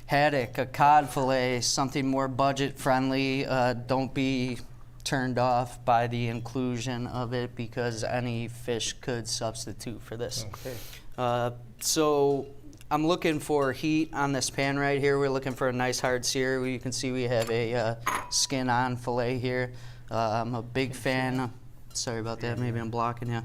haddock, a cod fillet, something more budget friendly. Don't be turned off by the inclusion of it, because any fish could substitute for this. Okay. So I'm looking for heat on this pan right here. We're looking for a nice hard sear. You can see we have a skin on fillet here. I'm a big fan. Sorry about that, maybe I'm blocking you.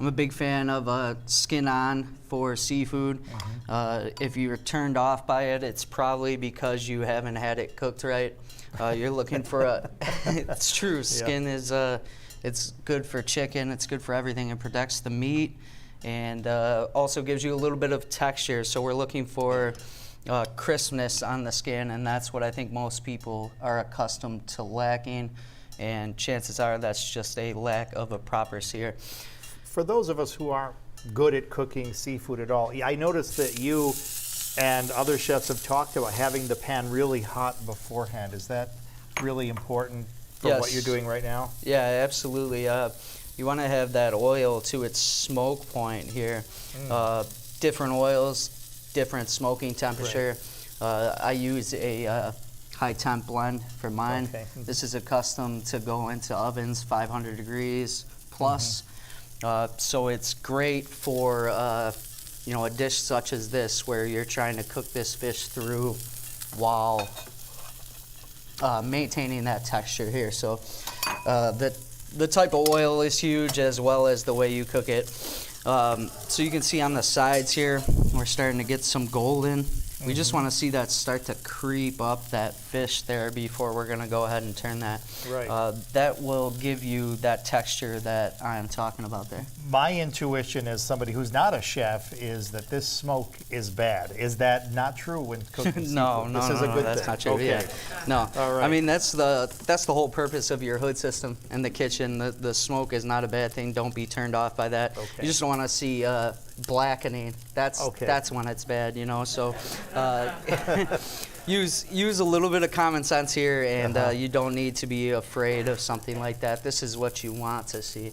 I'm a big fan of skin on for seafood. If you're turned off by it, it's probably because you haven't had it cooked right. You're looking for it's true, skin is, it's good for chicken, it's good for everything. It protects the meat and also gives you a little bit of texture. So we're looking for crispness on the skin, and that's what I think most people are accustomed to lacking. And chances are that's just a lack of a proper sear. For those of us who aren't good at cooking seafood at all, I noticed that you and other chefs have talked about having the pan really hot beforehand. Is that really important for what you're doing right now? Yeah, absolutely. You want to have that oil to its smoke point here. Different oils, different smoking temperature. I use a high temp blend for mine. Okay. This is accustomed to go into ovens 500 degrees plus. So it's great for a dish such as this, where you're trying to cook this fish through while maintaining that texture here. So the type of oil is huge, as well as the way you cook it. So you can see on the sides here, we're starting to get some golden. We just want to see that start to creep up that fish there before we're going to go ahead and turn that. Right. That will give you that texture that I'm talking about there. My intuition as somebody who's not a chef is that this smoke is bad. Is that not true when cooking No, seafood? no, This is no, a no, good that's thing. not true. Okay. Yeah. No, All right. I mean that's the whole purpose of your hood system in the kitchen. The smoke is not a bad thing. Don't be turned off by that. Okay. You just don't want to see blackening. That's when it's bad, you know. So use a little bit of common sense here, and you don't need to be afraid of something like that. This is what you want to see.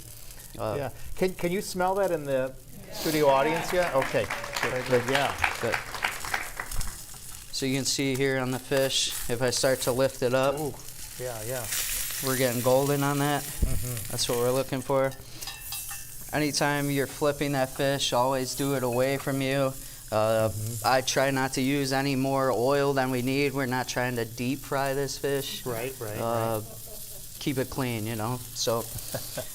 Yeah. Can you smell that in the studio audience yet? Okay. Good. Yeah. Good. So you can see here on the fish, if I start to lift it up, Ooh. Yeah. we're getting golden on that. That's what we're looking for. Anytime you're flipping that fish, always do it away from you. I try not to use any more oil than we need. We're not trying to deep fry this fish. Right. Keep it clean, you know. So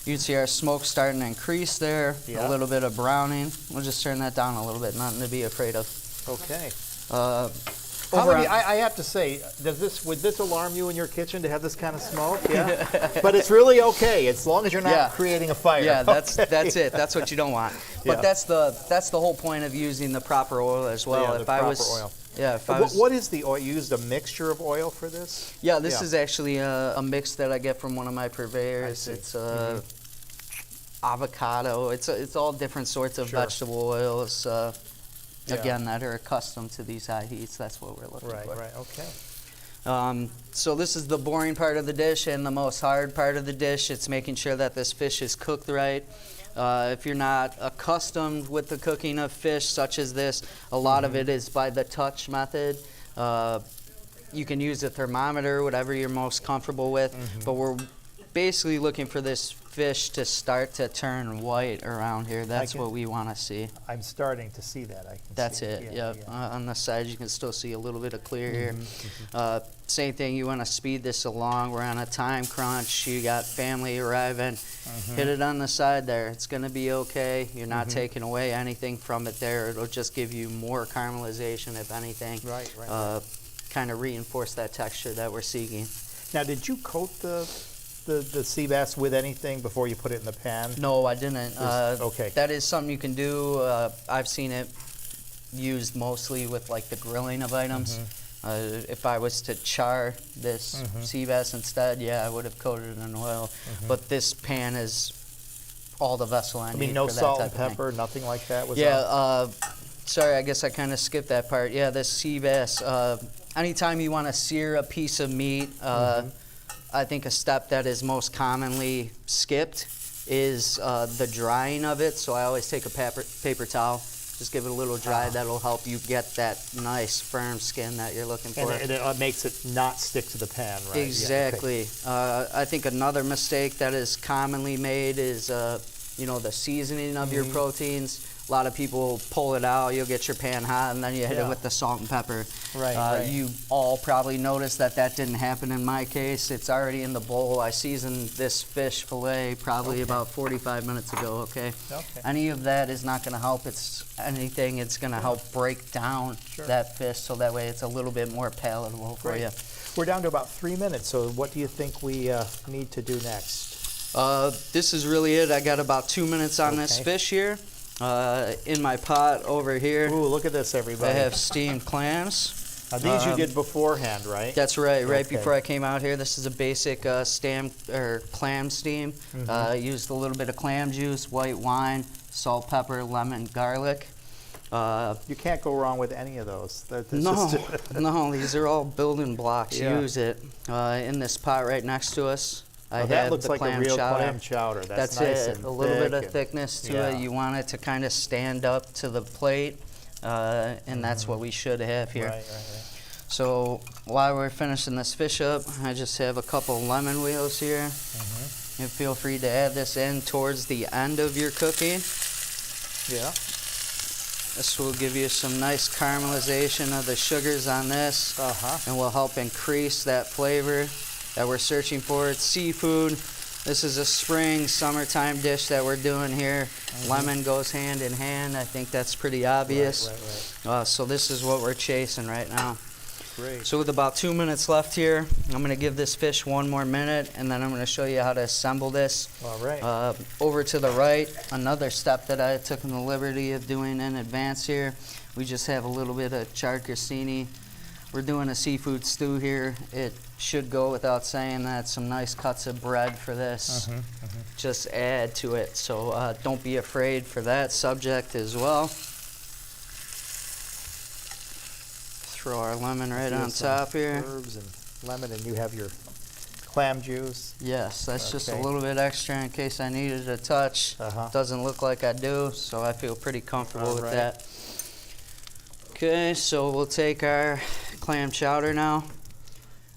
you can see our smoke starting to increase there. Yeah. A little bit of browning. We'll just turn that down a little bit. Nothing to be afraid of. Okay. Over on- I have to say, would this alarm you in your kitchen to have this kind of smoke? Yeah. But it's really okay as long as you're not creating a fire. Yeah, that's Okay. that's it. That's what you don't want. But Yeah. that's the whole point of using the proper oil as well. Yeah, the proper oil. Yeah, if I was, What is the oil? You used a mixture of oil for this? yeah, this is actually a mix that I get from one of my purveyors. It's avocado. It's all different sorts of vegetable oils. Again, that are accustomed to these high heats. That's what we're looking for. Right. Okay. So this is the boring part of the dish and the most hard part of the dish. It's making sure that this fish is cooked right. If you're not accustomed with the cooking of fish such as this, a lot of it is by the touch method. You can use a thermometer, whatever you're most comfortable with, but we're basically looking for this fish to start to turn white around here. That's what we want to see. I'm starting to see that. That's it. Yeah. On the sides, you can still see a little bit of clear here. Same thing. You want to speed this along. We're on a time crunch. You got family arriving. Hit it on the side there. It's going to be okay. You're not taking away anything from it there. It'll just give you more caramelization, if anything. Right. Kind of reinforce that texture that we're seeking. Now, did you coat the sea bass with anything before you put it in the pan? No, I didn't. Okay. That is something you can do. I've seen it used mostly with like the grilling of items. If I was to char this sea bass instead, yeah, I would have coated it in oil. But this pan is all the vessel I need. I mean, no for that salt type and of pepper, nothing like that? Was Sorry, I guess I kind of skipped that part. Yeah, this sea bass. Anytime you want to sear a piece of meat, I think a step that is most commonly skipped is the drying of it. So I always take a paper towel, just give it a little dry. That'll help you get that nice firm skin that you're looking for. And it makes it not stick to the pan, right? Exactly. Yeah, okay. I think another mistake that is commonly made is the seasoning of your proteins. A lot of people pull it out, you'll get your pan hot, and then you hit it with the salt and pepper. Right. You all probably noticed that didn't happen in my case. It's already in the bowl. I seasoned this fish fillet probably about 45 minutes ago, okay? Any of that is not going to help. It's going to help break down that fish so that way it's a little bit more palatable for you. We're down to about 3 minutes, so what do you think we need to do next? This is really it. I got about 2 minutes on this fish here. In my pot over here. Ooh, look at this, everybody. I have steamed clams. Now these you did beforehand, right? That's right. Right before I came out here, this is a basic clam steam. Used a little bit of clam juice, white wine, salt, pepper, lemon, garlic. You can't go wrong with any of those. No, these are all building blocks. Use it. In this pot right next to us, I have that looks the like clam a real chowder. clam chowder. That's nice it. and A little thick bit of thickness to it. You want it to kind of stand up to the plate, and that's what we should have here. Right. So while we're finishing this fish up, I just have a couple lemon wheels here. And feel free to add this in towards the end of your cooking. Yeah. This will give you some nice caramelization of the sugars on this, and will help increase that flavor that we're searching for. It's seafood. This is a spring, summertime dish that we're doing here. Lemon goes hand in hand. I think that's pretty obvious. Right. So this is what we're chasing right now. Great. So with about 2 minutes left here, I'm going to give this fish 1 more minute, and then I'm going to show you how to assemble this. All right. Over to the right, another step that I took the liberty of doing in advance here. We just have a little bit of charcuterie. We're doing a seafood stew here. It should go without saying that some nice cuts of bread for this. Just add to it. So don't be afraid for that subject as well. Throw our lemon right on top here. Herbs and lemon, and you have your clam juice. Yes, that's just a little bit extra in case I needed a touch. Doesn't look like I do, so I feel pretty comfortable with that. Okay, so we'll take our clam chowder now.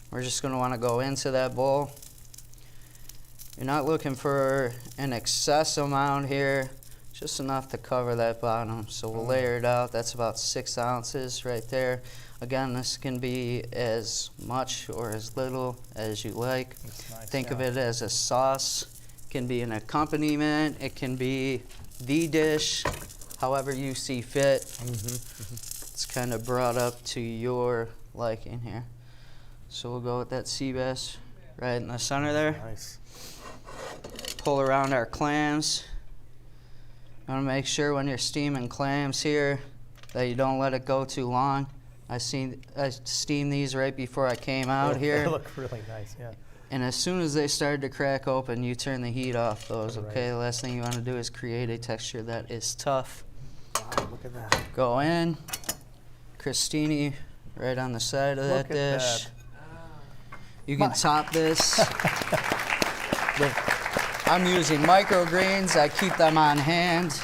We're just going to want to go into that bowl. You're not looking for an excess amount here, just enough to cover that bottom. So we'll layer it out. That's about 6 ounces right there. Again, this can be as much or as little as you like. Nice, Think of it as a sauce. It can be an accompaniment. It can be the dish, however you see fit. It's kind of brought up to your liking here. So we'll go with that sea bass right in the center there. Nice. Pull around our clams. You want to make sure when you're steaming clams here that you don't let it go too long. I steamed these right before I came out here. They look really nice, yeah. And as soon as they started to crack open, you turn the heat off those, Right. okay? The last thing you want to do is create a texture that is tough. Wow, look at that. Go in. Crostini right on the side of that Look at dish. that. You can top this. I'm using microgreens. I keep them on hand.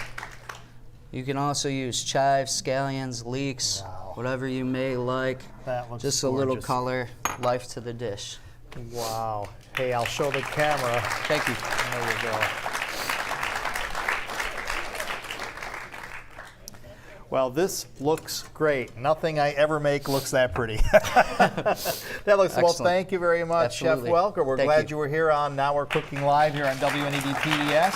You can also use chives, scallions, leeks, whatever you may like. That looks Just a little gorgeous. color, life to the dish. Wow. Hey, I'll show the camera. Thank you. There you go. Well, this looks great. Nothing I ever make looks that pretty. That looks, well, thank you very much, Absolutely. Chef Welker. We're Thank glad you. you were here on Now We're Cooking Live here on WNED PBS.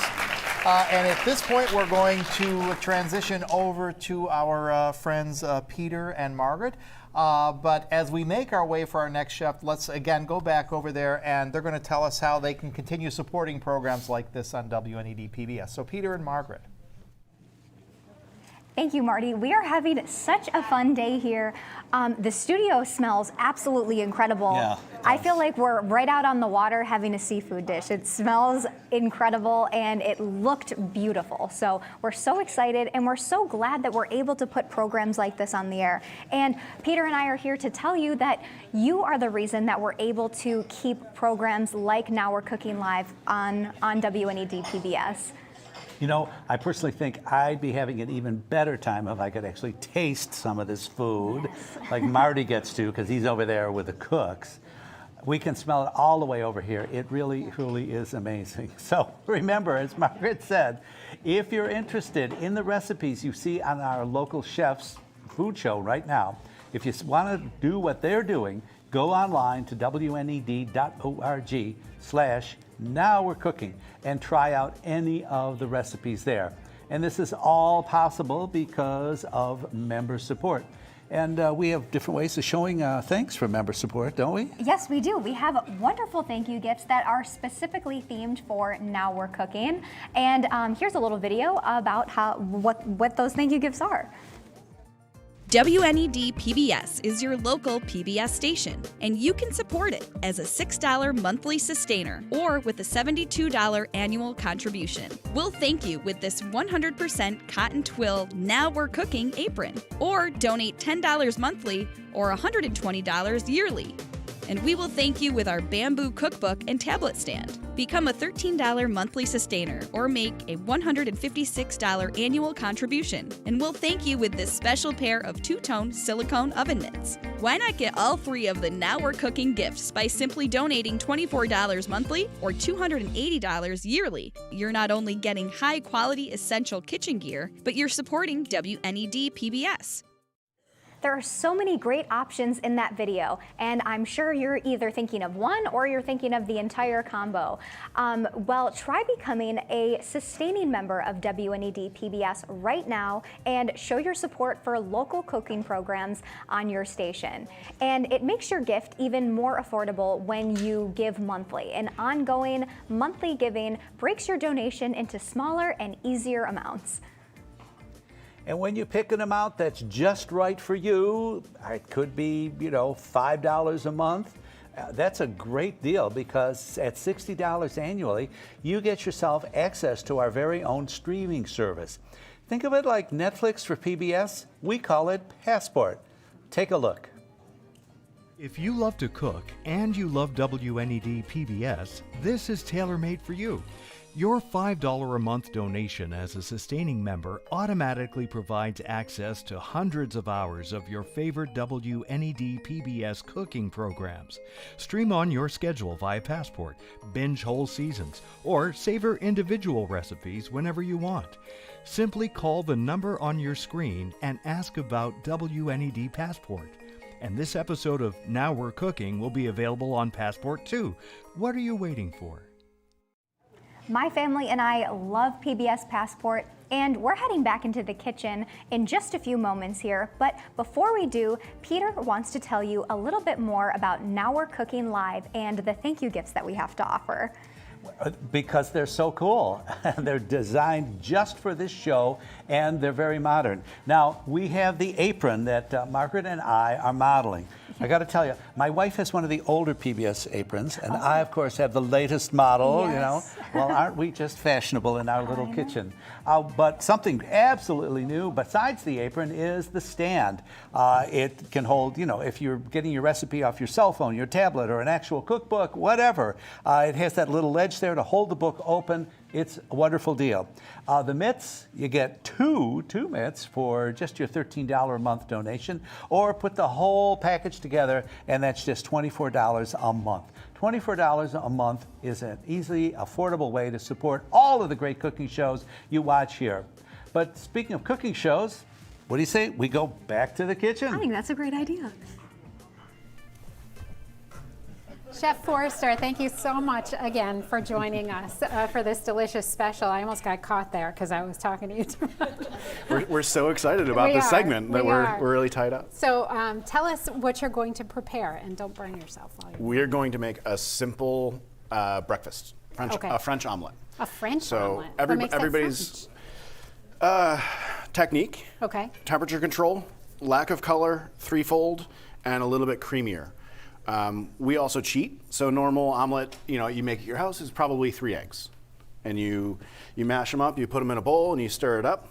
And at this point, we're going to transition over to our friends Peter and Margaret. But as we make our way for our next chef, let's again go back over there, and they're going to tell us how they can continue supporting programs like this on WNED PBS. So Peter and Margaret. Thank you, Marty. We are having such a fun day here. The studio smells absolutely incredible. Yeah, I feel like we're right out on the water having a seafood dish. It smells incredible and it looked beautiful. So we're so excited and we're so glad that we're able to put programs like this on the air. And Peter and I are here to tell you that you are the reason that we're able to keep programs like Now We're Cooking Live on WNED PBS. You know, I personally think I'd be having an even better time if I could actually taste some of this food, like Marty gets to, because he's over there with the cooks. We can smell it all the way over here. It really, truly is amazing. So remember, as Margaret said, if you're interested in the recipes you see on our local chef's food show right now, if you want to do what they're doing, go online to WNED.org/Now We're Cooking and try out any of the recipes there. And this is all possible because of member support. And we have different ways of showing thanks for member support, don't we? Yes, we do. We have wonderful thank you gifts that are specifically themed for Now We're Cooking. And here's a little video about what those thank you gifts are. WNED PBS is your local PBS station, and you can support it as a $6 monthly sustainer or with a $72 annual contribution. We'll thank you with this 100% cotton twill Now We're Cooking apron, or donate $10 monthly or $120 yearly. And we will thank you with our bamboo cookbook and tablet stand. Become a $13 monthly sustainer or make a $156 annual contribution. And we'll thank you with this special pair of two-tone silicone oven mitts. Why not get all 3 of the Now We're Cooking gifts by simply donating $24 monthly or $280 yearly? You're not only getting high-quality essential kitchen gear, but you're supporting WNED PBS. There are so many great options in that video, and I'm sure you're either thinking of one or you're thinking of the entire combo. Well, try becoming a sustaining member of WNED PBS right now and show your support for local cooking programs on your station. And it makes your gift even more affordable when you give monthly. An ongoing monthly giving breaks your donation into smaller and easier amounts. And when you pick an amount that's just right for you, it could be, you know, $5 a month. That's a great deal because at $60 annually, you get yourself access to our very own streaming service. Think of it like Netflix for PBS. We call it Passport. Take a look. If you love to cook and you love WNED PBS, this is tailor-made for you. Your $5 a month donation as a sustaining member automatically provides access to hundreds of hours of your favorite WNED PBS cooking programs. Stream on your schedule via Passport, binge whole seasons, or savor individual recipes whenever you want. Simply call the number on your screen and ask about WNED Passport. And this episode of Now We're Cooking will be available on Passport too. What are you waiting for? My family and I love PBS Passport, and we're heading back into the kitchen in just a few moments here. But before we do, Peter wants to tell you a little bit more about Now We're Cooking Live and the thank you gifts that we have to offer. Because they're so cool. They're designed just for this show, and they're very modern. Now, we have the apron that Margaret and I are modeling. I got to tell you, my wife has one of the older PBS aprons, and I, of course, have the latest model, you know. Well, aren't we just fashionable in our little kitchen? But something absolutely new, besides the apron, is the stand. It can hold, you know, if you're getting your recipe off your cell phone, your tablet, or an actual cookbook, whatever. It has that little ledge there to hold the book open. It's a wonderful deal. The mitts, you get two mitts for just your $13 a month donation, or put the whole package together, and that's just $24 a month. $24 a month is an easily affordable way to support all of the great cooking shows you watch here. But speaking of cooking shows, what do you say we go back to the kitchen? I think that's a great idea. Chef Forster, thank you so much again for joining us for this delicious special. I almost got caught there because I was talking to you too much. We're so excited about this segment that we're really tied up. So tell us what you're going to prepare, and don't burn yourself while you're We're going to make a simple breakfast, a French omelet. A French so omelet? Everybody's technique, temperature control, lack of color, threefold, and a little bit creamier. We also cheat. So normal omelet, you know, you make at your house is probably 3 eggs. And you mash them up, you put them in a bowl, and you stir it up.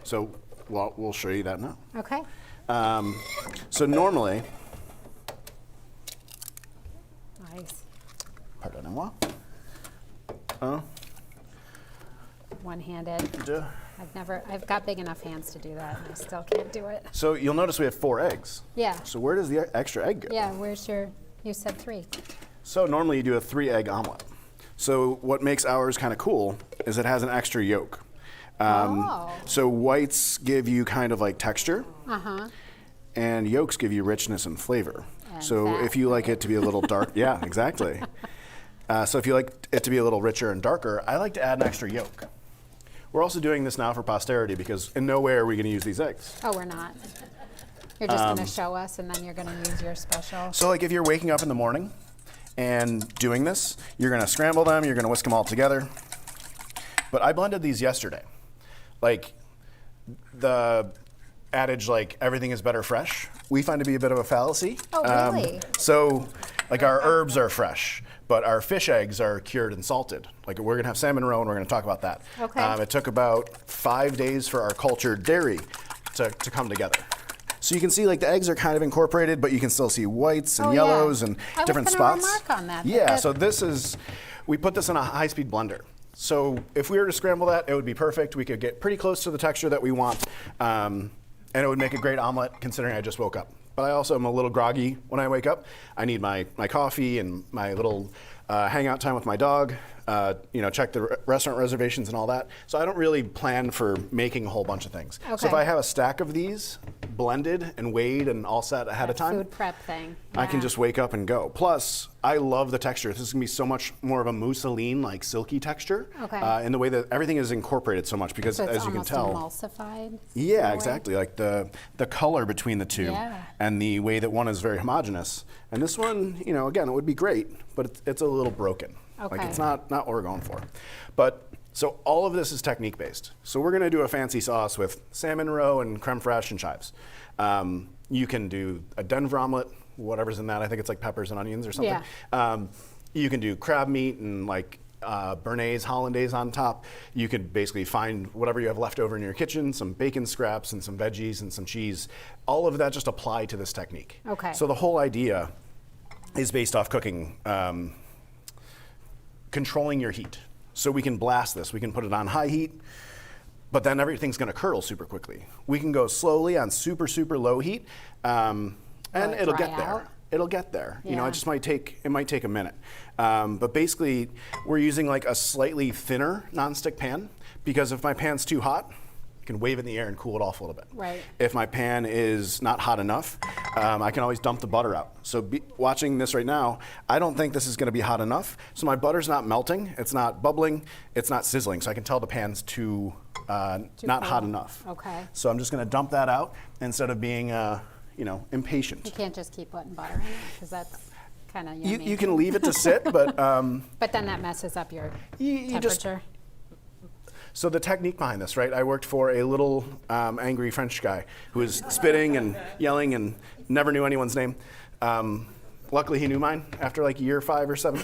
So we'll show you that now. Okay. So normally, nice. Pardonnez-moi. One-handed. I've got big enough hands to do that, and I still can't do it. So you'll notice we have 4 eggs. Yeah. So where does the extra egg go? Yeah, you said 3. So normally you do a 3-egg omelet. So what makes ours kind of cool is it has an extra yolk. So whites give you kind of like texture, and yolks give you richness and flavor. And so if you like it to be a little dark, yeah, exactly. So if you like it to be a little richer and darker, I like to add an extra yolk. We're also doing this now for posterity because in no way are we going to use these eggs. Oh, we're not. You're just going to show us, and then you're going to use your special. So like if you're waking up in the morning and doing this, you're going to scramble them, you're going to whisk them all together. But I blended these yesterday. Like the adage, like everything is better fresh, we find to be a bit of a fallacy. Oh, really? So like our herbs are fresh, but our fish eggs are cured and salted. Like we're gonna have salmon roe, and we're gonna talk about that. Okay. It took about 5 days for our cultured dairy to come together. So you can see like the eggs are kind of incorporated, but you can still see whites and yellows and different spots. I was gonna remark on that. Yeah, so we put this in a high-speed blender. So if we were to scramble that, it would be perfect. We could get pretty close to the texture that we want, and it would make a great omelet considering I just woke up. But I also am a little groggy when I wake up. I need my coffee and my little hangout time with my dog. check the restaurant reservations and all that. So I don't really plan for making a whole bunch of things. So if Okay. I have a stack of these blended and weighed and all set ahead of time, Food prep thing. I can Yeah. just wake up and go. Plus, I love the texture. This is gonna be so much more of a mousseline, like silky texture. Okay. In the way that everything is incorporated so much, because So it's as you can almost tell, emulsified. in a yeah, way? exactly. Like the color between the two, Yeah. and the way that one is very homogeneous, and this one, again, it would be great, but it's a little broken. Like Okay. it's not what we're going for. But so all of this is technique based. So we're gonna do a fancy sauce with salmon roe and creme fraiche and chives. You can do a Denver omelet, whatever's in that. I think it's like peppers and onions or something. Yeah. You can do crab meat and like béarnaise, hollandaise on top. You could basically find whatever you have left over in your kitchen, some bacon scraps and some veggies and some cheese. All of that just apply to this technique. Okay. So the whole idea is based off cooking, controlling your heat. So we can blast this, we can put it on high heat, but then everything's gonna curdle super quickly. We can go slowly on super, super low heat, and it it'll dry get there. out? It'll get there. Yeah. It just might take a minute. But basically, we're using like a slightly thinner nonstick pan, because if my pan's too hot, I can wave it in the air and cool it off a little bit. Right. If my pan is not hot enough, I can always dump the butter out. So watching this right now, I don't think this is gonna be hot enough. So my butter's not melting, it's not bubbling, it's not sizzling. So I can tell the pan's too not hot cold. enough. Okay. So I'm just gonna dump that out instead of being impatient. You can't just keep putting butter in it, because that's kind of yummy. You can leave it to sit, but But then that messes up your you just- temperature. so the technique behind this, right? I worked for a little angry French guy who was spitting and yelling and never knew anyone's name. Luckily, he knew mine after like year 5 or 7.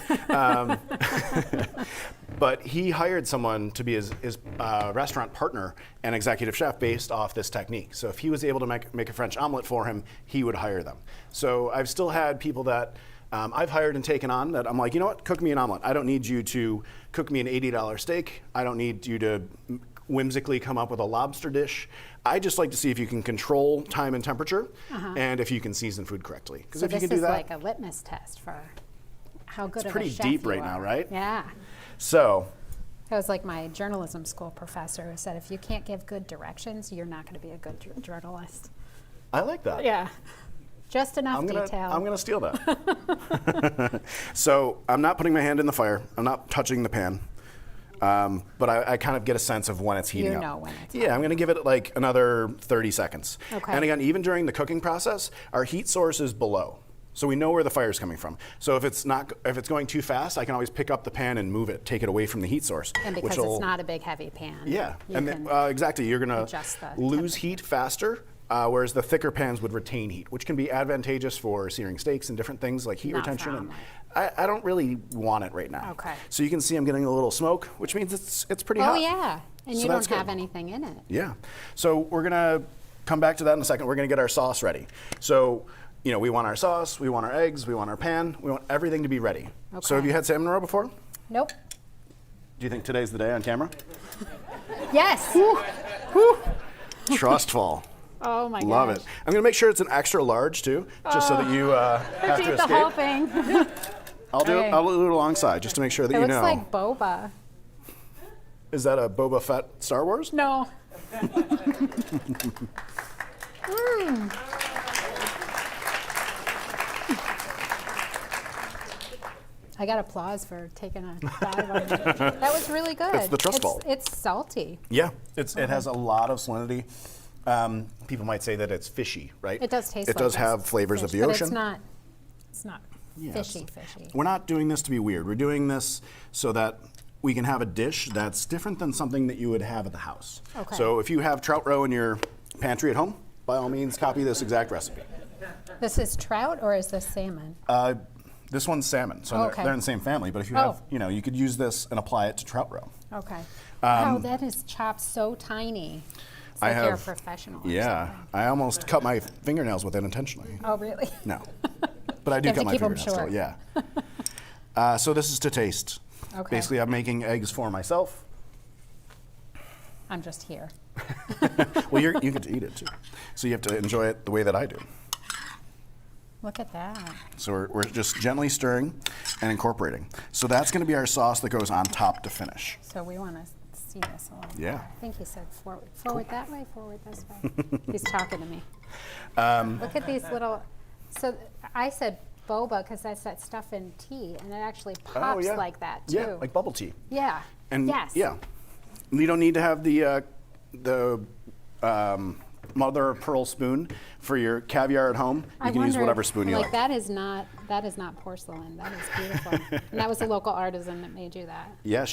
But he hired someone to be his restaurant partner and executive chef based off this technique. So if he was able to make a French omelet for him, he would hire them. So I've still had people that I've hired and taken on that I'm like, you know what, cook me an omelet. I don't need you to cook me an $80 steak. I don't need you to whimsically come up with a lobster dish. I just like to see if you can control time and temperature, and if you can season food correctly. Because So if you this can do is that, like a litmus test for how good it's of pretty a chef deep you right now, are. right? Yeah. So It was like my journalism school professor who said, if you can't give good directions, you're not going to be a good journalist. I like that. Yeah. Just enough detail. I'm gonna steal that. So I'm not putting my hand in the fire. I'm not touching the pan. But I kind of get a sense of when it's heating up. You know when it's Yeah, I'm gonna give it like another 30 seconds. Okay. And again, even during the cooking process, our heat source is below. So we know where the fire's coming from. So if it's going too fast, I can always pick up the pan and move it, take it away from the heat source. And because it's not a big, heavy pan. Yeah, you and can exactly, you're gonna adjust the lose heat faster, whereas the thicker pans would retain heat, which can be advantageous for searing steaks and different things like heat Not for retention. And omelet. I don't really want it right now. Okay. So you can see I'm getting a little smoke, which means it's pretty hot. Oh, yeah. And So you that's don't have good. anything in it. Yeah. So we're gonna come back to that in a second. We're gonna get our sauce ready. So, we want our sauce, we want our eggs, we want our pan, we want everything to be ready. So have you had salmon roe before? Nope. Do you think today's the day on camera? Yes. Trustful. Oh my Love gosh. it. I'm gonna make sure it's an extra large too, just so that you have to Eat escape. the whole thing. I'll do Okay. it alongside just to make sure that It you looks know. like boba. Is that a Boba Fett Star Wars? No. Mm. I got applause for taking a dive on it. That was really good. It's the trust ball. It's salty. Yeah, it has a lot of salinity. People might say that it's fishy, right? It does taste It like does have flavors of fish, the but ocean. It's not Yeah, fishy. We're not doing this to be weird. We're doing this so that we can have a dish that's different than something that you would have at the house. Okay. So if you have trout roe in your pantry at home, by all means, copy this exact recipe. This is trout or is this salmon? This one's salmon, so Okay. they're in the same family. But if you Oh. have, you could use this and apply it to trout roe. Okay. Wow, that is chopped so tiny. It's like you're a professional. Or Yeah, something. I almost cut my fingernails with it intentionally. Oh, really? No, but I do You have cut to my keep 'em fingernails still. short. Yeah. So this is to taste. Okay. Basically, I'm making eggs for myself. I'm just here. Well, you get to eat it too, so you have to enjoy it the way that I do. Look at that. So we're just gently stirring and incorporating. So that's going to be our sauce that goes on top to finish. So we want to see this a little Yeah. more. I think he said forward. Forward that way, forward this way. He's talking to me. Look at these little, so I said boba because that's that stuff in tea, and it actually pops like that too. Yeah, like bubble tea. Yeah. And yes. yeah, you don't need to have the mother of pearl spoon for your caviar at home. You can use whatever spoon you like. That is not porcelain. That is beautiful. And that was a local artisan that made you that. Yeah,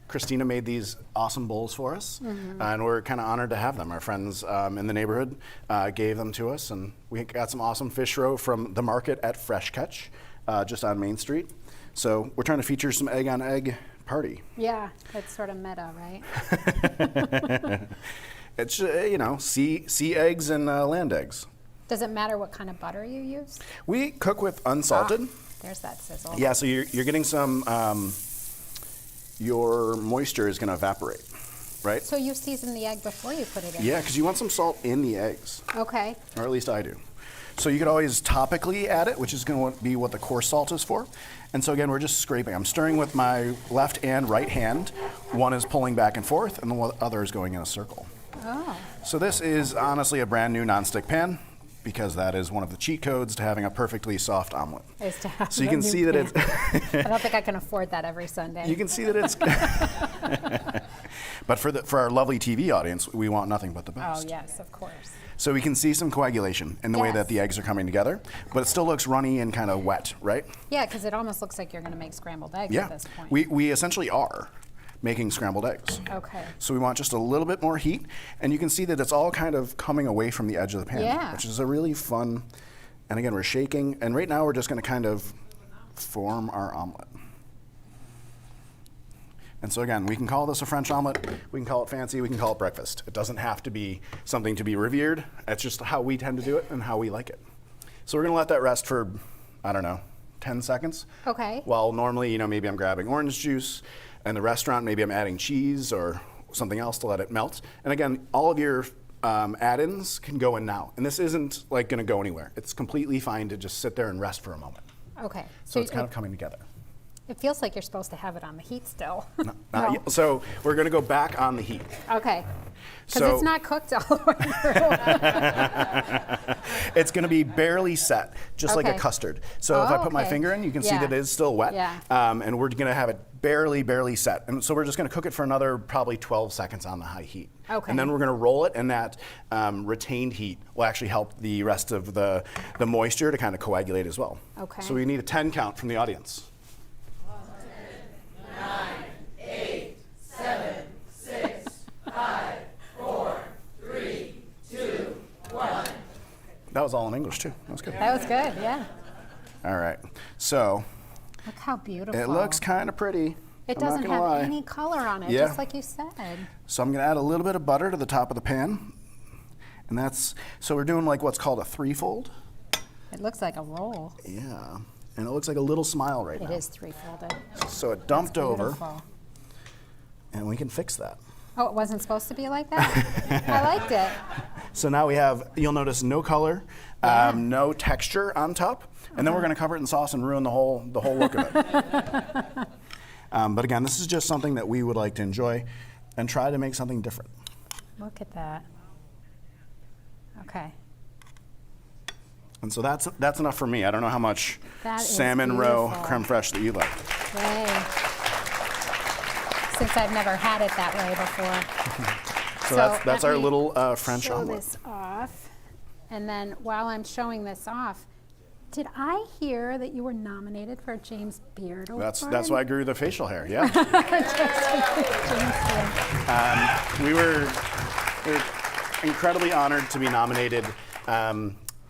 Christina made these awesome bowls for us, and we're kind of honored to have them. Our friends in the neighborhood gave them to us, and we got some awesome fish roe from the market at Fresh Catch, just on Main Street. So we're trying to feature some egg on egg party. Yeah, it's sort of meta, right? It's sea eggs and land eggs. Does it matter what kind of butter you use? We cook with unsalted. There's that sizzle. Yeah, so you're getting some. Your moisture is going to evaporate, right? So you season the egg before you put it in? Yeah, because you want some salt in the eggs. Okay. Or at least I do. So you could always topically add it, which is going to be what the coarse salt is for. And so again, we're just scraping. I'm stirring with my left and right hand. One is pulling back and forth, and the other is going in a circle. Oh. So this is honestly a brand new nonstick pan, because that is one of the cheat codes to having a perfectly soft omelet. Is to have so you can see that it's. I don't think I can afford that every Sunday. You can see that it's. But for our lovely TV audience, we want nothing but the best. Oh yes, of course. So we can see some coagulation in the way that the eggs are coming together, but it still looks runny and kind of wet, right? Yeah, because it almost looks like you're going to make scrambled eggs at this point. We essentially are making scrambled eggs. Okay. So we want just a little bit more heat, and you can see that it's all kind of coming away from the edge of the pan, which is a really fun, and again, we're shaking, and right now we're just going to kind of form our omelet. And so again, we can call this a French omelet, we can call it fancy, we can call it breakfast. It doesn't have to be something to be revered. It's just how we tend to do it and how we like it. So we're gonna let that rest for, I don't know, 10 seconds. Okay. While normally, maybe I'm grabbing orange juice. In the restaurant, maybe I'm adding cheese or something else to let it melt. And again, all of your add-ins can go in now. And this isn't like gonna go anywhere. It's completely fine to just sit there and rest for a moment. Okay. So it's kind of coming together. It feels like you're supposed to have it on the heat still. No. So we're going to go back on the heat. Okay. Because it's not cooked all the way through. It's going to be barely set, just like a custard. So if I put my finger in, you can see that it is still wet. Yeah. And we're going to have it barely set. And so we're just going to cook it for another probably 12 seconds on the high heat. Okay. And then we're going to roll it, and that retained heat will actually help the rest of the moisture to kind of coagulate as well. Okay. So we need a 10 count from the audience. 9, 8, 7, 6, 5, 4, 3, 2, 1. That was all in English too. That was good. That was good, yeah. All right. So look how beautiful. it looks kind of pretty. It doesn't have any color on it, just like you said. So I'm going to add a little bit of butter to the top of the pan. And so we're doing like what's called a threefold. It looks like a roll. Yeah. And it looks like a little smile right now. It is threefolded. So it dumped over, and we can fix that. Oh, it wasn't supposed to be like that? I liked it. So now you'll notice no color, no texture on top, and then we're going to cover it in sauce and ruin the whole look of it. But again, this is just something that we would like to enjoy and try to make something different. Look at that. Okay. And so that's enough for me. I don't know how much that salmon roe creme fraiche that you like. Yay. Since I've never had it that way before. So that's our little French show omelet. This off, and then while I'm showing this off, did I hear that you were nominated for a James Beard Award? That's why I grew the facial hair. Yeah. We were incredibly honored to be nominated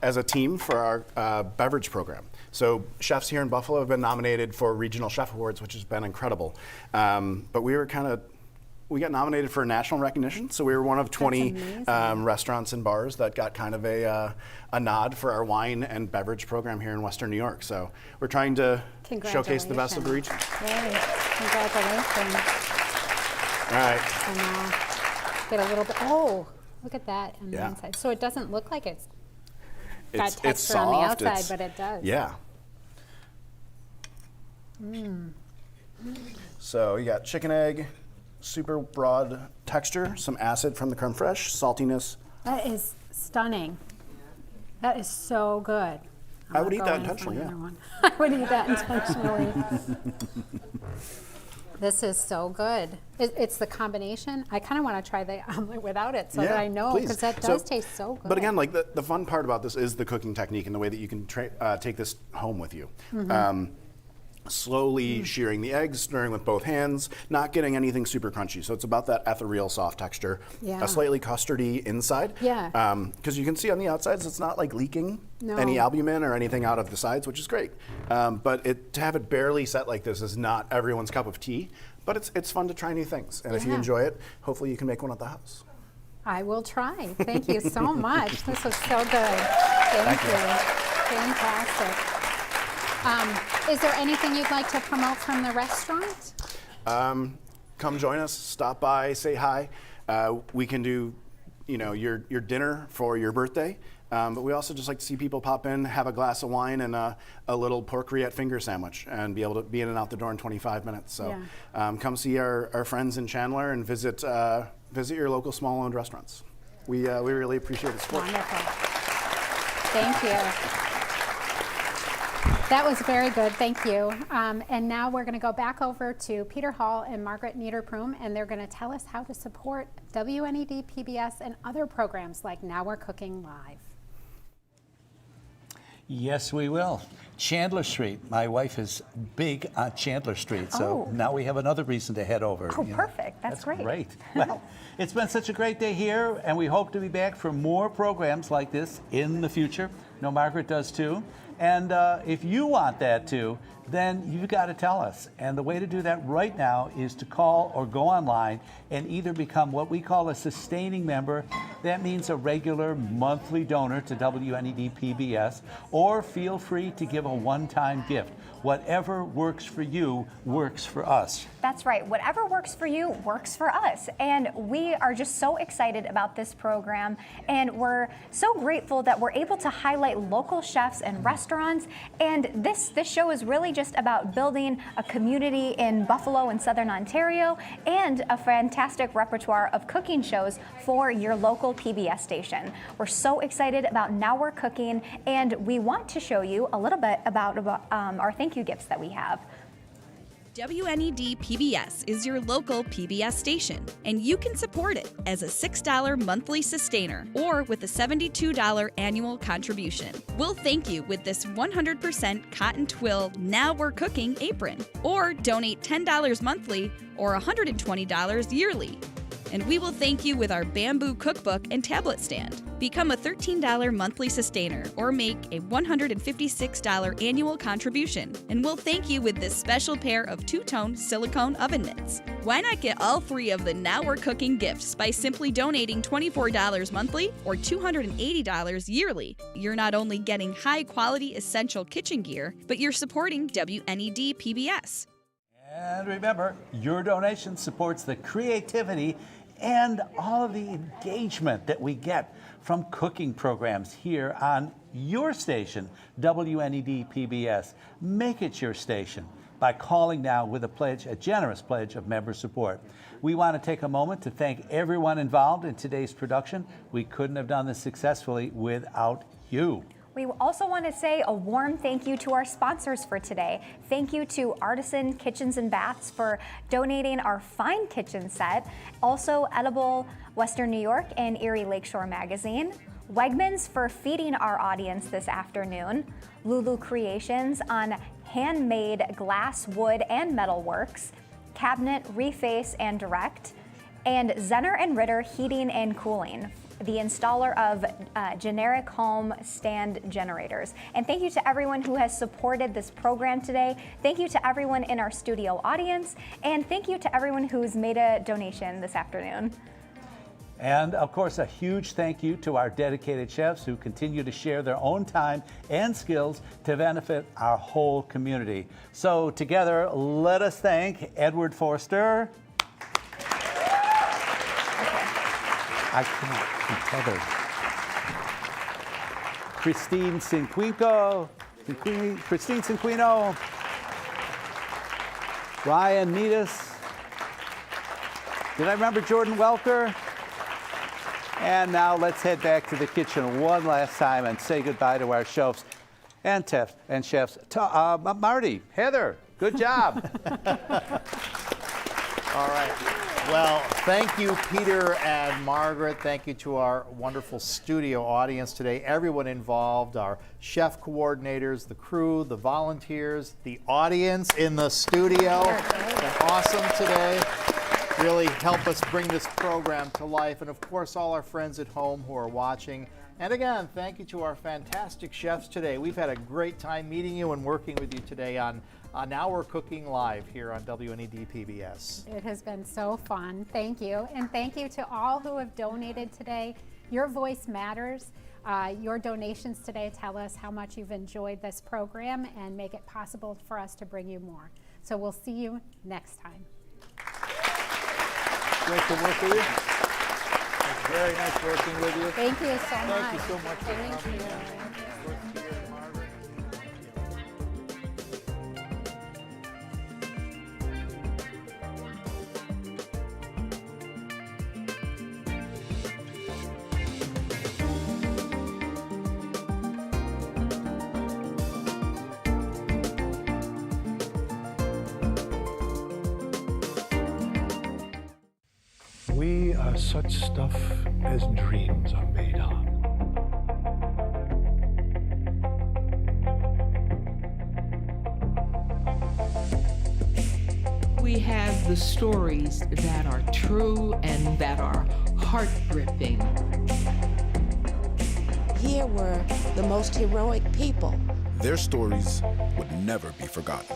as a team for our beverage program. So chefs here in Buffalo have been nominated for regional chef awards, which has been incredible. But we got nominated for national recognition. So we were one of 20 restaurants and bars that got kind of a nod for our wine and beverage program here in Western New York. So we're trying to showcase the best of the region. Yay. Congratulations. All right. And get a little bit, look at that on the inside. So it doesn't look like it's got it's texture soft. on the outside, it's- but it does. Yeah. So you got chicken egg, super broad texture, some acid from the creme fraiche, saltiness. That is stunning. That is so good. I would eat that going for intentionally, another yeah. one. I would eat that intentionally. This is so good. It's the combination. I kind of want to try the omelet without it so that I know, please. because that does taste so good. But again, like the fun part about this is the cooking technique and the way that you can take this home with you. Slowly shearing the eggs, stirring with both hands, not getting anything super crunchy. So it's about that ethereal soft texture, Yeah. a slightly custardy inside. Yeah. Because you can see on the outsides, it's not like leaking No. any albumin or anything out of the sides, which is great. But to have it barely set like this is not everyone's cup of tea, but it's fun to try new things. And if you Yeah. enjoy it, hopefully you can make one at the house. I will try. Thank you so much. This was so good. Thank you. Fantastic. Is there anything you'd like to promote from the restaurant? Come join us, stop by, say hi. We can do, your dinner for your birthday, but we also just like to see people pop in, have a glass of wine and a little pork rillette finger sandwich, and be able to be in and out the door in 25 minutes. So come see our friends in Chandler and visit your local small-owned restaurants. We really appreciate the support. Wonderful. Thank you. That was very good, thank you. And now we're going to go back over to Peter Hall and Margaret Niederprum, and they're going to tell us how to support WNED PBS and other programs like Now We're Cooking Live. Yes, we will. Chandler Street. My wife is big on Chandler Street, so now we have another reason to head over. Oh, perfect. That's great. Great. Well, it's been such a great day here, and we hope to be back for more programs like this in the future. No, Margaret does too. And if you want that too, then you've got to tell us. And the way to do that right now is to call or go online and either become what we call a sustaining member. That means a regular monthly donor to WNED PBS, or feel free to give a one-time gift. Whatever works for you works for us. That's right. Whatever works for you works for us. And we are just so excited about this program. And we're so grateful that we're able to highlight local chefs and restaurants. And this show is really just about building a community in Buffalo and Southern Ontario, and a fantastic repertoire of cooking shows for your local PBS station. We're so excited about Now We're Cooking, and we want to show you a little bit about our thank you gifts that we have. WNED PBS is your local PBS station, and you can support it as a $6 monthly sustainer or with a $72 annual contribution. We'll thank you with this 100% cotton twill Now We're Cooking apron, or donate $10 monthly or $120 yearly. And we will thank you with our bamboo cookbook and tablet stand. Become a $13 monthly sustainer or make a $156 annual contribution. And we'll thank you with this special pair of two-tone silicone oven mitts. Why not get all three of the Now We're Cooking gifts by simply donating $24 monthly or $280 yearly? You're not only getting high-quality essential kitchen gear, but you're supporting WNED PBS. And remember, your donation supports the creativity and all of the engagement that we get from cooking programs here on your station, WNED PBS. Make it your station by calling now with a generous pledge of member support. We want to take a moment to thank everyone involved in today's production. We couldn't have done this successfully without you. We also want to say a warm thank you to our sponsors for today. Thank you to Artisan Kitchens and Baths for donating our fine kitchen set. Also, Edible Western New York and Erie Lakeshore Magazine. Wegmans for feeding our audience this afternoon. Lulu Creations on handmade glass, wood, and metal works. Cabinet, Reface, and Direct. And Zenner and Ritter Heating and Cooling, the installer of generic home stand generators. And thank you to everyone who has supported this program today. Thank you to everyone in our studio audience. And thank you to everyone who's made a donation this afternoon. And of course, a huge thank you to our dedicated chefs who continue to share their own time and skills to benefit our whole community. So together, let us thank Edward Forster. I can't. I'm tethered. Christine Cinquino, Ryan Mietus. Did I remember Jordan Welker? And now let's head back to the kitchen one last time and say goodbye to our chefs and chefs. Marty, Heather, good job. All right. Well, thank you, Peter and Margaret. Thank you to our wonderful studio audience today, everyone involved, our chef coordinators, the crew, the volunteers, the audience in the studio. It's been awesome today. Really help us bring this program to life. And of course, all our friends at home who are watching. And again, thank you to our fantastic chefs today. We've had a great time meeting you and working with you today on Now We're Cooking Live here on WNED PBS. It has been so fun. Thank you. And thank you to all who have donated today. Your voice matters. Your donations today tell us how much you've enjoyed this program and make it possible for us to bring you more. So we'll see you next time. Great to work with you. It's very nice working with you. Thank you so much. Thank you so much for Thank coming. you. We are such stuff as dreams are made of. We have the stories that are true and that are heart-gripping. Here were the most heroic people. Their stories would never be forgotten.